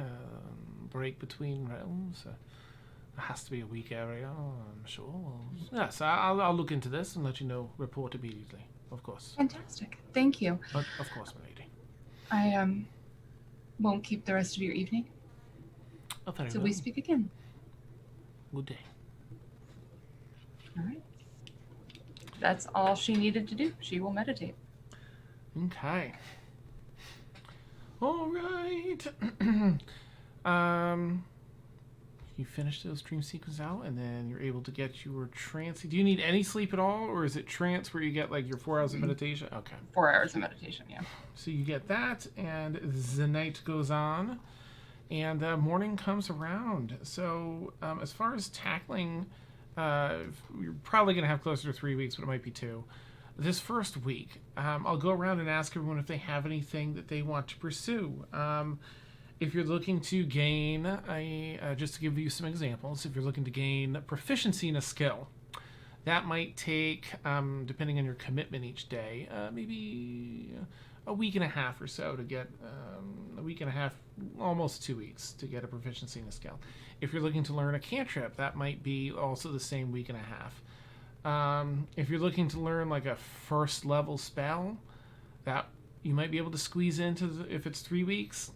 break between realms. It has to be a weak area, I'm sure. Yes, I'll look into this and let you know, report immediately, of course. fantastic. Thank you. But of course, my lady. I won't keep the rest of your evening Oh, very till well. we speak again. Good day. All right. That's all she needed to do. She will meditate. Okay. All right. You finish those dream sequences out, and then you're able to get your trance. Do you need any sleep at all, or is it trance where you get like your 4 hours of meditation? Okay. 4 hours of meditation, yeah. So you get that, and the night goes on, and morning comes around. So as far as tackling, you're probably going to have closer to 3 weeks, but it might be 2. This first week, I'll go around and ask everyone if they have anything that they want to pursue. If you're looking to gain, just to give you some examples, if you're looking to gain proficiency in a skill, that might take, depending on your commitment each day, maybe a week and a half or so to get, a week and a half, almost 2 weeks to get a proficiency in a skill. If you're looking to learn a cantrip, that might be also the same week and a half. If you're looking to learn like a first level spell, that you might be able to squeeze into if it's 3 weeks.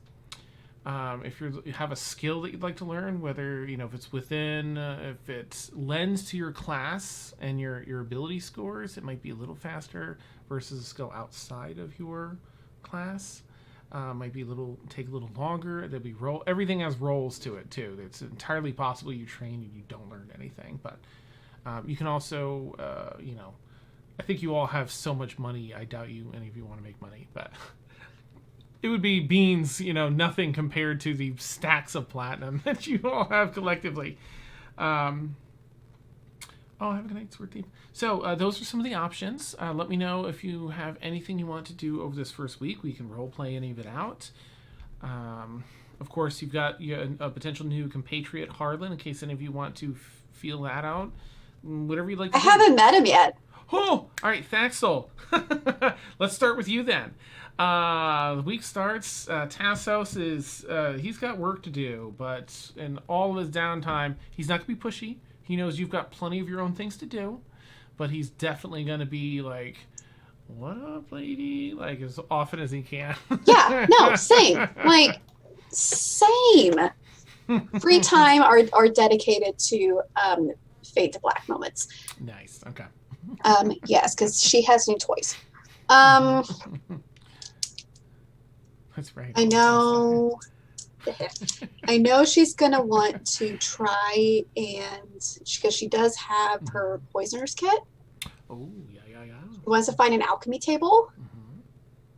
If you have a skill that you'd like to learn, whether if it's within, if it lends to your class and your ability scores, it might be a little faster versus a skill outside of your class. Might be take a little longer. There'll be everything has rolls to it too. It's entirely possible you train and you don't learn anything, but you can also, I think you all have so much money. I doubt any of you want to make money, but it would be beans, nothing compared to the stacks of platinum that you all have collectively. Have a good night, Sword Thief. So those are some of the options. Let me know if you have anything you want to do over this first week. We can role play any of it out. Of course, you've got a potential new compatriot, Harlan, in case any of you want to feel that out. Whatever you'd like to do. I haven't met him yet. Oh, all right, Thaxel. Let's start with you then. The week starts. Tassos he's got work to do, but in all of his downtime, he's not going to be pushy. He knows you've got plenty of your own things to do, but he's definitely going to be like, what up, lady? Like, as often as he can. Yeah, no, same. Like, same. Free time are dedicated to Fade to Black moments. Nice, okay. Yes, because she has new toys. That's right. I know. I know she's gonna want to try because she does have her poisoner's kit. Oh, yeah. She wants to find an alchemy table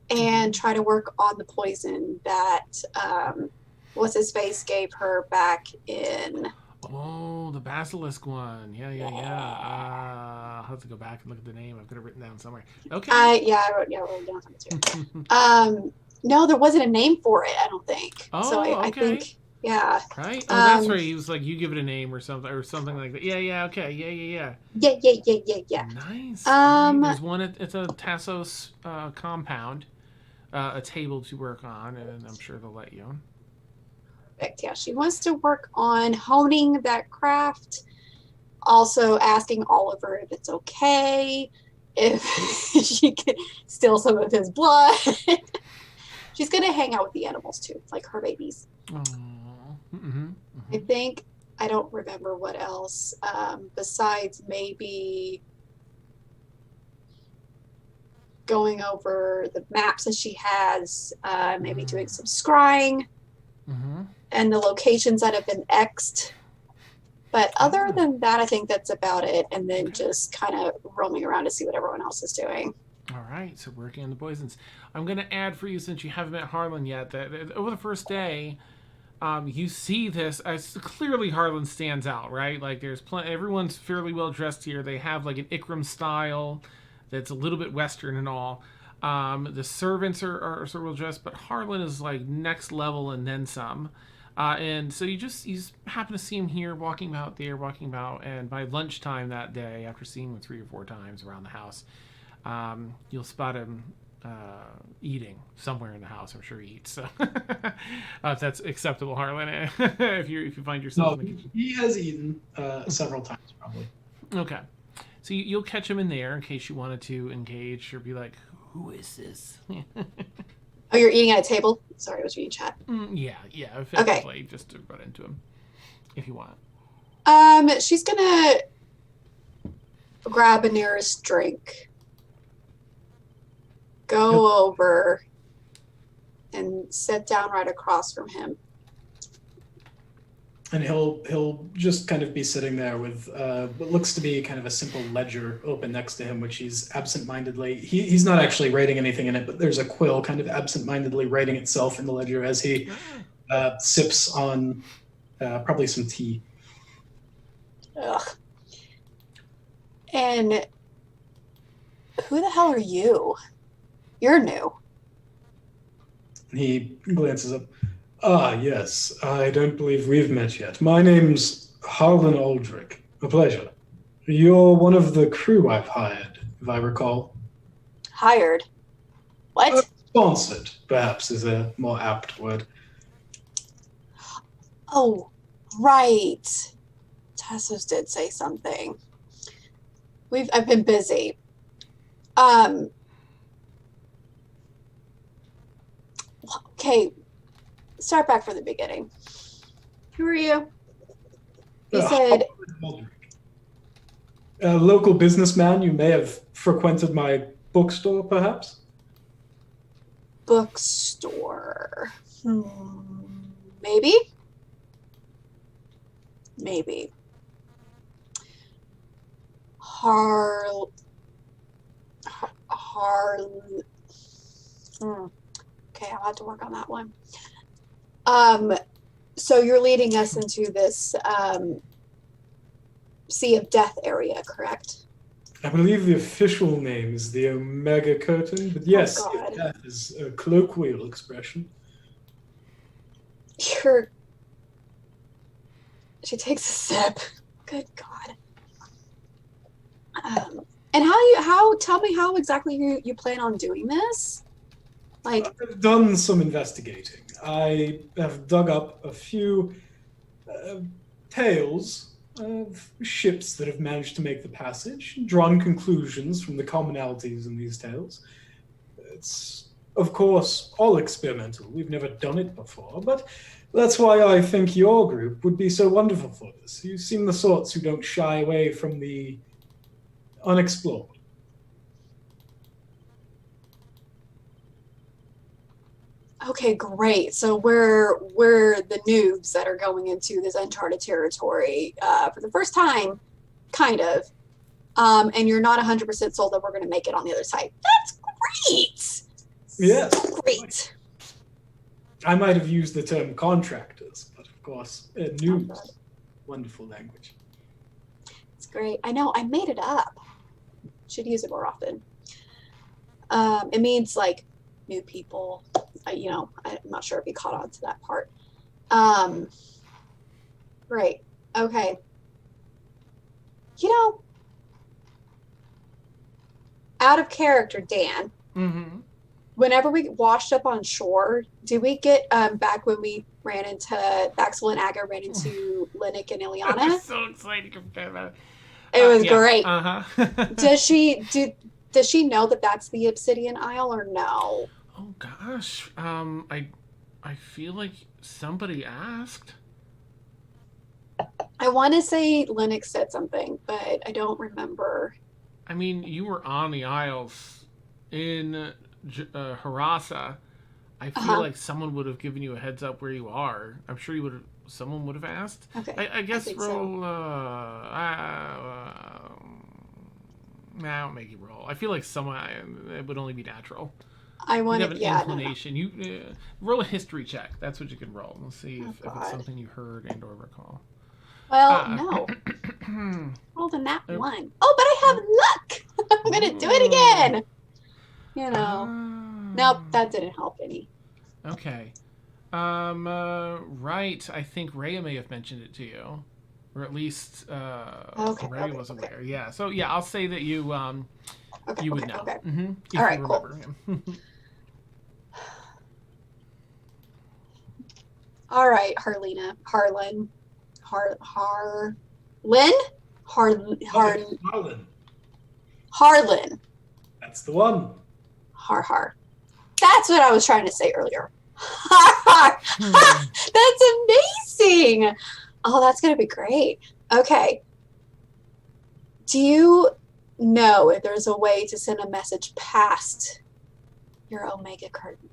and try to work on the poison that what's his face gave her back in. Oh, the basilisk one. Yeah. I'll have to go back and look at the name. I've got it written down somewhere. Okay. I wrote it down somewhere too. No, there wasn't a name for it, I don't think. Oh, so I think, yeah. Right? Oh, that's right. He was like, you give it a name or something like that. Yeah, okay. Yeah. Yeah. Nice. There's one, it's a Tassos compound, a table to work on, and I'm sure they'll let you. Perfect. Yeah, she wants to work on honing that craft. Also asking Oliver if it's okay, if she can steal some of his blood. She's going to hang out with the animals too, like her babies. I think, I don't remember what else, besides maybe going over the maps that she has, maybe doing some scrying, and the locations that have been X'd. But other than that, I think that's about it. And then just kind of roaming around to see what everyone else is doing. All right, so working on the poisons. I'm going to add for you, since you haven't met Harlan yet, that over the first day, you see this. Clearly, Harlan stands out, right? Like, there's everyone's fairly well dressed here. They have like an Ikram style that's a little bit Western and all. The servants are sort of well dressed, but Harlan is like next level and then some. And so you just happen to see him here walking about, and by lunchtime that day, after seeing him 3 or 4 times around the house, you'll spot him eating somewhere in the house. I'm sure he eats. So if that's acceptable, Harlan, if you find yourself in the kitchen. He has eaten several times, probably. Okay, so you'll catch him in there in case you wanted to engage or be like, "Who is this?" Oh, you're eating at a table? Sorry, I was reading chat. Yeah, effectively, just to run into him if you want. She's gonna grab a nearest drink, go over, and sit down right across from him. And he'll just kind of be sitting there with what looks to be kind of a simple ledger open next to him, which he's absentmindedly. He's not actually writing anything in it, but there's a quill kind of absentmindedly writing itself in the ledger as he sips on probably some tea. Ugh. And who the hell are you? You're new. He glances up. Ah, yes. I don't believe we've met yet. My name's Harlan Aldrich. A pleasure. You're one of the crew I've hired, if I recall. Hired? What? Sponsored, perhaps, is a more apt word. Oh, right. Tassos did say something. I've been busy. Okay, start back from the beginning. Who are you? You said A local businessman. You may have frequented my bookstore, perhaps. bookstore. Maybe. Okay, I'll have to work on that one. So you're leading us into this Sea of Death area, correct? I believe the official name is the Omega Curtain, but yes, Oh, God. that is a colloquial expression. She takes a sip. Good God. And tell me how exactly you plan on doing this? Like, I've done some investigating. I have dug up a few tales of ships that have managed to make the passage, drawn conclusions from the commonalities in these tales. It's, of course, all experimental. We've never done it before, but that's why I think your group would be so wonderful for this. You seem the sorts who don't shy away from the unexplored. okay, great. So we're the noobs that are going into this uncharted territory for the first time, kind of. And you're not 100% sold that we're going to make it on the other side. That's great. Yes. Great. I might have used the term contractors, but of course, noobs. Wonderful language. It's great. I know. I made it up. Should use it more often. It means like new people. I'm not sure if you caught on to that part. Right. Okay. Out of character, Dan. Mm-hmm. Whenever we washed up on shore, did we get back when we ran into Baxel and Aga ran into Linnick and Ileana? I'm so excited to forget about it. It was yeah. great. Uh-huh. Does she know that that's the Obsidian Isle or no? Oh gosh. I feel like somebody asked. I want to say Linux said something, but I don't remember. I mean, you were on the Isles in Harassa. I feel like someone would have given you a heads up where you are. I'm sure someone would have asked. Okay. I guess think roll. I don't make you roll. I feel like it would only be natural. I want You to. have an Yeah. inclination. You roll a history check. That's what you can roll. We'll see if God. it's something you heard and or recall. Well, no. Rolled a nat 1. Oh, but I have luck. I'm gonna do it again. Nope, that didn't help any. Okay. Right. I think Rhea may have mentioned it to you, or at least Rhea was aware. Yeah. So yeah, I'll say that you you would know. Okay. Mm-hmm, if All right, you cool. remember him. All right, Harlin. Harlan. That's the one. Har. That's what I was trying to say earlier. Har. That's amazing. Oh, that's going to be great. Okay. Do you know if there's a way to send a message past your Omega curtain?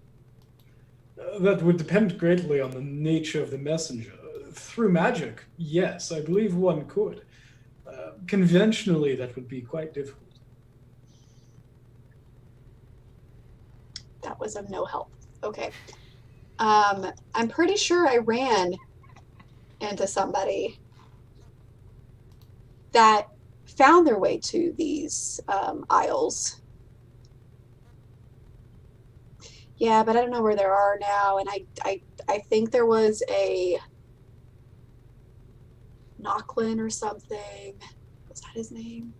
That would depend greatly on the nature of the messenger. Through magic, yes, I believe one could. Conventionally, that would be quite difficult. That was of no help. Okay. I'm pretty sure I ran into somebody that found their way to these isles. Yeah, but I don't know where they are now, and I think there was a Nochlin or something. Was that his name?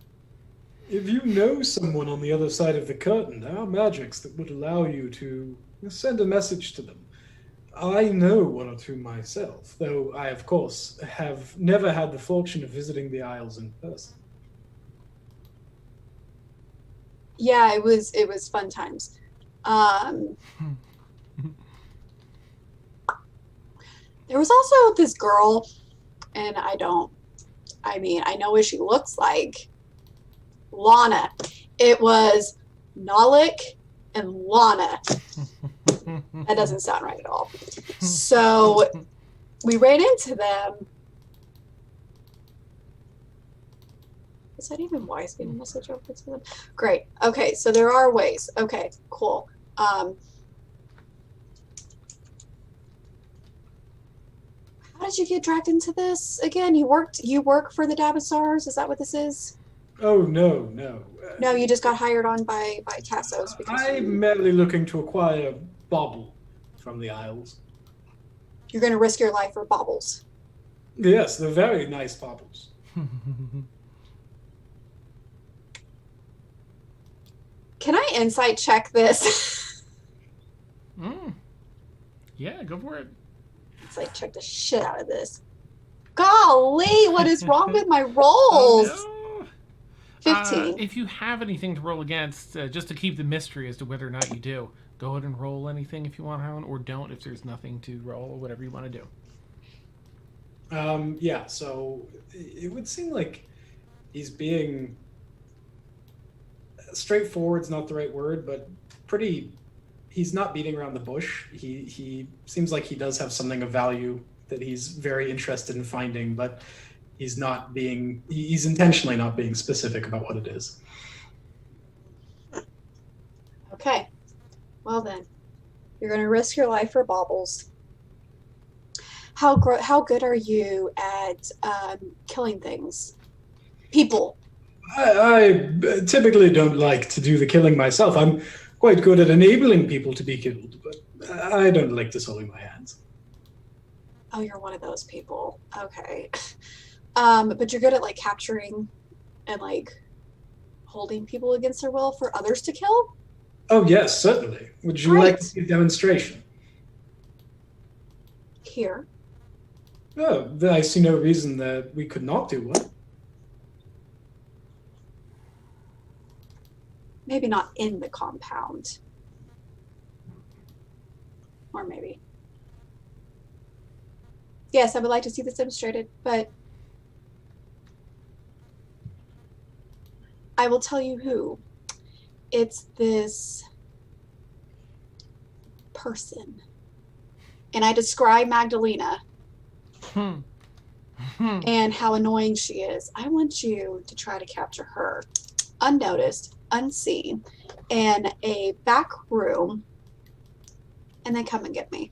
If you know someone on the other side of the curtain, there are magics that would allow you to send a message to them. I know one or two myself, though I, of course, have never had the fortune of visiting the Isles in person. Yeah, it was fun times. There was also this girl, and I know what she looks like. Lana. It was Nalik and Lana. That doesn't sound right at all. So we ran into them. Is that even wise getting a message over to them? Great. Okay, so there are ways. Okay, cool. How did you get dragged into this again? You work for the Dabasars? Is that what this is? Oh, no. No, you just got hired on by Tassos because I'm merely looking to acquire bauble from the Isles. you're going to risk your life for baubles. Yes, they're very nice baubles. Can I insight check this? Yeah, go for it. Insight check the shit out of this. Golly, what is wrong with my rolls? Oh, no. 15. If you have anything to roll against, just to keep the mystery as to whether or not you do, go ahead and roll anything if you want, Harlan, or don't if there's nothing to roll, or whatever you want to do. Yeah, so it would seem like he's being straightforward's not the right word, but he's not beating around the bush. He seems like he does have something of value that he's very interested in finding, but he's intentionally not being specific about what it is. Okay. Well then, you're going to risk your life for baubles. How good are you at killing things? People. I typically don't like to do the killing myself. I'm quite good at enabling people to be killed, but I don't like to soil my hands. Oh, you're one of those people. Okay. But you're good at like capturing and like holding people against their will for others to kill? Oh yes, certainly. Would you like to see a demonstration? Here. Oh, I see no reason that we could not do one. Maybe not in the compound. Or maybe. Yes, I would like to see this demonstrated, but I will tell you who. It's this person. And I describe Magdalena and how annoying she is. I want you to try to capture her unnoticed, unseen, in a back room, and then come and get me.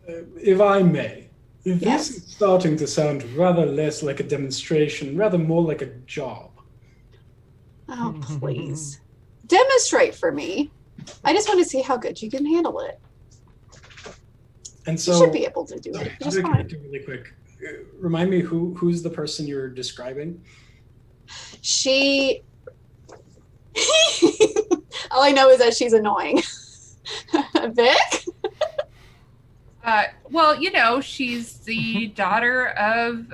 If I may, Yes. this is starting to sound rather less like a demonstration, rather more like a job. Oh, please. Demonstrate for me. I just want to see how good you can handle it. And You so, should be able to do sorry, it just really fine. quick, really quick. Remind me who's the person you're describing? She. All I know is that she's annoying. Vic? Well, you know, she's the daughter of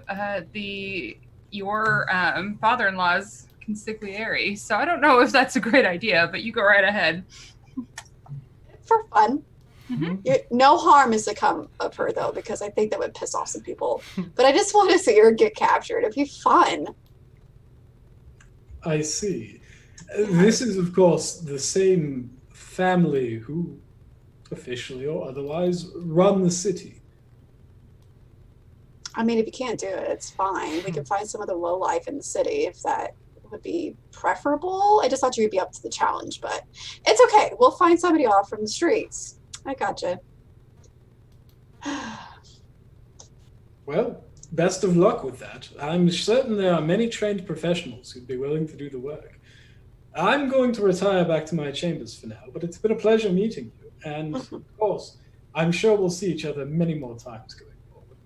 your father-in-law's consigliere. So I don't know if that's a great idea, but you go right ahead. For fun. Mhm. No harm is to come of her, though, because I think that would piss off some people. But I just want to see her get captured. It'd be fun. I see. This is, of course, the same family who, officially or otherwise, run the city. I mean, if you can't do it, it's fine. We can find some other lowlife in the city if that would be preferable. I just thought you would be up to the challenge, but it's okay. We'll find somebody off from the streets. I gotcha. Well, best of luck with that. I'm certain there are many trained professionals who'd be willing to do the work. I'm going to retire back to my chambers for now, but it's been a pleasure meeting you. And, of course, I'm sure we'll see each other many more times going forward.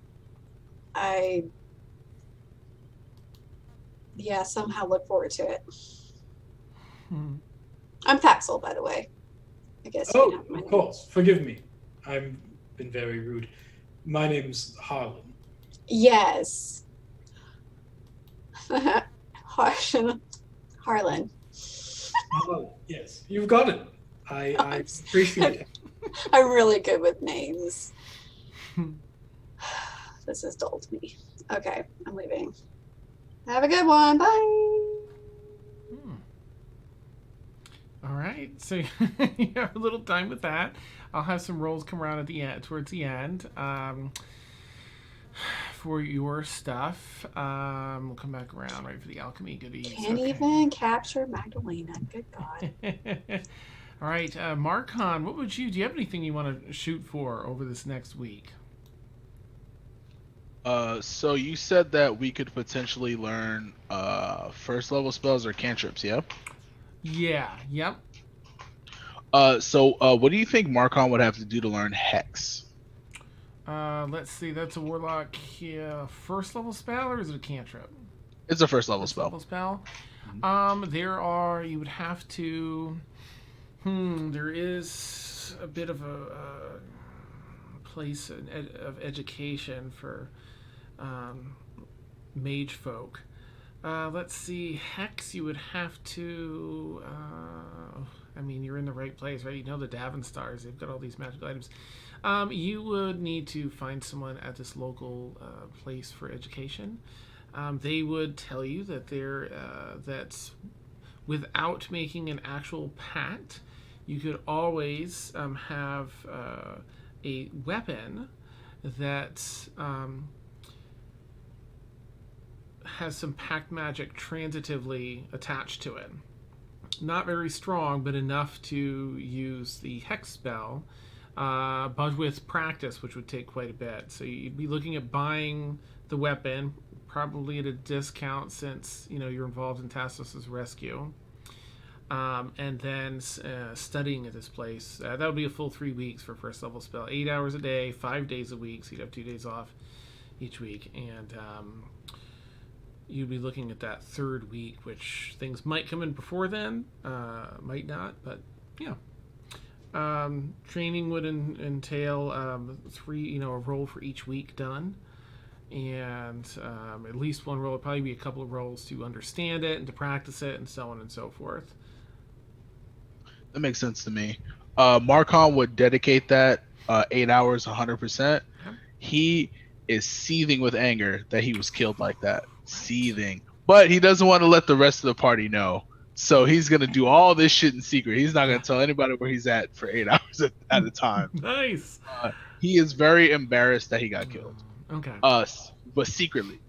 Somehow look forward to it. I'm Thaxel, by the way. I guess you Oh, can have my of name. course. Forgive me. I've been very rude. My name's Harlan. Yes. Harlan. Yes, you've got it. I appreciate it. I'm really good with names. This is dull to me. Okay, I'm leaving. Have a good one. Bye. All right, so you have a little time with that. I'll have some rolls come around at the end, towards the end, for your stuff. We'll come back around right for the alchemy goodies. Can't even capture Magdalena. Good God. All right, Marcon, what would you? Do you have anything you want to shoot for over this next week? So you said that we could potentially learn first level spells or cantrips, yeah? Yeah. Yep. So what do you think Marcon would have to do to learn Hex? Let's see. That's a warlock. First level spell, or is it a cantrip? It's a first level First spell. level spell. There are. You would have to. There is a bit of a place of education for mage folk. Let's see. Hex, you would have to. I mean, you're in the right place, right? You know the Davin Stars. They've got all these magical items. You would need to find someone at this local place for education. They would tell you that that's without making an actual pact, you could always have a weapon that has some pact magic transitively attached to it. Not very strong, but enough to use the hex spell, but with practice, which would take quite a bit. So you'd be looking at buying the weapon, probably at a discount since you're involved in Tassos' rescue, and then studying at this place. That would be a full 3 weeks for first level spell. 8 hours a day, 5 days a week, so you'd have 2 days off each week, and you'd be looking at that third week, which things might come in before then, might not, but yeah. Training would entail a roll for each week done, and at least one roll. It'd probably be a couple of rolls to understand it and to practice it, and so on and so forth. That makes sense to me. Marcon would dedicate that 8 hours 100%. He is seething with anger that he was killed like that. Seething. But he doesn't want to let the rest of the party know. So he's going to do all this shit in secret. He's not going to tell anybody where he's at for 8 hours at a time. Nice. He is very embarrassed that he got killed. Okay. But secretly.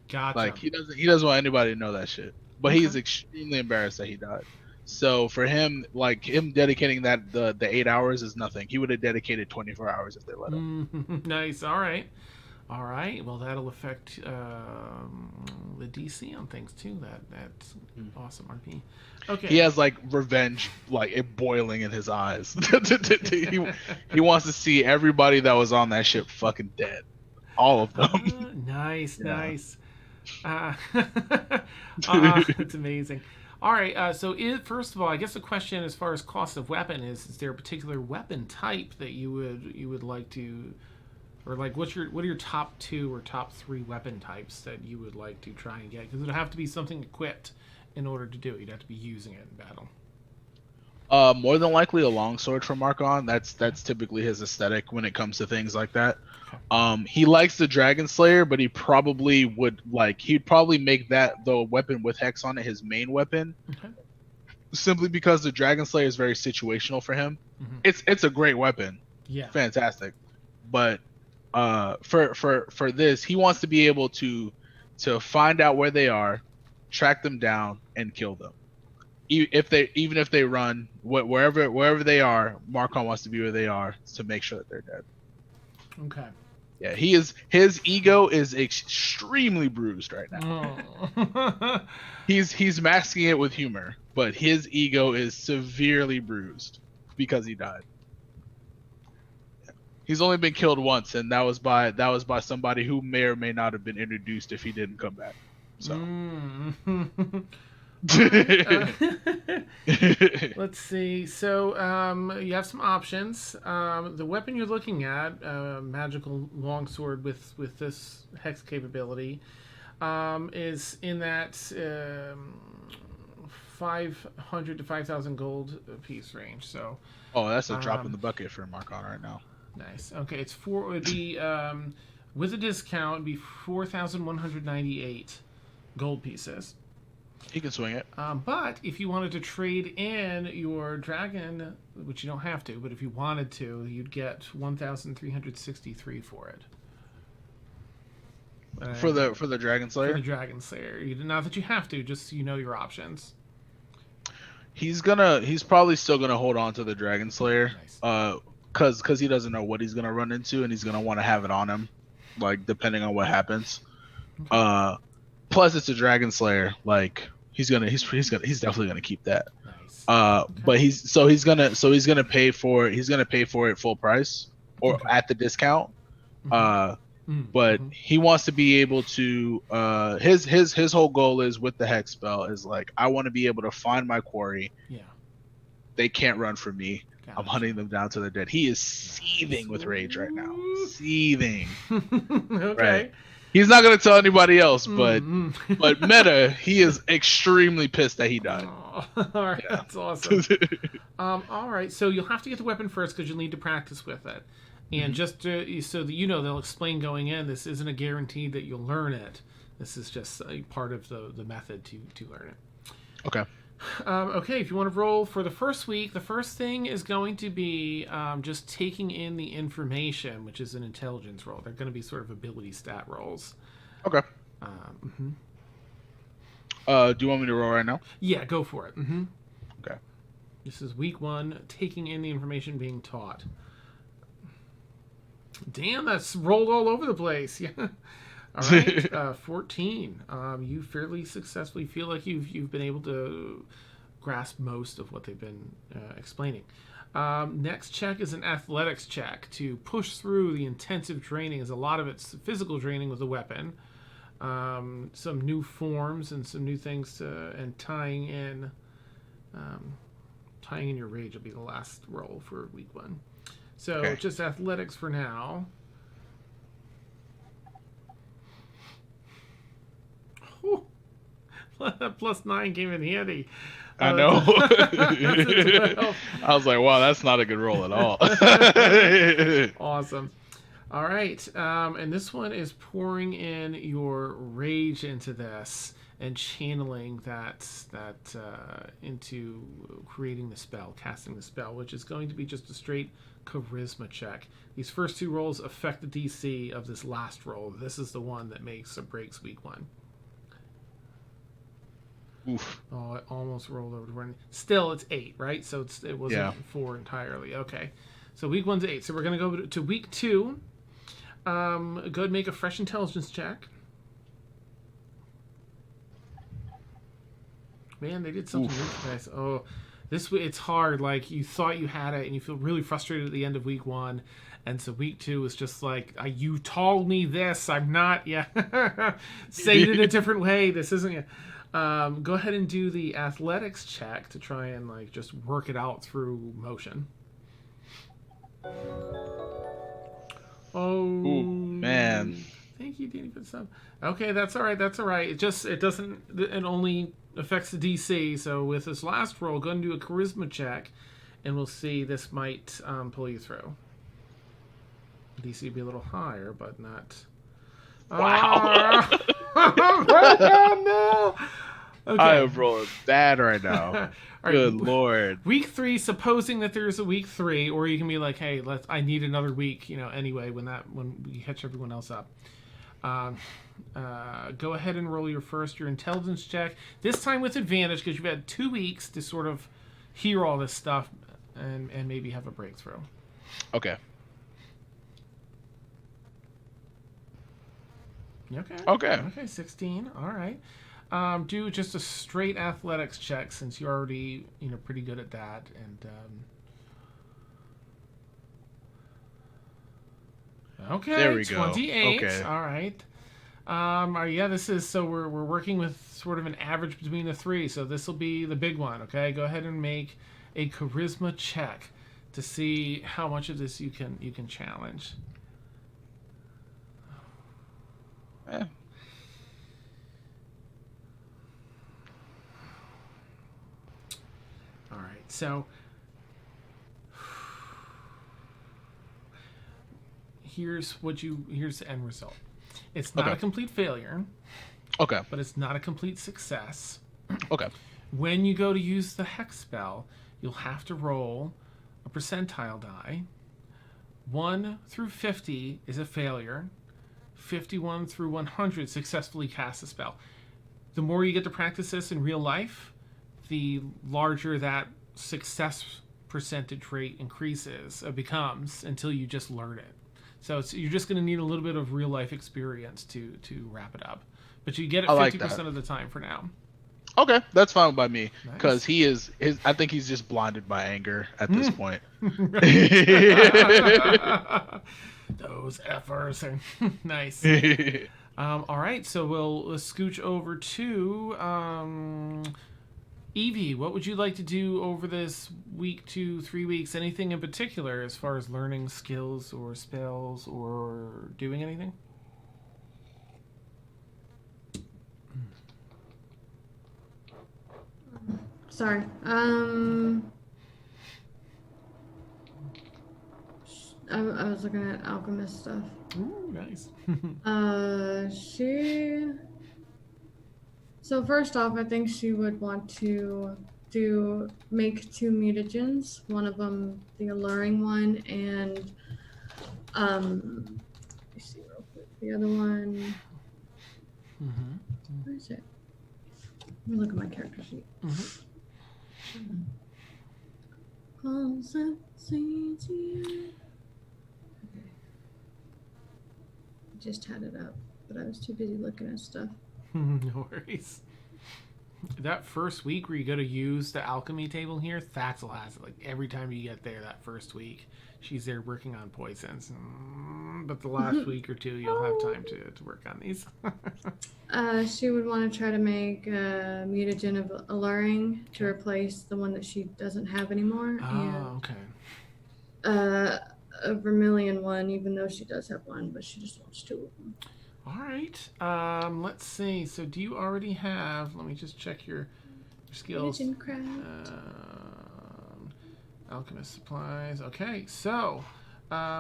Gotcha. Like he doesn't want anybody to know that shit. But he's extremely embarrassed that he died. So for him, like him dedicating that the 8 hours is nothing. He would have dedicated 24 hours if they let him. Nice. All right. Well, that'll affect the DC on things too. That's awesome. RP. Okay. He has like revenge, like it boiling in his eyes. he wants to see everybody that was on that ship fucking dead, all of them. Nice. It's amazing. All right. So first of all, I guess the question as far as cost of weapon is there a particular weapon type that you would like to? Or like, what are your top 2 or top 3 weapon types that you would like to try and get? Because it would have to be something equipped in order to do it. You'd have to be using it in battle. More than likely a longsword from Marcon. That's typically his aesthetic when it comes to things like that. He likes the Dragon Slayer, but he'd probably make that the weapon with hex on it his main weapon. Okay. Simply because the Dragon Slayer is very situational for him. Mm-hmm. It's a great weapon. Yeah. Fantastic. But for this, he wants to be able to find out where they are, track them down, and kill them. Even if they run wherever they are, Marcon wants to be where they are to make sure that they're dead. Okay. Yeah, his ego is extremely bruised right now. Oh. He's masking it with humor, but his ego is severely bruised because he died. He's only been killed once, and that was by somebody who may or may not have been introduced if he didn't come back. So. Let's see. So you have some options. The weapon you're looking at, magical longsword with this hex capability, is in that 500 to 5,000 gold piece range. So Oh, that's a drop in the bucket for Marcon right now. nice. Okay, it would be with a discount, it'd be 4,198 gold pieces. He can swing it. But if you wanted to trade in your dragon, which you don't have to, but if you wanted to, you'd get 1,363 for it. For the Dragon For Slayer? the Dragon Slayer. Not that you have to, just so you know your options. He's probably still gonna hold on to the Dragon Slayer. Nice. Cause he doesn't know what he's gonna run into, and he's gonna want to have it on him, like depending on what happens. Okay. Plus it's a Dragon Slayer. Like he's definitely gonna keep that. Nice. But he's gonna pay for it full price or Okay. at the discount. Mm-hmm. But he wants to be able to his whole goal is with the hex spell is like, I want to be able to find my quarry. Yeah. They can't run from me. Gotcha. I'm hunting them down to the dead. He is seething with rage right now. Seething. Okay. Right. He's not gonna tell anybody else, but Mm-hmm. but meta, he is extremely pissed that he died. Oh, all right, Yeah. that's awesome. All right, so you'll have to get the weapon first because you'll need to practice with it. And just so that you know, they'll explain going in, this isn't a guarantee that you'll learn it. This is just a part of the method to learn it. Okay. Okay, if you want to roll for the first week, the first thing is going to be just taking in the information, which is an intelligence roll. They're going to be sort of ability stat rolls. Okay. Mhm. Do you want me to roll right now? Yeah, go for it. Okay. This is week 1, taking in the information being taught. Damn, that's rolled all over the place. Yeah. All right. 14. You fairly successfully feel like you've been able to grasp most of what they've been explaining. Next check is an athletics check to push through the intensive training, as a lot of it's physical training with a weapon. Some new forms and some new things and tying in your rage will be the last roll for week 1. So Okay. just athletics for now. Whew. Plus 9 came in handy. I know. That's a 12. I was like, wow, that's not a good roll at all. Awesome. All right. And this one is pouring in your rage into this and channeling that into creating the spell, casting the spell, which is going to be just a straight charisma check. These first 2 rolls affect the DC of this last roll. This is the one that makes or breaks week 1. Oof. Oh, it almost rolled over to 1. Still, it's 8, right? So it wasn't 4 entirely. Okay. So week 1's 8. So we're going to go to week 2. Go ahead and make a fresh intelligence check. Man, they did something really nice. Oh, it's hard. Like, you thought you had it, and you feel really frustrated at the end of week 1. And so week 2 is just like, you told me this. I'm not, say it in a different way. This isn't, go ahead and do the athletics check to try and, like, just work it out through motion. Oh, Ooh, man. Thank you, Danny, for the sub. Okay, that's all right. It only affects the DC. So with this last roll, go ahead and do a charisma check, and we'll see. This might pull you through. DC would be a little higher, but not. Wow. Oh, no. Okay. I am rolling bad right now. All right. Good lord. Week 3, supposing that there's a week 3, or you can be like, hey, I need another week, anyway, when we catch everyone else up. Go ahead and roll your intelligence check. This time with advantage, because you've had 2 weeks to sort of hear all this stuff and maybe have a breakthrough. Okay. Okay, 16. All right. Do just a straight athletics check, since you're already pretty good at that, and okay, There we go. 28. Okay. All right. This is, so we're working with sort of an average between the 3, so this will be the big one. Okay, go ahead and make a charisma check to see how much of this you can challenge. Yeah. So here's the end result. It's not Okay. a complete failure, Okay. but it's not a complete success. Okay. When you go to use the hex spell, you'll have to roll a percentile die. 1 through 50 is a failure. 51 through 100 successfully cast a spell. The more you get to practice this in real life, the larger that success percentage rate becomes until you just learn it. So you're just going to need a little bit of real life experience to wrap it up. But you get it I like 50% that. of the time for now. Okay, that's fine by me Nice. because I think he's just blinded by anger at this point. Those effers are nice. All right, so let's scooch over to Evie. What would you like to do over this week to 3 weeks? Anything in particular as far as learning skills or spells or doing anything? Sorry. I was looking at alchemist stuff. Ooh, nice. So first off, I think she would want to make 2 mutagens. One of them the alluring one, and let me see real quick. The other one. Where is it? Let me look at my character sheet. All that seems you. Okay. I just had it up, but I was too busy looking at stuff. No worries. That first week where you go to use the alchemy table here, Thaxel has it. Like every time you get there that first week, she's there working on poisons. But the last week or two, you'll have time to work on these. She would want to try to make a mutagen of alluring to replace the one that she doesn't have anymore. Oh, okay. And a vermilion one, even though she does have one, but she just wants 2 of them. All right. Let's see. So do you already have... Let me just check your skills. Mutagen craft. Alchemist supplies. Okay, so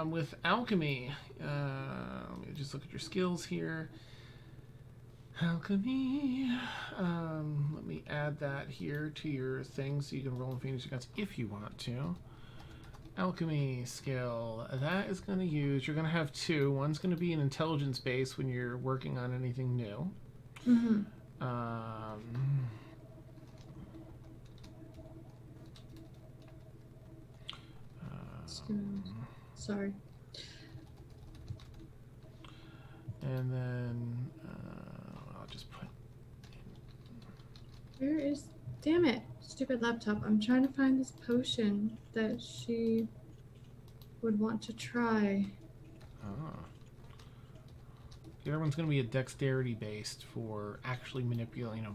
with alchemy, let me just look at your skills here. Alchemy. Let me add that here to your thing so you can roll in Phoenix Guns if you want to. Alchemy skill. That is going to use... You're going to have 2. One's going to be an intelligence base when you're working on anything new. Sorry. And then I'll just put... Where is... Damn it. Stupid laptop. I'm trying to find this potion that she would want to try. The other one's going to be a dexterity based for actually manipulating,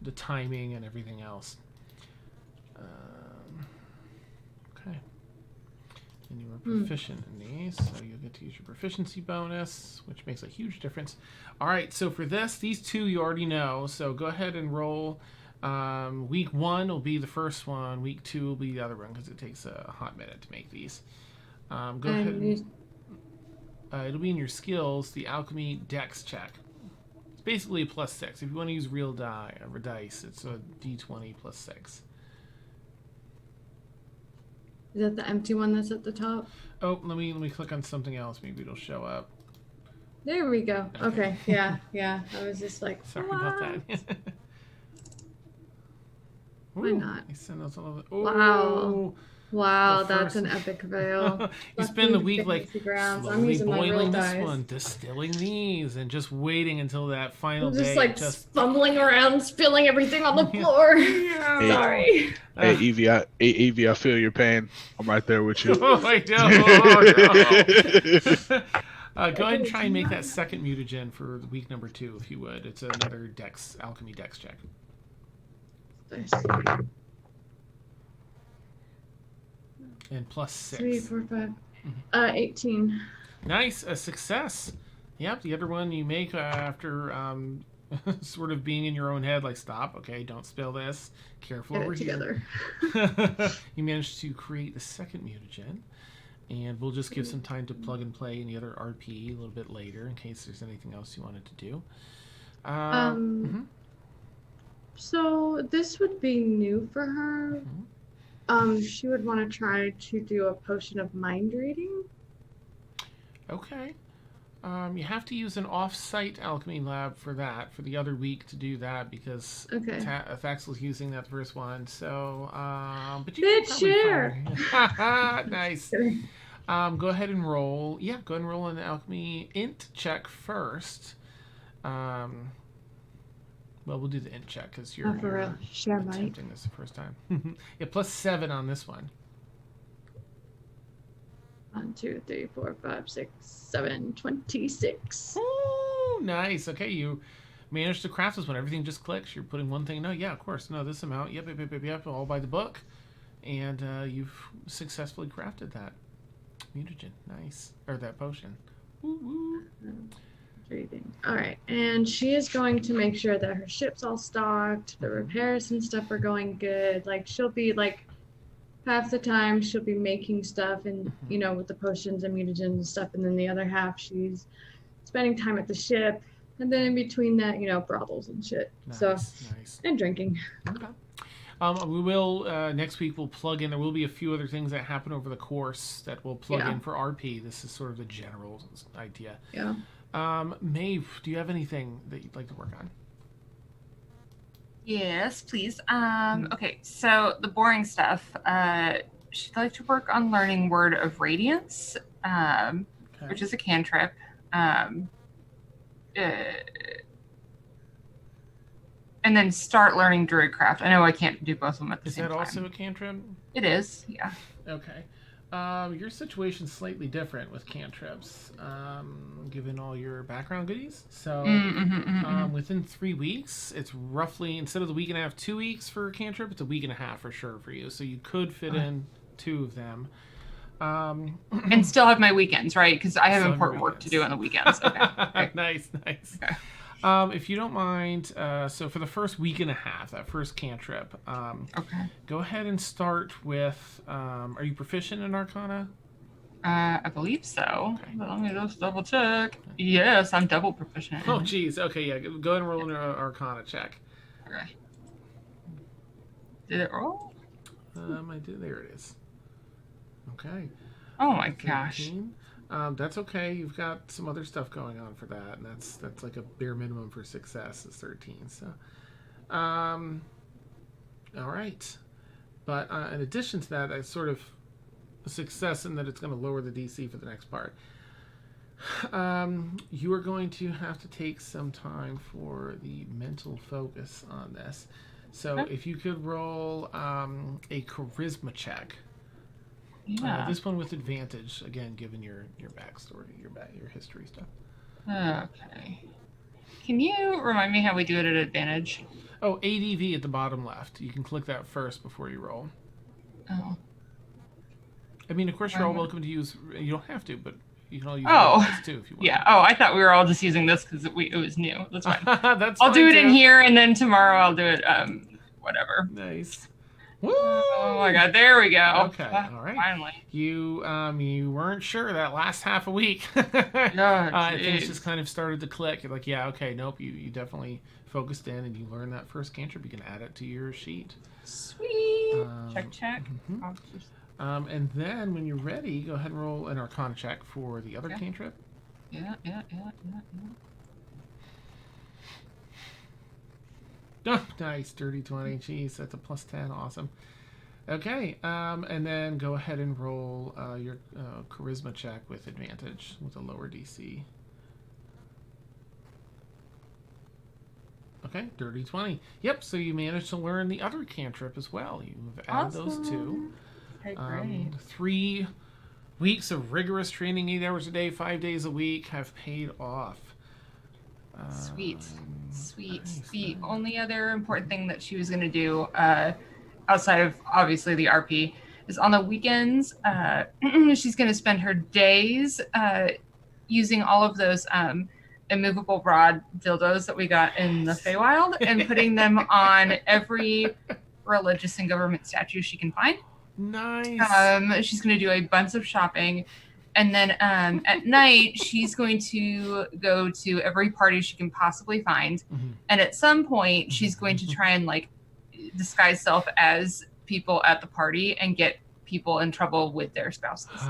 the timing and everything else. Okay. And you are proficient in these, so you'll get to use your proficiency bonus, which makes a huge difference. All right, so for these 2 you already know, so go ahead and roll. Week 1 will be the first one. Week 2 will be the other one because it takes a hot minute to make these. Go ahead. It'll be in your skills, the alchemy dex check. It's basically a +6. If you want to use real dice, it's a d20 +6. Is that the empty one that's at the top? Oh, let me click on something else. Maybe it'll show up. There we go. Okay. Yeah. I was just like, Sorry about that. Why not? I send those all over. Wow, The that's first- an epic veil. You spend the week like I'm slowly using my real boiling this dice. one, distilling these, and just waiting until that final I'm day. just like fumbling around, spilling everything on the floor. Yeah. Sorry. Hey Evie, I feel your pain. I'm right there with you. Oh, I know. Oh, no. Go ahead and try and make that second mutagen for week number 2, if you would. It's another alchemy dex check. And +6. 3, 4, 5. 18. Nice, a success. Yep, the other one you make after sort of being in your own head, like, stop, okay, don't spill this. Careful Get over it here. together. You managed to create the second mutagen. And we'll just give some time to plug and play in the other RP a little bit later in case there's anything else you wanted to do. So this would be new for her. She would want to try to do a potion of mind reading. Okay. You have to use an off-site alchemy lab for that, for the other week to do that, because Thaxel's using that first one. So, but you can probably share. Nice. Go ahead and roll. Yeah, go ahead and roll an alchemy int check first. Well, we'll do the int check because you're share attempting this the first time. Yeah, +7 on this one. 1, 2, 3, 4, 5, 6, 7, 26. Ooh, nice. Okay, you managed to craft this one. Everything just clicks. You're putting one thing. No, yeah, of course. No, this amount. Yep. All by the book. And you've successfully crafted that mutagen. Nice. Or that potion. Woo. Reading. All right, and she is going to make sure that her ship's all stocked, the repairs and stuff are going good. Like, she'll be like, half the time she'll be making stuff and with the potions and mutagens and stuff, and then the other half she's spending time at the ship, and then in between that brothels and shit. Nice. And drinking. Okay. We will next week we'll plug in. There will be a few other things that happen over the course that we'll plug in for RP. This is sort of the general idea. Yeah. Maeve, do you have anything that you'd like to work on? Yes, please. Okay, so the boring stuff. She'd like to work on learning Word of Radiance, which is a cantrip. And then start learning Druidcraft. I know I can't do both of them at the same time. Is that also a cantrip? It is, yeah. Okay. Your situation's slightly different with cantrips, given all your background goodies. So, within 3 weeks, it's roughly, instead of the week and a half, 2 weeks for a cantrip, it's a week and a half for sure for you. So you could fit in 2 of them. And still have my weekends, right? Because I have important work to do on the weekends. Okay. Nice. Okay. If you don't mind, so for the first week and a half, that first cantrip, go ahead and start with, are you proficient in Arcana? I believe so. Okay. Let me just double check. Yes, I'm double proficient. Oh, geez. Okay, yeah. Go ahead and roll an Arcana check. Okay. Did it roll? I did. There it is. Okay. Oh my gosh. That's okay. You've got some other stuff going on for that, and that's like a bare minimum for success is 13. So, all right. But in addition to that, it's sort of a success in that it's going to lower the DC for the next part. You are going to have to take some time for the mental focus on this. So, if you could roll a charisma check. Yeah. This one with advantage, again, given your backstory, your history stuff. Okay. Can you remind me how we do it at advantage? Oh, ADV at the bottom left. You can click that first before you roll. Oh. I mean, of course, you're all welcome to use. You don't have to, but you can all use this too if you want. Yeah. Oh, I thought we were all just using this because it was new. That's fine. I'll do it in here, and then tomorrow I'll do it. Whatever. Nice. Woo! Oh my God! There we go. Okay, all right. Finally. You weren't sure that last half a week. Things just kind of started to click. You're like, yeah, okay, nope. You definitely focused in and you learned that first cantrip. You can add it to your sheet. Sweet. Check. Mm-hmm. And then when you're ready, go ahead and roll an Arcana check for the other cantrip. Yeah. Oh, nice. Dirty 20. Jeez, that's a +10. Awesome. Okay. And then go ahead and roll your charisma check with advantage with a lower DC. Okay, dirty 20. Yep, so you managed to learn the other cantrip as well. You've added those two. Okay, great. 3 weeks of rigorous training, 8 hours a day, 5 days a week, have paid off. Sweet. Nice. The only other important thing that she was going to do, outside of obviously the RP, is on the weekends, she's going to spend her days using all of those immovable rod dildos that we got in the Feywild and putting them on every religious and government statue she can find. Nice. She's going to do a bunch of shopping. And then at night, she's going to go to every party she can possibly find. Mm-hmm. And at some point, she's going to try and like disguise self as people at the party and get people in trouble with their spouses.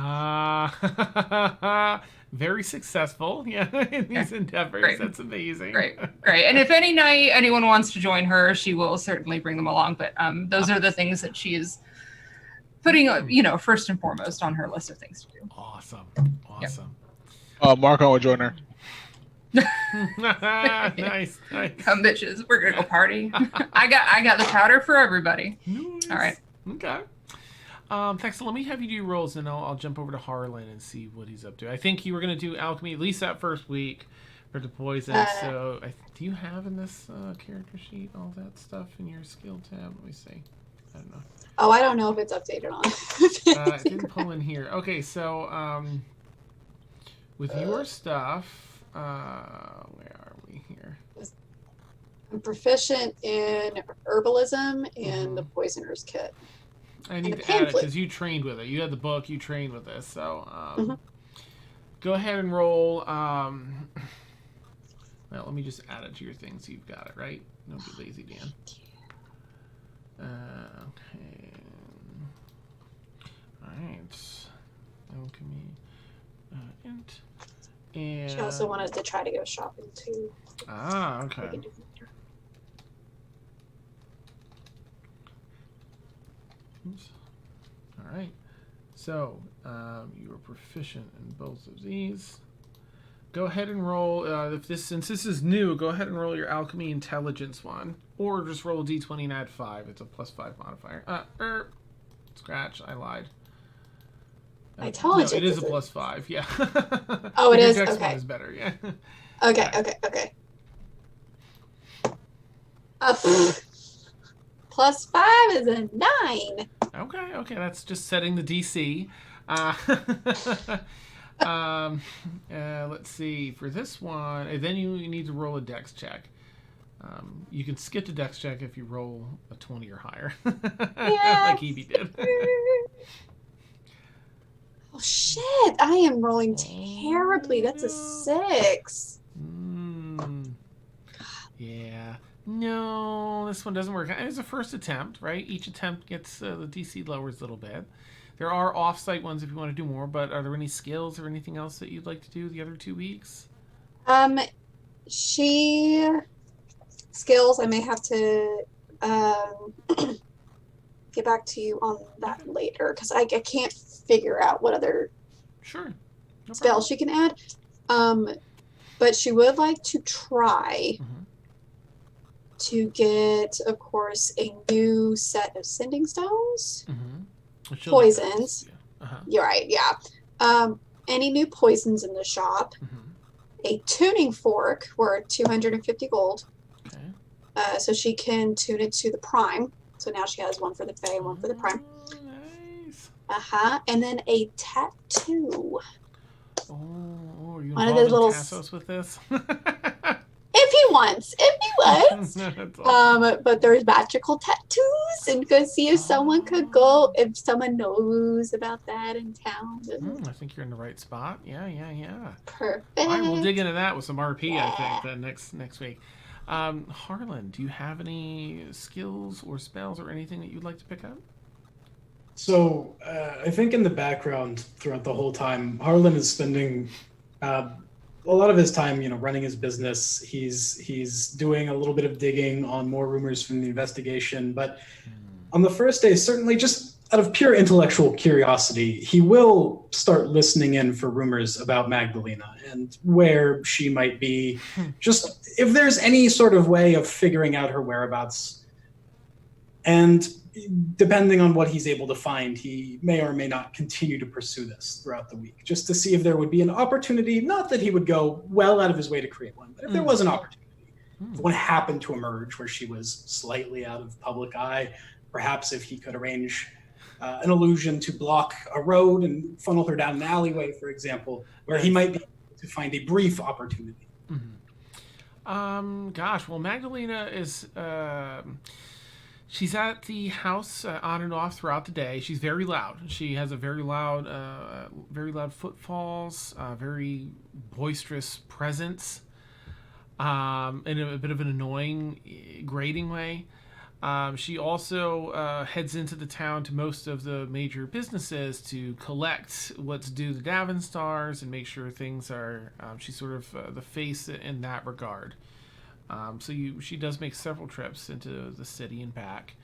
Very successful, yeah, in these endeavors. Great. That's amazing. Great. And if any night anyone wants to join her, she will certainly bring them along. But those are the things that she is putting, first and foremost on her list of things to do. Awesome. Marco will join her. Nice. Come bitches, we're gonna go party. I got the powder for everybody. Nice. All right. Okay. Thanks. So let me have you do rolls, and I'll jump over to Harlan and see what he's up to. I think you were going to do alchemy at least that first week for the poison. So do you have in this character sheet all that stuff in your skill tab? Let me see. I don't know. Oh, I don't know if it's updated on. I didn't pull in here. Okay, so with your stuff, where are we here? I'm proficient in herbalism and the poisoner's kit. I need to add it because you trained with it. You had the book. You trained with this. So go ahead and roll. Well, let me just add it to your thing so you've got it, right? Don't be lazy, Dan. Okay. All right. Alchemy. Int. And She also wanted to try to go shopping too. Okay. Oops. All right. So you are proficient in both of these. Go ahead and roll. Since this is new, go ahead and roll your alchemy intelligence one, or just roll a d20 and add 5. It's a +5 modifier. Scratch. I lied. Intelligence. No, it is a +5. Yeah. Oh, it your is. dex Okay. one is better. Yeah. Okay. +5 is a 9. Okay. That's just setting the DC. Let's see. For this one, then you need to roll a dex check. You can skip the dex check if you roll a 20 or higher, like Evie did. Oh shit! I am rolling terribly. That's a 6. Yeah. No, this one doesn't work. It's a first attempt, right? Each attempt gets the DC lowers a little bit. There are off-site ones if you want to do more, but are there any skills or anything else that you'd like to do the other 2 weeks? Skills. I may have to get back to you on that later because I can't figure out what other spells she can add. But she would like to try to get, of course, a new set of sending stones. Poisons. You're right, yeah. Any new poisons in the shop. A tuning fork worth 250 gold. Okay. So she can tune it to the prime. So now she has one for the Fae and one for the prime. Nice. And then a tattoo. Oh, are you One of involved those little Tassos with this? If he wants. That's awesome. But there's magical tattoos, and go see if someone could go, if someone knows about that in town. I think you're in the right spot. Yeah. Perfect. All right, we'll dig into that with some RP, I think, next week. Harlan, do you have any skills or spells or anything that you'd like to pick up? So I think in the background throughout the whole time, Harlan is spending a lot of his time, running his business. He's doing a little bit of digging on more rumors from the investigation. But on the first day, certainly just out of pure intellectual curiosity, he will start listening in for rumors about Magdalena and where she might be. Just if there's any sort of way of figuring out her whereabouts. And depending on what he's able to find, he may or may not continue to pursue this throughout the week, just to see if there would be an opportunity. Not that he would go well out of his way to create one, but if there was an opportunity, if one happened to emerge where she was slightly out of public eye, perhaps if he could arrange an illusion to block a road and funnel her down an alleyway, for example, where he might be able to find a brief opportunity. Gosh, well, Magdalena is she's at the house on and off throughout the day. She's very loud. She has a very loud footfalls, very boisterous presence, in a bit of an annoying, grating way. She also heads into the town to most of the major businesses to collect what's due to Davenstars and make sure things are. She's sort of the face in that regard. She does make several trips into the city and back.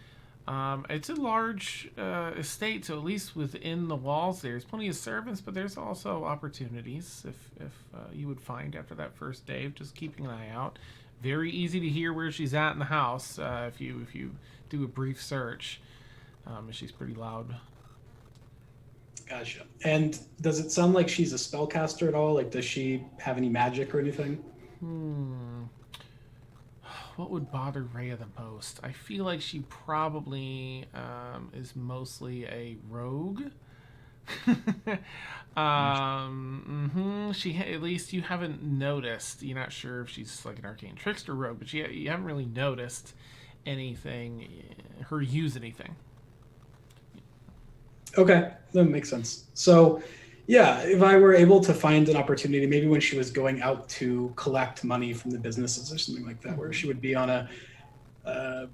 It's a large estate, so at least within the walls there's plenty of servants, but there's also opportunities if you would find after that first day of just keeping an eye out. Very easy to hear where she's at in the house if you do a brief search. She's pretty loud. Gotcha. And does it sound like she's a spellcaster at all? Like, does she have any magic or anything? What would bother Rhea the most? I feel like she probably is mostly a rogue. At least you haven't noticed. You're not sure if she's like an arcane trickster rogue, but you haven't really noticed her use anything. Okay, that makes sense. So, yeah, if I were able to find an opportunity, maybe when she was going out to collect money from the businesses or something like that, where she would be on a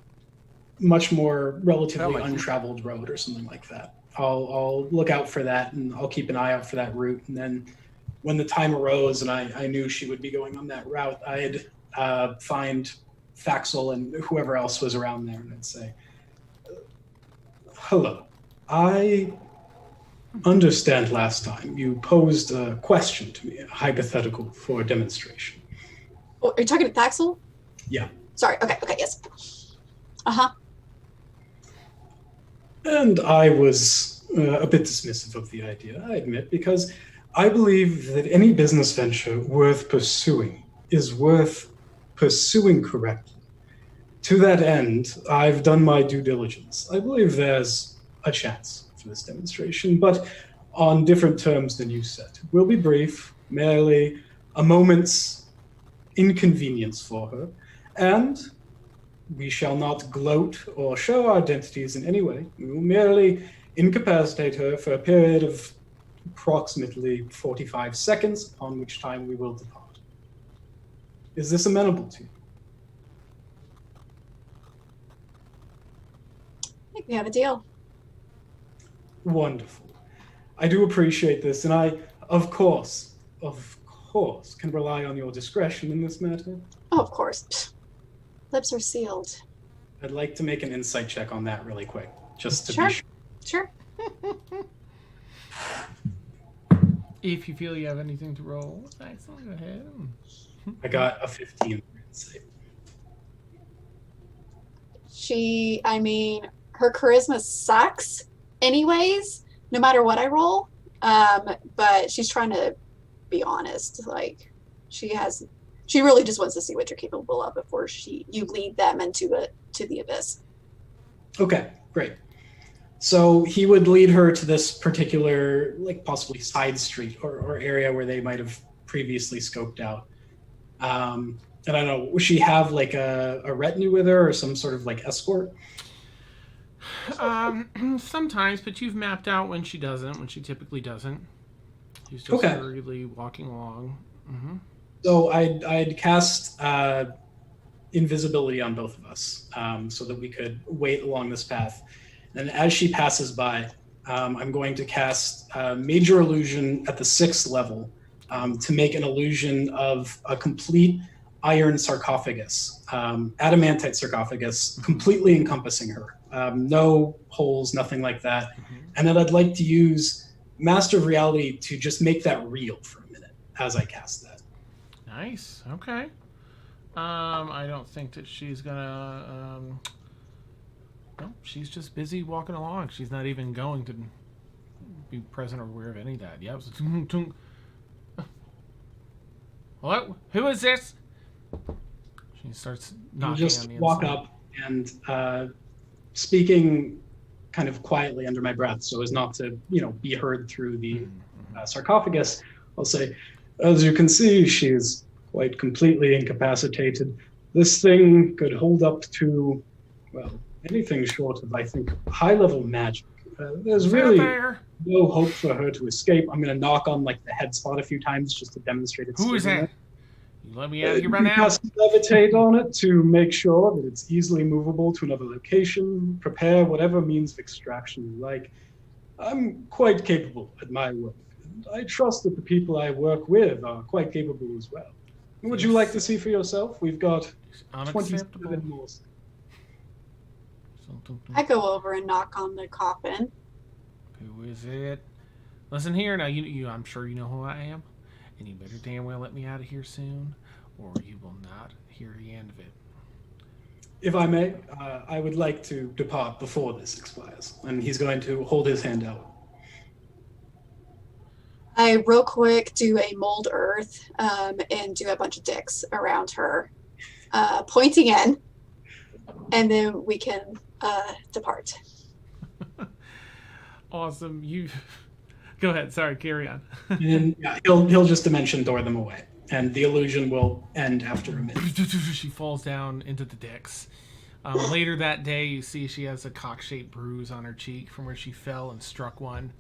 much more relatively untraveled road or something like that. I'll look out for that, and I'll keep an eye out for that route. And then when the time arose and I knew she would be going on that route, I'd find Faxel and whoever else was around there, and I'd say, hello, I understand last time you posed a question to me, a hypothetical for a demonstration. Oh, are you talking to Faxel? Yeah. Sorry. Okay, yes. Uh-huh. And I was a bit dismissive of the idea, I admit, because I believe that any business venture worth pursuing is worth pursuing correctly. To that end, I've done my due diligence. I believe there's a chance for this demonstration, but on different terms than you said. We'll be brief, merely a moment's inconvenience for her, and we shall not gloat or show our identities in any way. We will merely incapacitate her for a period of approximately 45 seconds, upon which time we will depart. Is this amenable to you? I think we have a deal. Wonderful. I do appreciate this, and I, of course, can rely on your discretion in this matter. Oh, of course. Lips are sealed. I'd like to make an insight check on that really quick, just to Sure. be sure. Sure. If you feel you have anything to roll, excellent, go ahead. I got a 15 for insight. Her charisma sucks anyways, no matter what I roll. But she's trying to be honest. Like, she really just wants to see what you're capable of before you lead them to the abyss. Okay, great. So he would lead her to this particular, like, possibly side street or area where they might have previously scoped out. And I don't know, would she have like a retinue with her or some sort of like escort? Sometimes, but you've mapped out when she typically doesn't. She's just hurriedly walking along. Mm-hmm. So I'd cast invisibility on both of us, so that we could wait along this path. And as she passes by, I'm going to cast Major Illusion at the 6th level to make an illusion of a complete iron sarcophagus, adamantite sarcophagus, completely encompassing her. No holes, nothing like that. Mm-hmm. And then I'd like to use Master of Reality to just make that real for a minute as I cast that. Nice. Okay. I don't think that she's gonna. No, she's just busy walking along. She's not even going to be present or aware of any of that. Yep. What? Who is this? She starts knocking just on the inside. Walk up and speaking kind of quietly under my breath, so as not to, be heard through the sarcophagus. I'll say, as you can see, she's quite completely incapacitated. This thing could hold up to, well, anything short of, I think, high-level magic. There's Who's really out there? no hope for her to escape. I'm going to knock on like the head spot a few times just to demonstrate it's Who is still that? there. You let me out of here right You now? cast levitate on it to make sure that it's easily movable to another location. Prepare whatever means of extraction you like. I'm quite capable at my work, and I trust that the people I work with are quite capable as well. Would you like to see for yourself? We've got 27 Unacceptable. more. I go over and knock on the coffin. Who is it? Listen here, now you I'm sure you know who I am, and you better damn well let me out of here soon, or you will not hear the end of it. If I may, I would like to depart before this expires. And he's going to hold his hand out. I real quick do a mold earth and do a bunch of dicks around her, pointing in, and then we can depart. Awesome. You go ahead. Sorry, carry on. And yeah, he'll just dimension door them away. And the illusion will end after a minute. She falls down into the decks. Later that day, you see she has a cock-shaped bruise on her cheek from where she fell and struck one.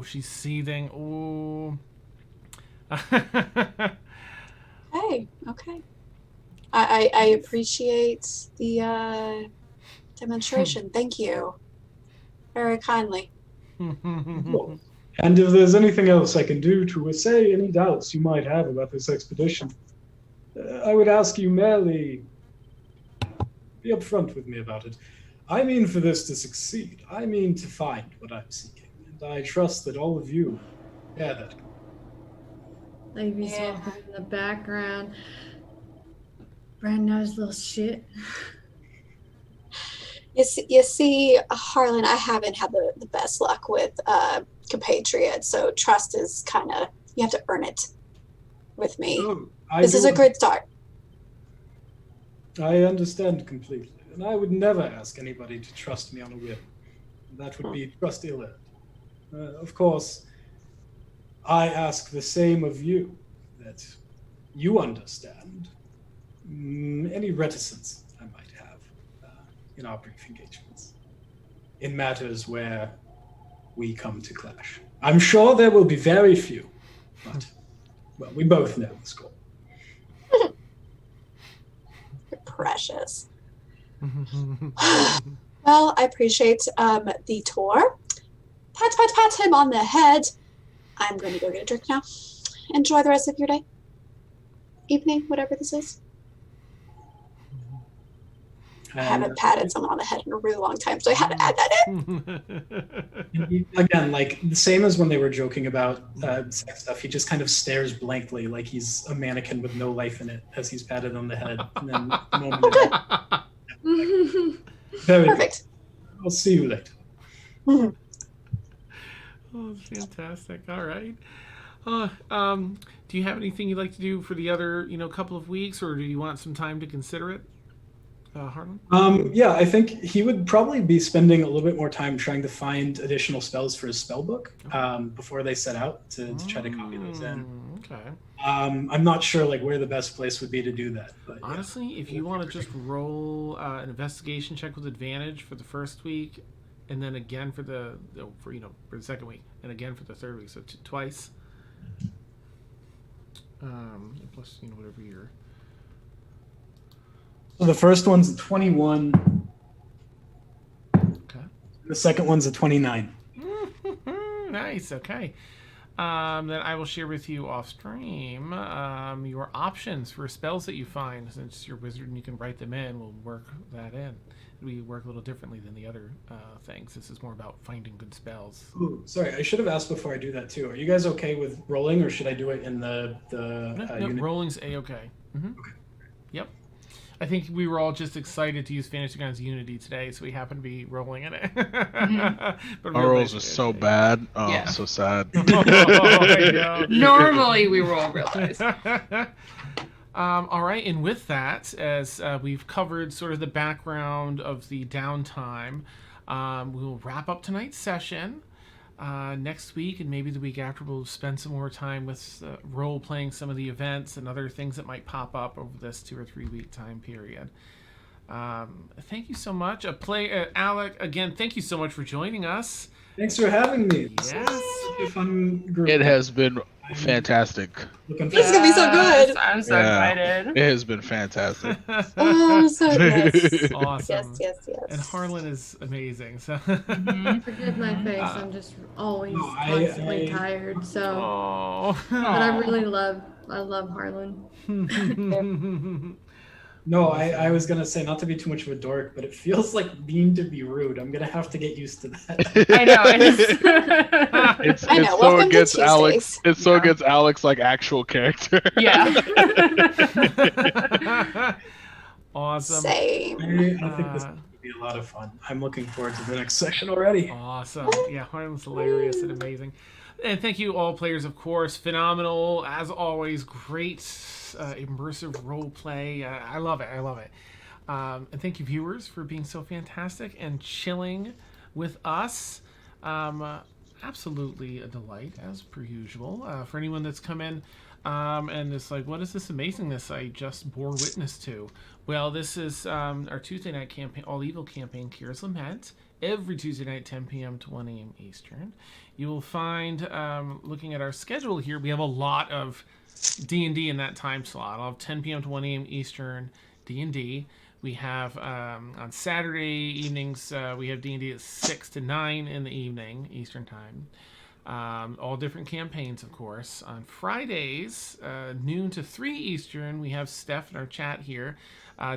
She's seething. Oh. Hey, okay. I appreciate the demonstration. Thank you. Very kindly. Cool. And if there's anything else I can do to assay any doubts you might have about this expedition, I would ask you merely be upfront with me about it. I mean for this to succeed. I mean to find what I'm seeking. And I trust that all of you share that. Lady's walking in the background. Brand nose little shit. You see, Harlan, I haven't had the best luck with compatriots, so trust is kind of, you have to earn it with me. Oh, This is a good start. I understand completely. And I would never ask anybody to trust me on a whim. That would be trust ill-earned. Of course, I ask the same of you, that you understand any reticence I might have in our brief engagements, in matters where we come to clash. I'm sure there will be very few, but, well, we both know the score. You're precious. Well, I appreciate the tour. Pat him on the head. I'm going to go get a drink now. Enjoy the rest of your day. Evening, whatever this is. I haven't patted someone on the head in a really long time, so I had to add that in. Again, like the same as when they were joking about sex stuff, he just kind of stares blankly like he's a mannequin with no life in it as he's patted on the head. And then the moment very Perfect. good. I'll see you later. Oh, fantastic. All right. Do you have anything you'd like to do for the other, couple of weeks, or do you want some time to consider it, Harlan? Yeah, I think he would probably be spending a little bit more time trying to find additional spells for his spell book before they set out to try to copy those in. Okay. I'm not sure like where the best place would be to do that. But Honestly, if you want to just roll an investigation check with advantage for the first week, and then again for the second week, and again for the third week, so twice. Plus, whatever you're. So the first one's a 21. Okay. The second one's a 29. Nice. Okay. Then I will share with you off stream your options for spells that you find. Since you're a wizard and you can write them in, we'll work that in. We work a little differently than the other things. This is more about finding good spells. Ooh, sorry, I should have asked before I do that too. Are you guys okay with rolling, or should I do it in the unit? Rolling's a-okay. Mm-hmm. Okay. Yep. I think we were all just excited to use Fantasy Grounds Unity today, so we happened to be rolling in it. But our rolls are so bad. Oh, Yeah. so sad. I know. Normally we roll real dice. All right, and with that, as we've covered sort of the background of the downtime, we'll wrap up tonight's session. next week and maybe the week after, we'll spend some more time with role playing some of the events and other things that might pop up over this 2 or 3 week time period. Thank you so much. Alec, again, thank you so much for joining us. Thanks for having me. Yes. It's a fun group. It has been fantastic. Looking This is gonna be so good. I'm so Yeah. excited. It has been fantastic. Oh, so yes. Awesome. Yes. And Harlan is amazing. So. Forgive my face. I'm just always No, constantly I- tired. So, Oh. but I love Harlan. No, I was gonna say not to be too much of a dork, but it feels like mean to be rude. I'm gonna have to get used to that. I know. It's I know. so Welcome to against Alex. Tuesdays. It's so Yeah. against Alex like actual character. Yeah. Awesome. Same. I think this will be a lot of fun. I'm looking forward to the next session already. Awesome. Yeah, Harlan's hilarious and amazing. And thank you, all players, of course. Phenomenal, as always. Great immersive role play. I love it. I love it. And thank you, viewers, for being so fantastic and chilling with us. Absolutely a delight, as per usual. For anyone that's come in and it's like, what is this amazingness I just bore witness to? Well, this is our Tuesday night campaign, All Evil campaign, Kira's Lament, every Tuesday night, 10 p.m. to 1 a.m. Eastern. You will find, looking at our schedule here, we have a lot of D&D in that time slot. I'll have 10 p.m. to 1 a.m. Eastern D&D. We have on Saturday evenings, we have D&D at 6 to 9 in the evening, Eastern time. All different campaigns, of course. On Fridays, noon to 3 Eastern, we have Steph in our chat here.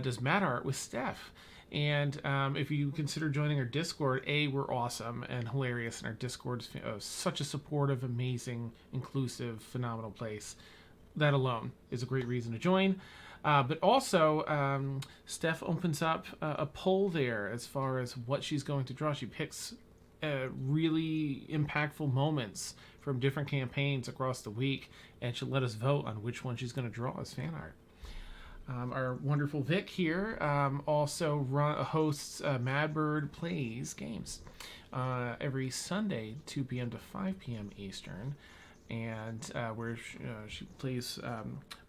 Does Mad Art with Steph. And if you consider joining our Discord, we're awesome and hilarious. And our Discord's such a supportive, amazing, inclusive, phenomenal place. That alone is a great reason to join. But also, Steph opens up a poll there as far as what she's going to draw. She picks really impactful moments from different campaigns across the week, and she'll let us vote on which one she's going to draw as fan art. Our wonderful Vic here also hosts Madbird Plays Games every Sunday, 2 p.m. to 5 p.m. Eastern. And where she plays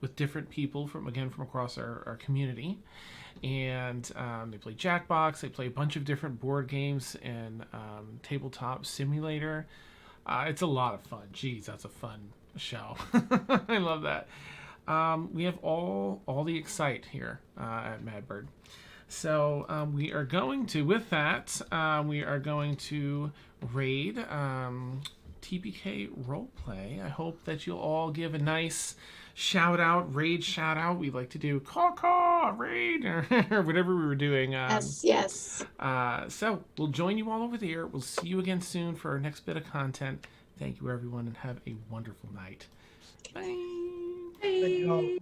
with different people from across our community, and they play Jackbox. They play a bunch of different board games and tabletop simulator. It's a lot of fun. Jeez, that's a fun show. I love that. We have all the Excite here at Madbird. So we are going to, with that, we are going to raid TPK roleplay. I hope that you'll all give a nice raid shout out. We like to do caw raid or whatever we were doing. Yes. So we'll join you all over there. We'll see you again soon for our next bit of content. Thank you, everyone, and have a wonderful night. Bye. Thank you all.